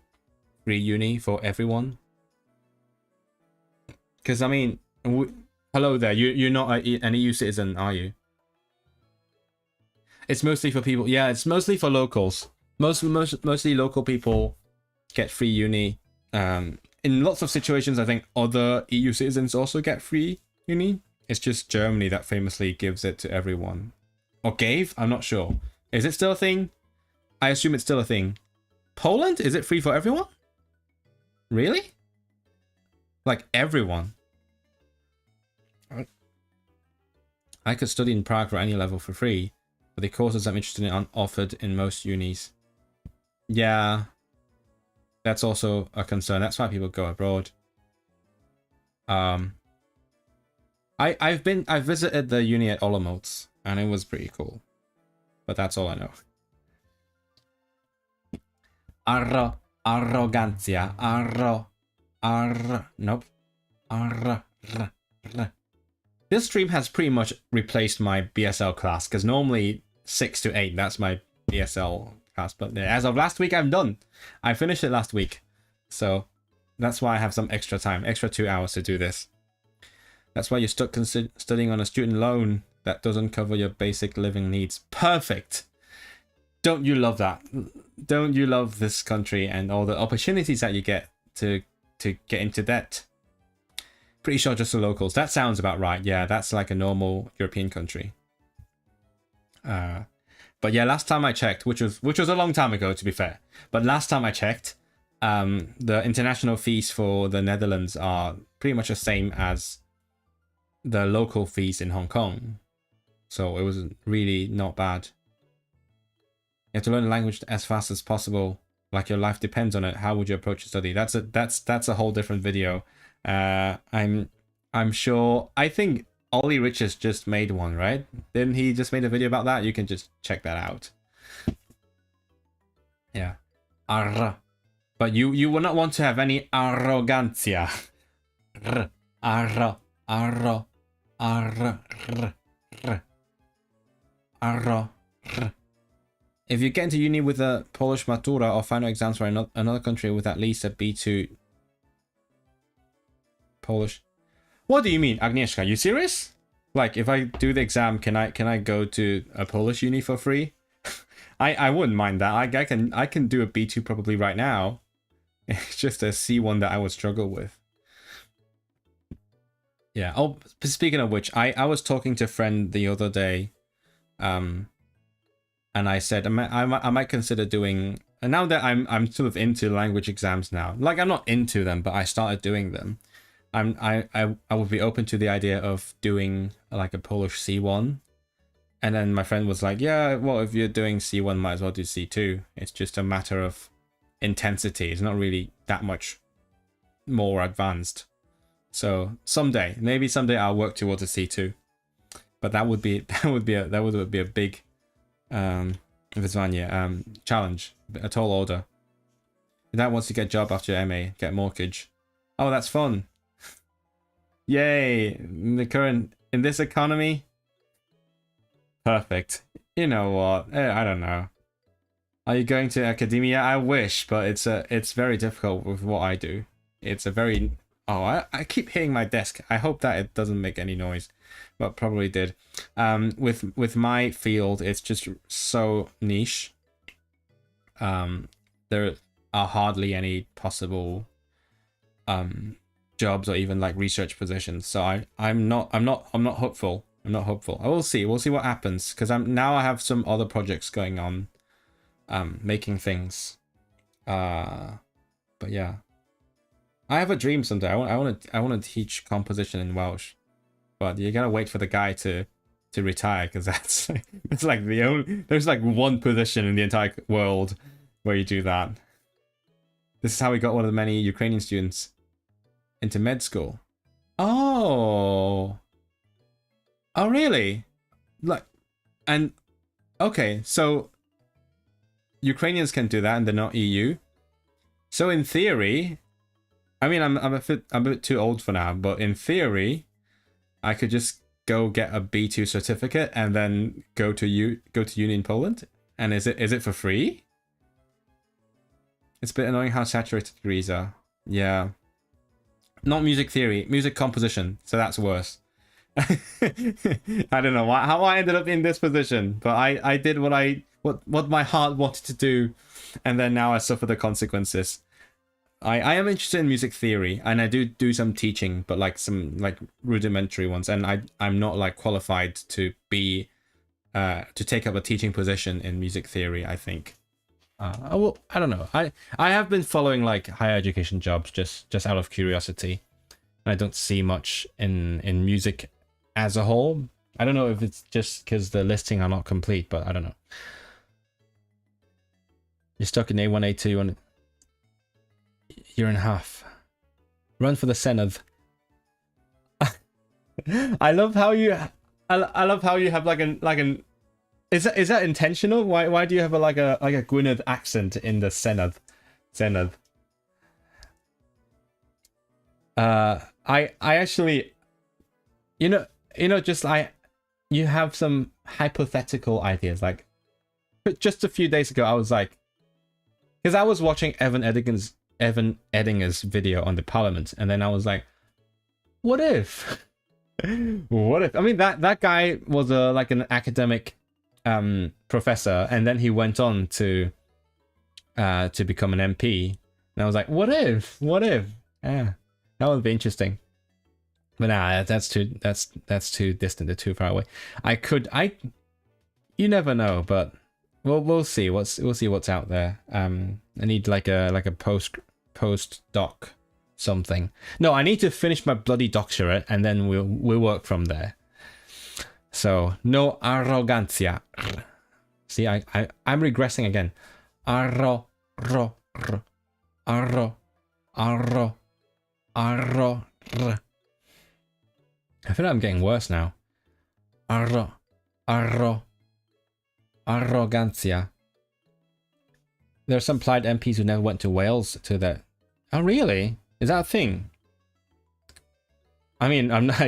free uni for everyone? Because I mean, hello there. You're not an EU citizen, are you? It's mostly for people. Yeah, it's mostly for locals. Mostly local people get free uni. In lots of situations, I think other EU citizens also get free uni. It's just Germany that famously gives it to everyone. Or gave? I'm not sure. Is it still a thing? I assume it's still a thing. Poland? Is it free for everyone? Really? Like everyone? I could study in Prague for any level for free, but the courses I'm interested in aren't offered in most unis. Yeah. That's also a concern. That's why people go abroad. I've visited the uni at Olomouc, and it was pretty cool. But that's all I know. Arrogancia. Nope. This stream has pretty much replaced my BSL class, because normally 6 to 8, that's my BSL class. But as of last week, I'm done. I finished it last week. So that's why I have some extra time, extra 2 hours to do this. That's why you're stuck studying on a student loan that doesn't cover your basic living needs. Perfect. Don't you love that? Don't you love this country and all the opportunities that you get to get into debt? Pretty sure just the locals. That sounds about right. Yeah, that's like a normal European country. But yeah, last time I checked, which was a long time ago to be fair, but last time I checked, the international fees for the Netherlands are pretty much the same as the local fees in Hong Kong. So it was really not bad. You have to learn the language as fast as possible, like your life depends on it. How would you approach a study? That's a whole different video. I'm sure, I think Ollie Richards just made one, right? Didn't he just made a video about that? You can just check that out. Yeah. Arr. But you will not want to have any arrogancia. Arr. Arr. Arr. Arr. Arr. If you get into uni with a Polish matura or final exams for another country with at least a B2 Polish. What do you mean, Agnieszka? You serious? Like, if I do the exam, can I go to a Polish uni for free? I wouldn't mind that. I can do a B2 probably right now. It's just a C1 that I would struggle with. Yeah. Oh, speaking of which, I was talking to a friend the other day, and I said I might consider doing. And now that I'm sort of into language exams now, like I'm not into them, but I started doing them. I would be open to the idea of doing like a Polish C1. And then my friend was like, yeah, well, if you're doing C1, might as well do C2. It's just a matter of intensity. It's not really that much more advanced. So maybe someday I'll work towards a C2. But that would be a big challenge, a tall order. Your dad wants to get a job after your MA, get mortgage. Oh, that's fun. Yay! In this economy. Perfect. You know what? I don't know. Are you going to academia? I wish, but it's very difficult with what I do. It's a very I keep hitting my desk. I hope that it doesn't make any noise, but probably did. With my field, it's just so niche. There are hardly any possible jobs or even like research positions. So I'm not hopeful. I'm not hopeful. I will see. We'll see what happens, because I have some other projects going on, making things. But yeah, I have a dream someday. I want to teach composition in Welsh, but you gotta wait for the guy to retire, because it's like there's like one position in the entire world where you do that. This is how we got one of the many Ukrainian students into med school. Oh, really? Like, and okay, so Ukrainians can do that, and they're not EU. So in theory, I mean, I'm a bit too old for now, but in theory, I could just go get a B2 certificate and then go to uni in Poland. And is it for free? It's a bit annoying how saturated degrees are. Yeah. Not music theory, music composition. So that's worse. I don't know how I ended up in this position, but I did what my heart wanted to do, and then now I suffer the consequences. I am interested in music theory, and I do some teaching, but like some like rudimentary ones, and I'm not like qualified to be to take up a teaching position in music theory, I think. Well, I don't know. I have been following like higher education jobs just out of curiosity. I don't see much in music as a whole. I don't know if it's just because the listing are not complete, but I don't know. You're stuck in A1, A2, and year and a half. Run for the Senedd. I love how you have like an. Is that intentional? Why do you have like a Gwynedd accent in the Senedd? I actually, just like, you have some hypothetical ideas. Like, just a few days ago, I was like, because I was watching Evan Eddinger's video on the Parliament, and then I was like, what if? What if? I mean, that guy was like an academic professor, and then he went on to become an MP, and I was like, what if? Yeah, that would be interesting. But nah, that's too distant, they're too far away. You never know, but we'll see what's out there. I need like a postdoc something. No, I need to finish my bloody doctorate, and then we'll work from there. So, no arrogancia. See, I'm regressing again. Arro. I feel like I'm getting worse now. Arrogancia. There are some Plaid MPs who never went to Wales to that. Oh, really? Is that a thing? I mean, I'm not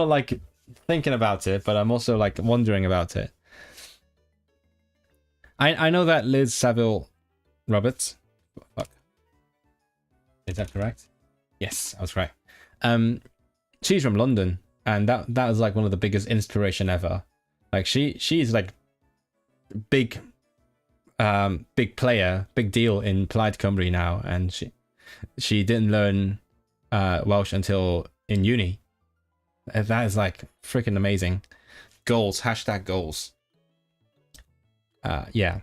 like thinking about it, but I'm also like wondering about it. I know that Liz Saville Roberts. Fuck. Is that correct? Yes, I was right. She's from London, and that was like one of the biggest inspiration ever. Like she's like big player, big deal in Plaid Cymru now, and she didn't learn Welsh until in uni. That is like freaking amazing. Goals, #goals. Yeah,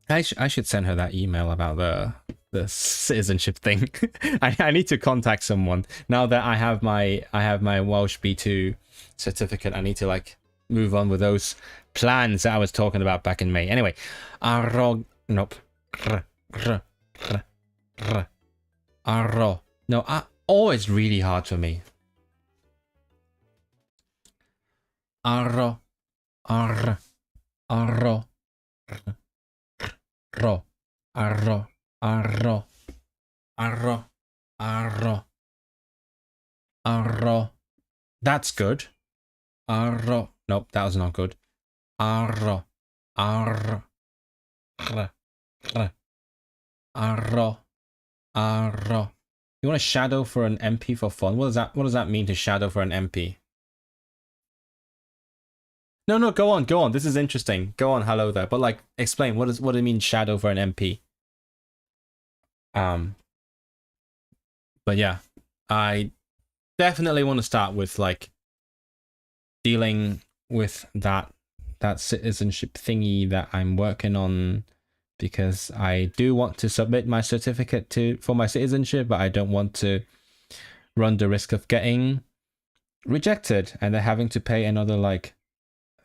I should send her that email about the citizenship thing. I need to contact someone now that I have my Welsh B2 certificate. I need to like move on with those plans that I was talking about back in May. Anyway, nope. No, always really hard for me. Arro. That's good. Arro. Nope, that was not good. Arro. Ar. R. R. Arro. Arro. You want to shadow for an MP for fun? What does that mean to shadow for an MP? No, go on. This is interesting. Go on, hello there. But like, explain what do it mean shadow for an MP? But yeah, I definitely want to start with like dealing with that citizenship thingy that I'm working on, because I do want to submit my certificate for my citizenship, but I don't want to run the risk of getting rejected and then having to pay another like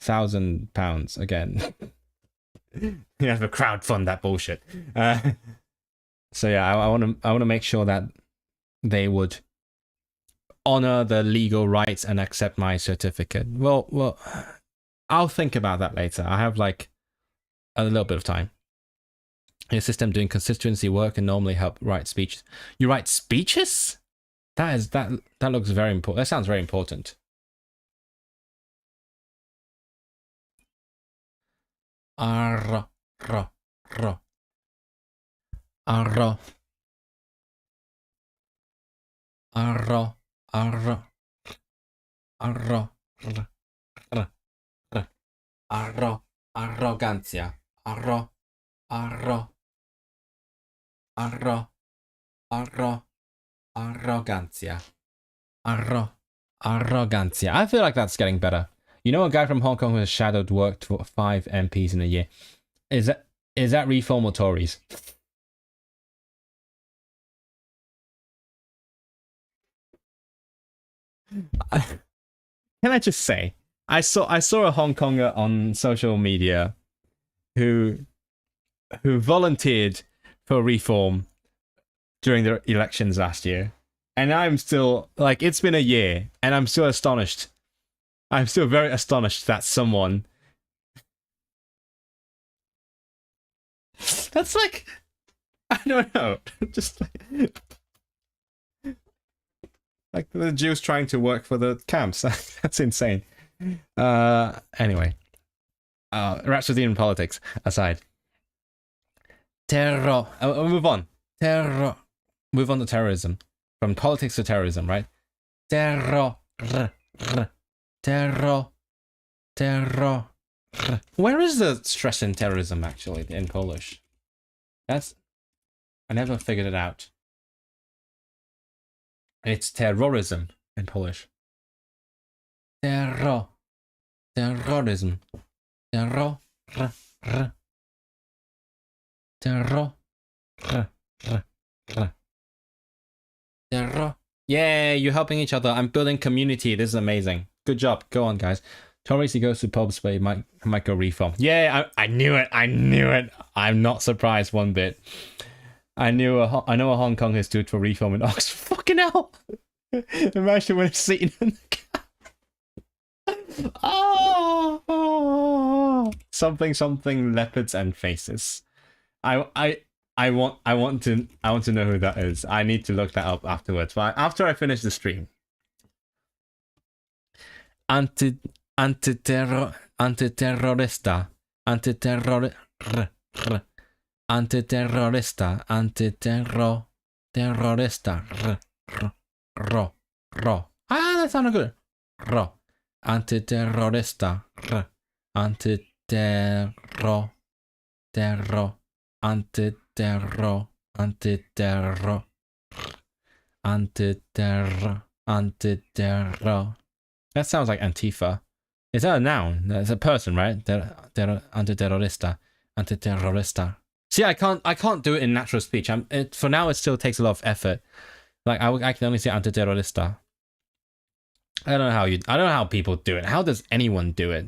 £1,000 again. You have to crowdfund that bullshit. So yeah, I want to make sure that they would honor the legal rights and accept my certificate. Well, I'll think about that later. I have like a little bit of time. Your system doing constituency work and normally help write speeches. You write speeches? That looks very important. That sounds very important. Arro, ro, ro. Arro. Arro, arro. Arro, r, r, r. Arro, arrogancia. Arro, arro. Arro, arro. Arrogancia. Arrogancia. I feel like that's getting better. You know a guy from Hong Kong who has shadowed worked for 5 MPs in a year. Is that Reform or Tories? Can I just say, I saw a Hong Konger on social media who volunteered for Reform during the elections last year, and I'm still like, it's been a year and I'm still astonished. I'm still very astonished that someone that's like, I don't know, just like the Jews trying to work for the camps. That's insane. Anyway, Rhapsody politics aside, terror. I'll move on. Terror. Move on to terrorism. From politics to terrorism, right? Terror. Terror. Terror. Where is the stress in terrorism actually in Polish? I never figured it out. It's terrorism in Polish. Terror. Terrorism. Terror. Terror. Terror. Yeah, you're helping each other. I'm building community. This is amazing. Good job. Go on, guys. Tories, he goes to pubs, but he might go Reform. Yeah, I knew it. I'm not surprised one bit. I know a Hong Kongers stood for Reform in Oxford. Fucking hell! Imagine when it's sitting in the car. Oh, something leopards and faces. I want to know who that is. I need to look that up afterwards. But after I finish the stream. Antiterrorista. Antiterrorista. That sounded good. Antiterrorista. Antiterror. Antiterror. That sounds like Antifa. Is that a noun? That's a person, right? Antiterrorista. Antiterrorista. See, I can't do it in natural speech. For now, it still takes a lot of effort. Like I can only say antiterrorista. I don't know how people do it. How does anyone do it?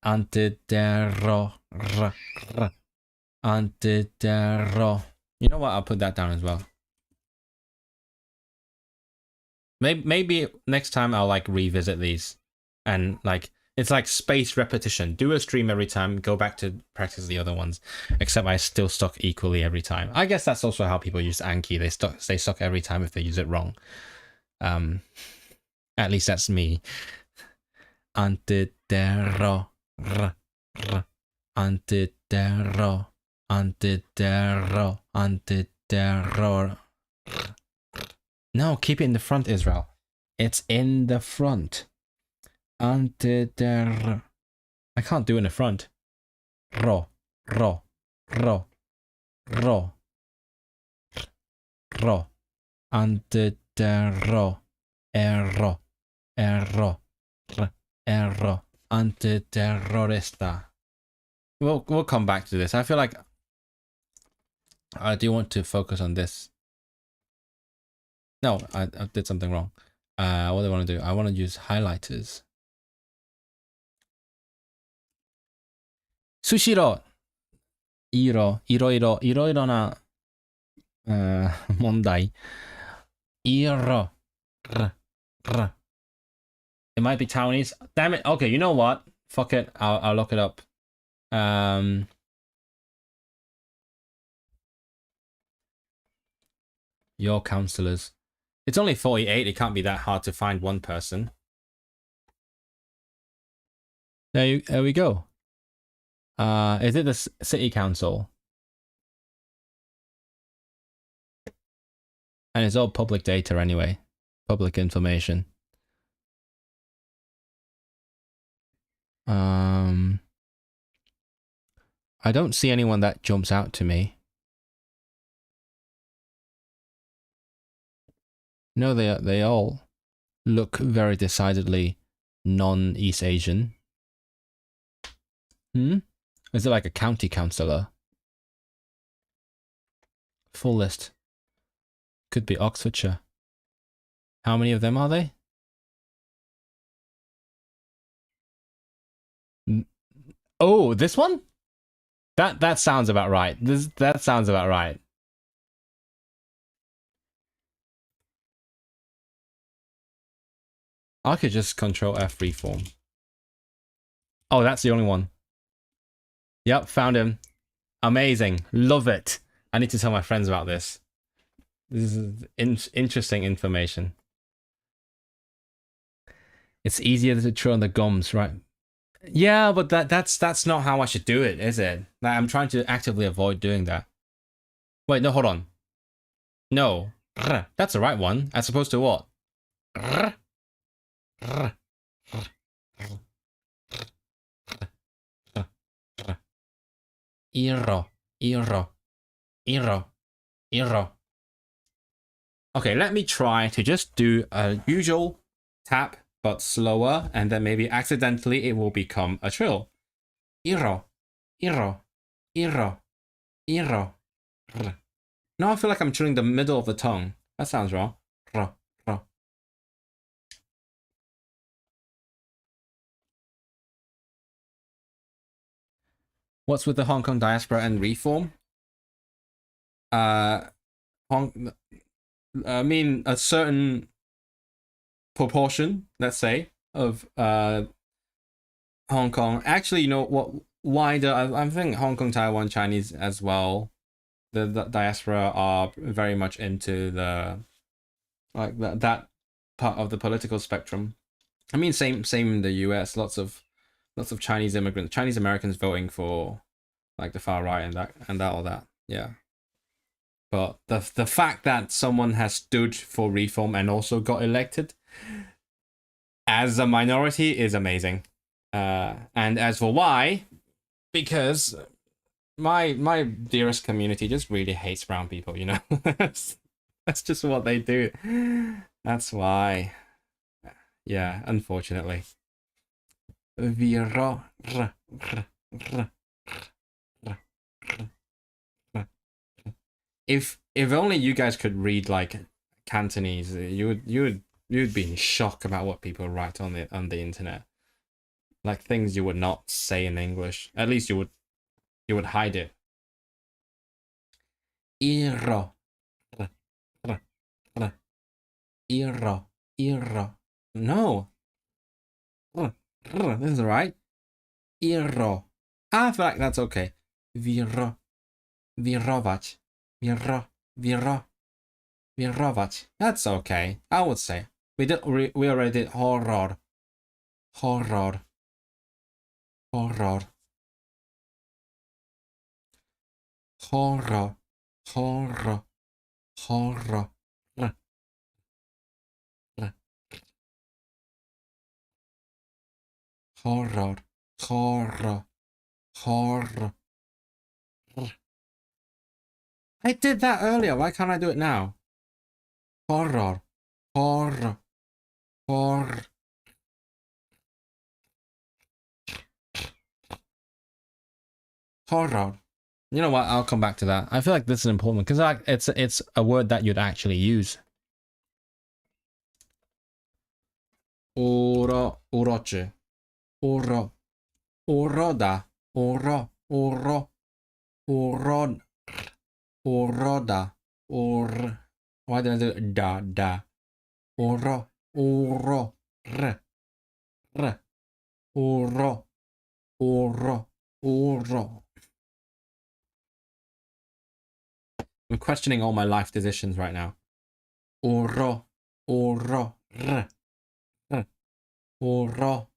Antiterror. Antiterror. You know what? I'll put that down as well. Maybe next time I'll like revisit these, and like it's like spaced repetition. Do a stream every time, go back to practice the other ones. Except I still suck equally every time. I guess that's also how people use Anki. They suck every time if they use it wrong. At least that's me. Antiterror. Antiterror. Antiterror. Antiterror. No, keep it in the front, Israel. It's in the front. Antiterror. I can't do it in the front. Ro. Ro. Ro. Ro. Ro. Antiterror. Erro. Erro. Erro. Antiterrorista. We'll come back to this. I feel like I do want to focus on this. No, I did something wrong. What do I want to do? I want to use highlighters. Sushiro. Iro. Iroiro. Iroiro na 問題. Iro. R. R. It might be Taiwanese. Damn it. Okay, you know what? Fuck it. I'll look it up. Your counselors. It's only 48. It can't be that hard to find one person. There we go. Is it the city council? And it's all public data anyway. Public information. I don't see anyone that jumps out to me. No, they all look very decidedly non-East Asian. Is it like a county councillor? Full list. Could be Oxfordshire. How many of them are they? Oh, this one? That sounds about right. That sounds about right. I could just Control F reform. Oh, that's the only one. Yep, found him. Amazing. Love it. I need to tell my friends about this. This is interesting information. It's easier to trill on the gums, right? Yeah, but that's not how I should do it, is it? Like, I'm trying to actively avoid doing that. Wait, no, hold on. No. That's the right one. As opposed to what? Iro. Okay, let me try to just do a usual tap, but slower, and then maybe accidentally it will become a trill. Iro. No, I feel like I'm trilling the middle of the tongue. That sounds wrong. Ro. What's with the Hong Kong diaspora and reform? I mean, a certain proportion, let's say, of Hong Kong. Actually, you know what? Wider, I think Hong Kong, Taiwan, Chinese as well. The diaspora are very much into the that part of the political spectrum. I mean, same in the US. Lots of Chinese immigrants, Chinese Americans voting for like the far right and all that. Yeah. But the fact that someone has stood for reform and also got elected as a minority is amazing. And as for why, because my dearest community just really hates brown people, you know. That's just what they do. That's why. Yeah, unfortunately. If only you guys could read like Cantonese, you'd be in shock about what people write on the internet. Like things you would not say in English. At least you would hide it. Iro. No. This is right. Iro. I feel like that's okay. Virować. Virować. That's okay. I would say. We already did horror. horror, horror, horror, horror, horror, horror. I did that earlier. Why can't I do it now? Horror, horror, horror. Horror. You know what? I'll come back to that. I feel like this is important because it's a word that you'd actually use. Oro, oroche, oro, oroda, oro, oron, oroda, Why did I do it? Da? Oro, r, oro, oro. I'm questioning all my life decisions right now. Oro, r, oro,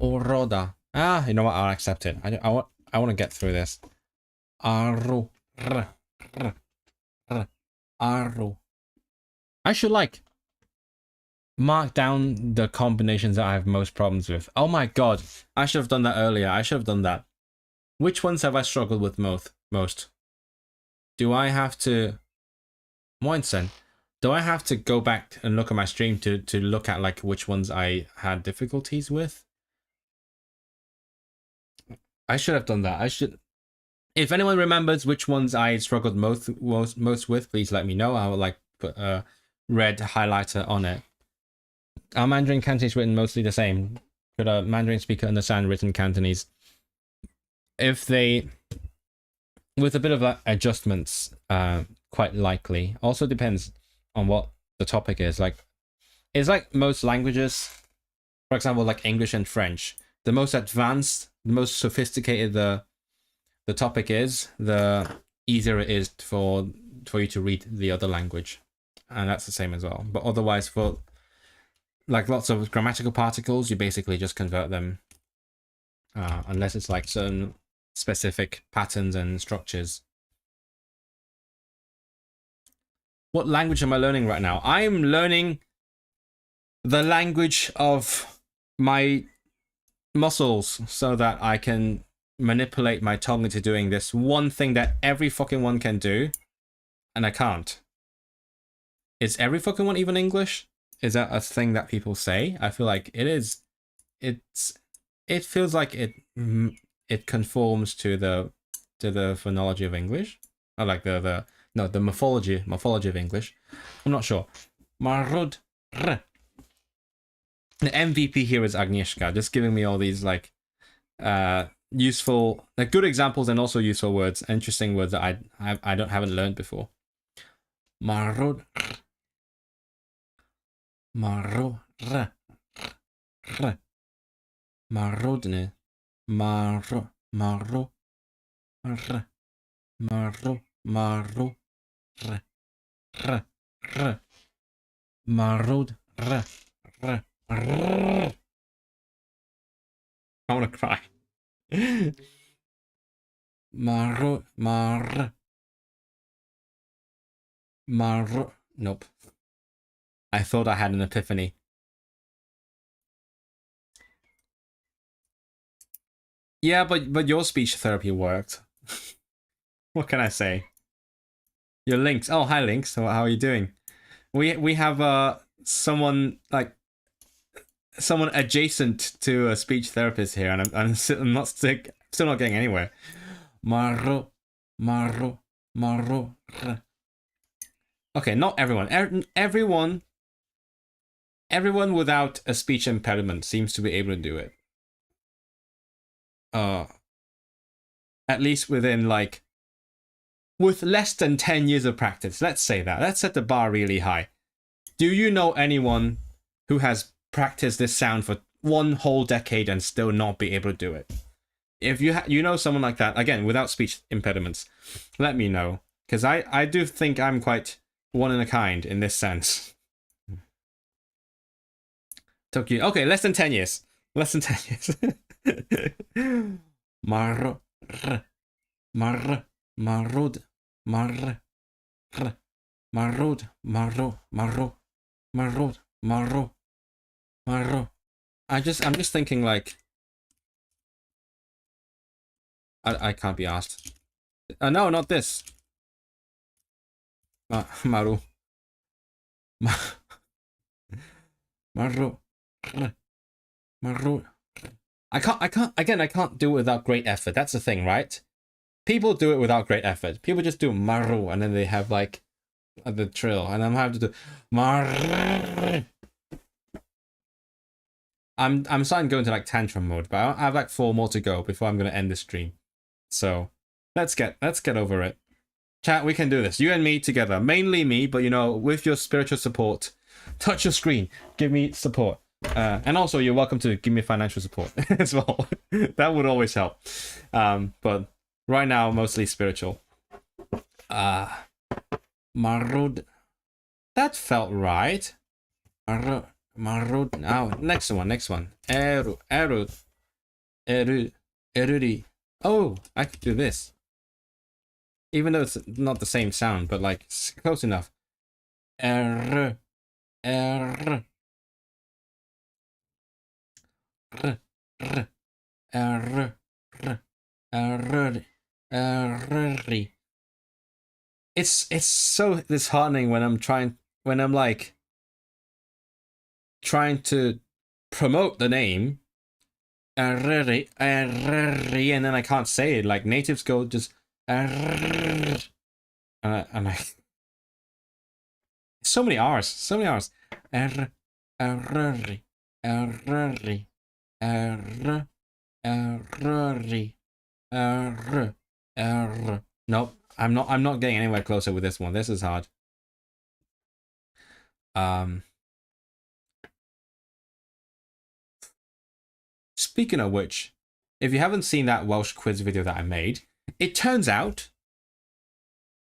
oroda. Ah, you know what? I'll accept it. I want to get through this. Aru, aru. I should like mark down the combinations that I have most problems with. Oh my god, I should have done that earlier. I should have done that. Which ones have I struggled with most? Do I have to... Moinsen, do I have to go back and look at my stream to look at like which ones I had difficulties with? I should have done that. I should... If anyone remembers which ones I struggled most with, please let me know. I will like put a red highlighter on it. Are Mandarin Cantonese written mostly the same? Could a Mandarin speaker understand written Cantonese? If they, with a bit of adjustments, quite likely. Also depends on what the topic is. Like, it's like most languages, for example, like English and French. The most advanced, the most sophisticated the topic is, the easier it is for you to read the other language, and that's the same as well. But otherwise, for like lots of grammatical particles, you basically just convert them, unless it's like certain specific patterns and structures. What language am I learning right now? I'm learning the language of my muscles so that I can manipulate my tongue into doing this one thing that every fucking one can do, and I can't. Is every fucking one even English? Is that a thing that people say? I feel like it is. It feels like it conforms to the phonology of English, or like the morphology of English. I'm not sure. Marud. The MVP here is Agnieszka, just giving me all these like useful, like good examples and also useful words, interesting words that I haven't learned before. Marud. Marud. Marudne. Maru. Maru. R. Maru. Maru. R. R. R. Marud. R. R. R. I want to cry. Maru. Mar. Maru. Nope. I thought I had an epiphany. Yeah, but your speech therapy worked. What can I say? Your Lynx. Oh, hi Lynx. So how are you doing? We have someone adjacent to a speech therapist here, and I'm still not getting anywhere. Maru. Okay, not everyone. Everyone without a speech impediment seems to be able to do it. At least within with less than 10 years of practice. Let's say that. Let's set the bar really high. Do you know anyone who has practiced this sound for one whole decade and still not be able to do it? If you know someone like that, again, without speech impediments, let me know. Because I do think I'm quite one in a kind in this sense. Took you... Okay, less than 10 years. Less than 10 years. Mar, mar, marud, mar, marud, marro, marro, marud, marro, marro. I'm just thinking like I can't be asked. No, not this. Maru. Maru. Maru. I can't do it without great effort. That's the thing, right? People do it without great effort. People just do maru and then they have like the trill, and I'm having to do maru. I'm starting to go into like tantrum mode, but I have like 4 more to go before I'm gonna end the stream. So let's get over it. Chat, we can do this. You and me together. Mainly me, but you know, with your spiritual support. Touch your screen. Give me support. And also, you're welcome to give me financial support as well. That would always help. But right now, mostly spiritual. Marud. That felt right. Marud. Now, next one. Erud. Erudi. Oh, I could do this. Even though it's not the same sound, but like close enough. R. R. R. R. R. R. R. It's so disheartening when I'm like trying to promote the name. And then I can't say it. Like natives go just and I so many R's. Nope, I'm not getting anywhere closer with this one. This is hard. Speaking of which, if you haven't seen that Welsh quiz video that I made, it turns out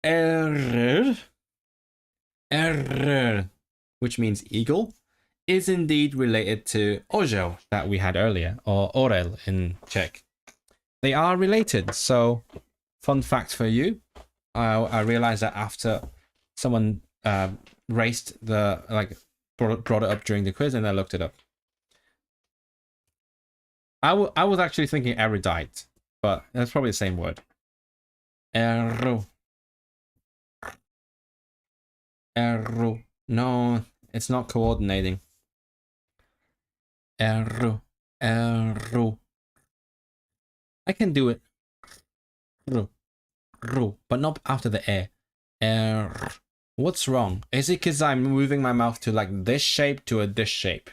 err, which means eagle, is indeed related to orzeł that we had earlier, or orel in Czech. They are related. So, fun fact for you, I realized that after someone raced brought it up during the quiz, and I looked it up. I was actually thinking erudite, but that's probably the same word. Erro. No, it's not coordinating. Erro. I can do it. But not after the air. What's wrong? Is it because I'm moving my mouth to like this shape to a this shape?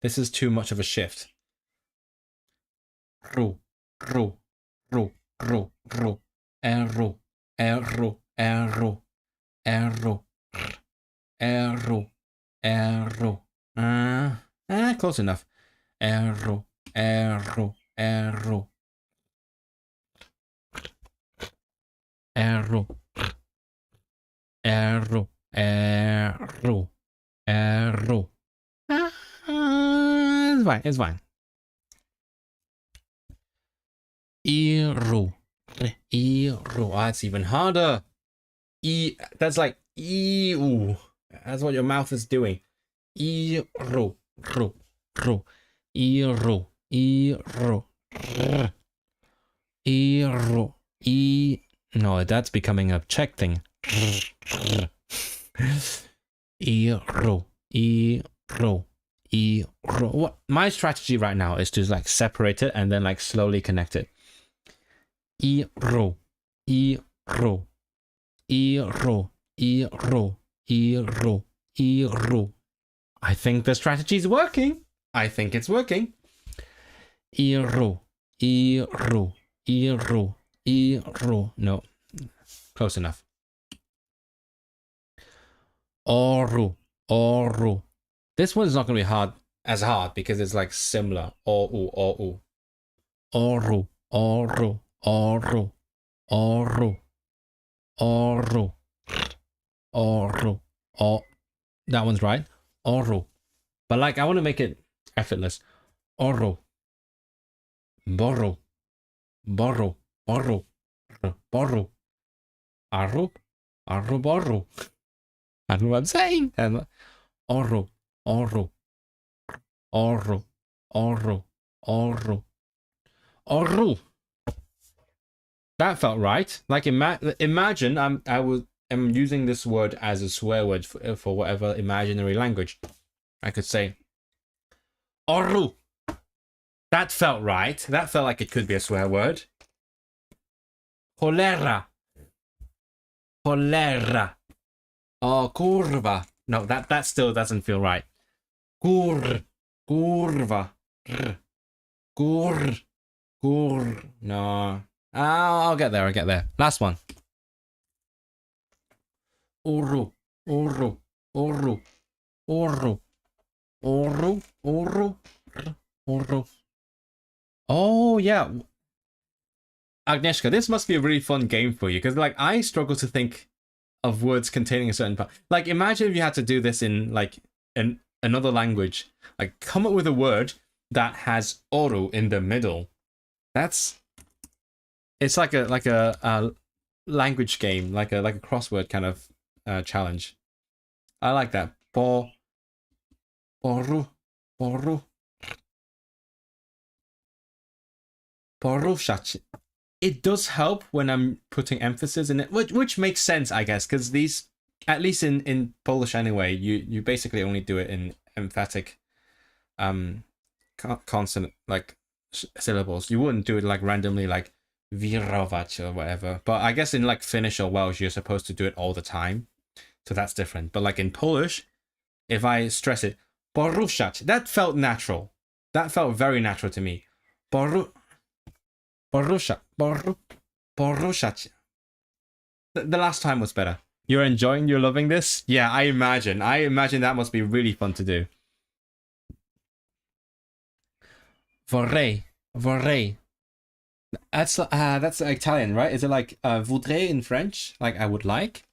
This is too much of a shift. Erro. Close enough. Erro. It's fine. Ero. That's even harder. That's like ew. That's what your mouth is doing. Ero. No, that's becoming a Czech thing. What my strategy right now is to like separate it and then like slowly connect it. I think the strategy is working. I think it's working. No, close enough. Oru. This one's not going to be as hard because it's like similar. Oru. That one's right. Oru. But like, I want to make it effortless. Oru. Borrow. Borrow. Borrow. Borrow. Arrow. Arrow borrow. I don't know what I'm saying. Orro. Orro. Orro. Orro. Orro. Orro. That felt right. Like imagine I'm using this word as a swear word for whatever imaginary language. I could say Orro. That felt right. That felt like it could be a swear word. Cholera. Cholera. Oh, curva. No, that still doesn't feel right. Curva. No. I'll get there. I'll get there. Last one. Oro. Oro. Oro. Oro. Oro. Oro. Oro. Oh, yeah. Agnieszka, this must be a really fun game for you, because like I struggle to think of words containing a certain part. Like imagine if you had to do this in like another language. Like come up with a word that has oro in the middle. It's like a language game, like a crossword kind of challenge. I like that. Boru. Porushachi. It does help when I'm putting emphasis in it, which makes sense, I guess, because these, at least in Polish anyway, you basically only do it in emphatic consonant like syllables. You wouldn't do it like randomly like wirować or whatever. But I guess in like Finnish or Welsh, you're supposed to do it all the time, so that's different. But like in Polish, if I stress it, poruszać, that felt natural. That felt very natural to me. Poruszać. The last time was better. You're loving this? Yeah, I imagine that must be really fun to do. Vorrei. That's Italian, right? Is it like voudrais in French? Like I would like?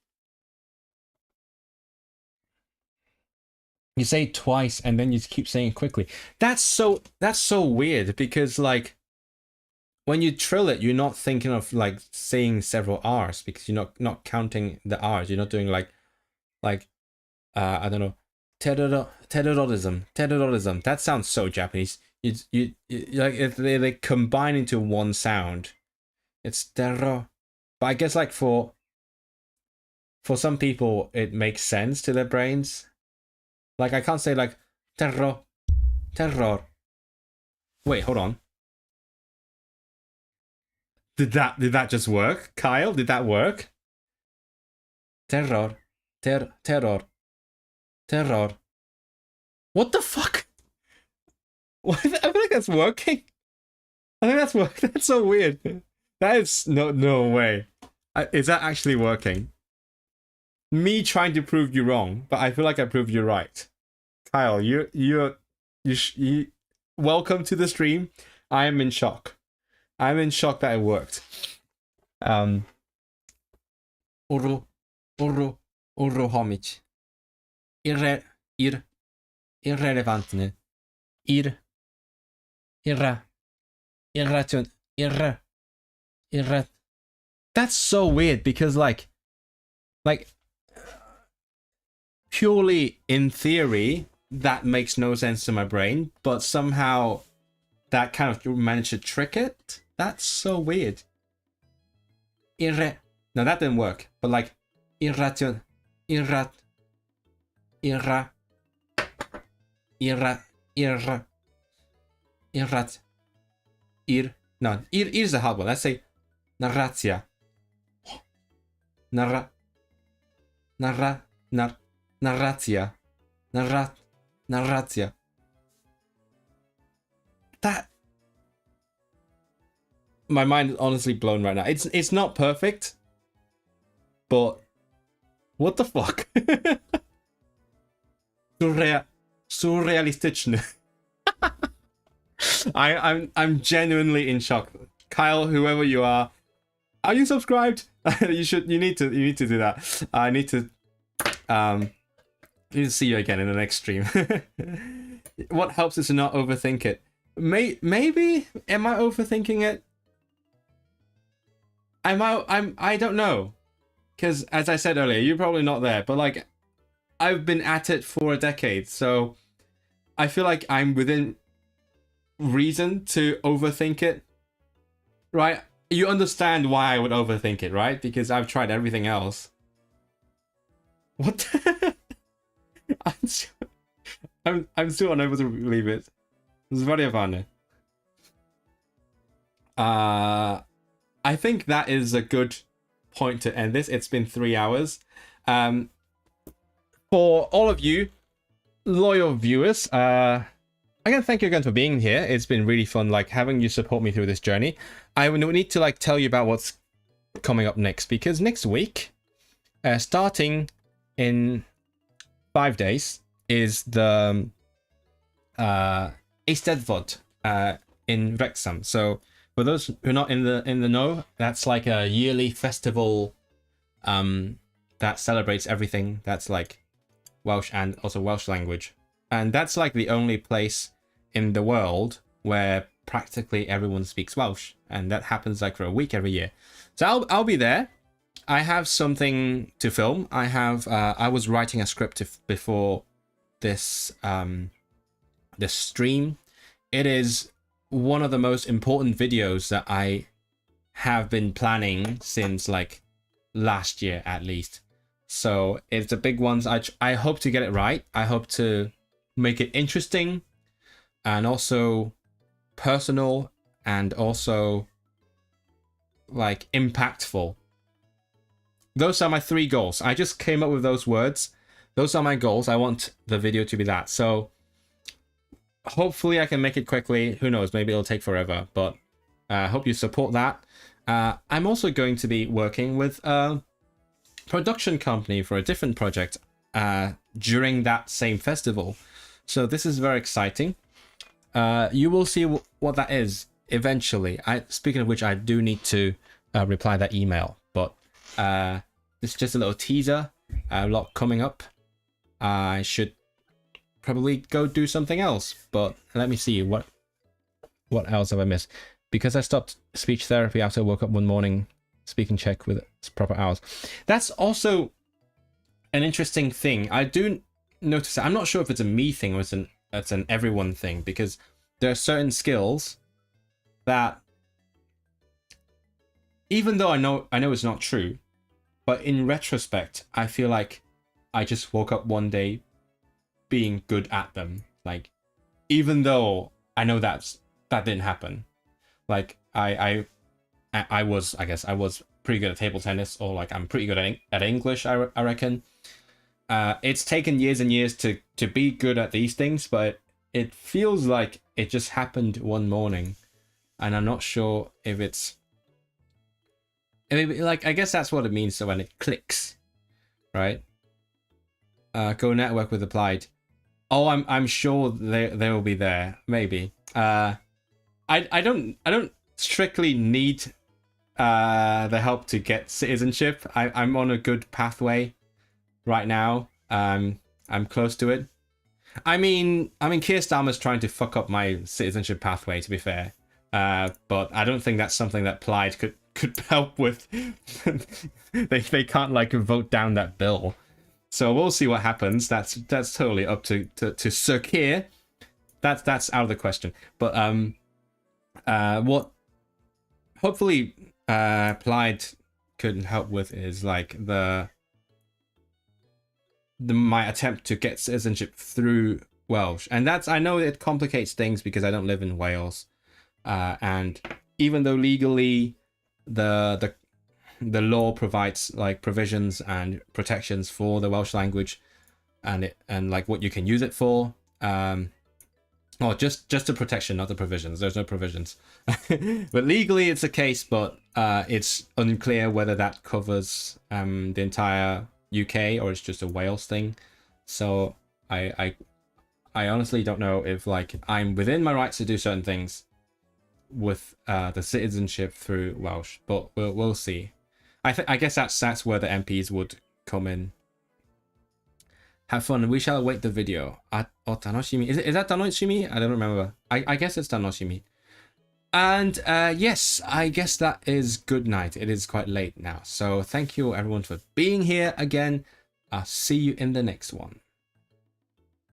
You say it twice and then you keep saying it quickly. That's so weird, because like when you trill it, you're not thinking of like saying several R's, because you're not counting the R's. You're not doing like I don't know, terrorism. That sounds so Japanese. You like they combine into one sound. It's terror. But I guess like for some people it makes sense to their brains. Like I can't say like terror. Wait, hold on. Did that just work? Kyle, did that work? Terror. What the fuck? I feel like that's working. I think that's working. That's so weird. That is no way. Is that actually working? Me trying to prove you wrong, but I feel like I proved you right. Kyle, you welcome to the stream. I am in shock. I'm in shock that it worked. Uruchomić. Irrelevantny. That's so weird, because like purely in theory that makes no sense to my brain, but somehow that kind of managed to trick it. That's so weird. No, that didn't work. But like irrat. No, ir is a hard one. Let's say narracja. Narracja. That, my mind is honestly blown right now. It's not perfect, but what the fuck? Surrealistyczny. I'm genuinely in shock. Kyle, whoever you are you subscribed? You need to do that. I need to see you again in the next stream. What helps is to not overthink it. Maybe am I overthinking it? I don't know. Because as I said earlier, you're probably not there, but like I've been at it for a decade, so I feel like I'm within reason to overthink it. Right? You understand why I would overthink it, right? Because I've tried everything else. What the I'm still unable to believe it. It's very funny. I think that is a good point to end this. It's been 3 hours. For all of you loyal viewers, again, thank you again for being here. It's been really fun, like having you support me through this journey. I would need to like tell you about what's coming up next, because next week, starting in 5 days, is the Eisteddfod in Wrexham. So for those who are not in the know, that's like a yearly festival that celebrates everything that's like Welsh and also Welsh language. And that's like the only place in the world where practically everyone speaks Welsh, and that happens like for a week every year. So I'll be there. I have something to film. I was writing a script before this this stream. It is one of the most important videos that I have been planning since like last year at least. So it's a big one. I hope to get it right. I hope to make it interesting and also personal and also like impactful. Those are my 3 goals. I just came up with those words. Those are my goals. I want the video to be that. So hopefully I can make it quickly. Who knows? Maybe it'll take forever, but I hope you support that. I'm also going to be working with a production company for a different project during that same festival. So this is very exciting. You will see what that is eventually. Speaking of which, I do need to reply that email, but it's just a little teaser. A lot coming up. I should probably go do something else, but let me see what else have I missed. Because I stopped speech therapy after I woke up one morning, speaking Czech with its proper hours. That's also an interesting thing. I do notice that. I'm not sure if it's a me thing or it's an everyone thing, because there are certain skills that, even though I know it's not true, but in retrospect, I feel like I just woke up one day being good at them. Like, even though I know that didn't happen. Like I guess I was pretty good at table tennis, or like I'm pretty good at English, I reckon. It's taken years and years to be good at these things, but it feels like it just happened one morning, and I'm not sure if it's like, I guess that's what it means. So when it clicks, right? Go network with Applied. Oh, I'm sure they will be there. Maybe. I don't strictly need the help to get citizenship. I'm on a good pathway right now. I'm close to it. I mean, Keir Starmer's trying to fuck up my citizenship pathway, to be fair. But I don't think that's something that Plaid could help with. they can't like vote down that bill. So we'll see what happens. That's totally up to Sir Keir. That's out of the question. But what hopefully Plaid could help with is like my attempt to get citizenship through Welsh, and I know it complicates things because I don't live in Wales, and even though legally the law provides like provisions and protections for the Welsh language, and like what you can use it for, or just the protection, not the provisions. There's no provisions, but legally it's a case, but it's unclear whether that covers the entire UK or it's just a Wales thing. So I honestly don't know if like I'm within my rights to do certain things with the citizenship through Welsh, but we'll see. I guess that's where the MPs would come in. Have fun. We shall await the video. Tanoshimi. Is that Tanoshimi? I don't remember. I guess it's Tanoshimi. And yes, I guess that is good night. It is quite late now. So thank you everyone for being here again. I'll see you in the next one.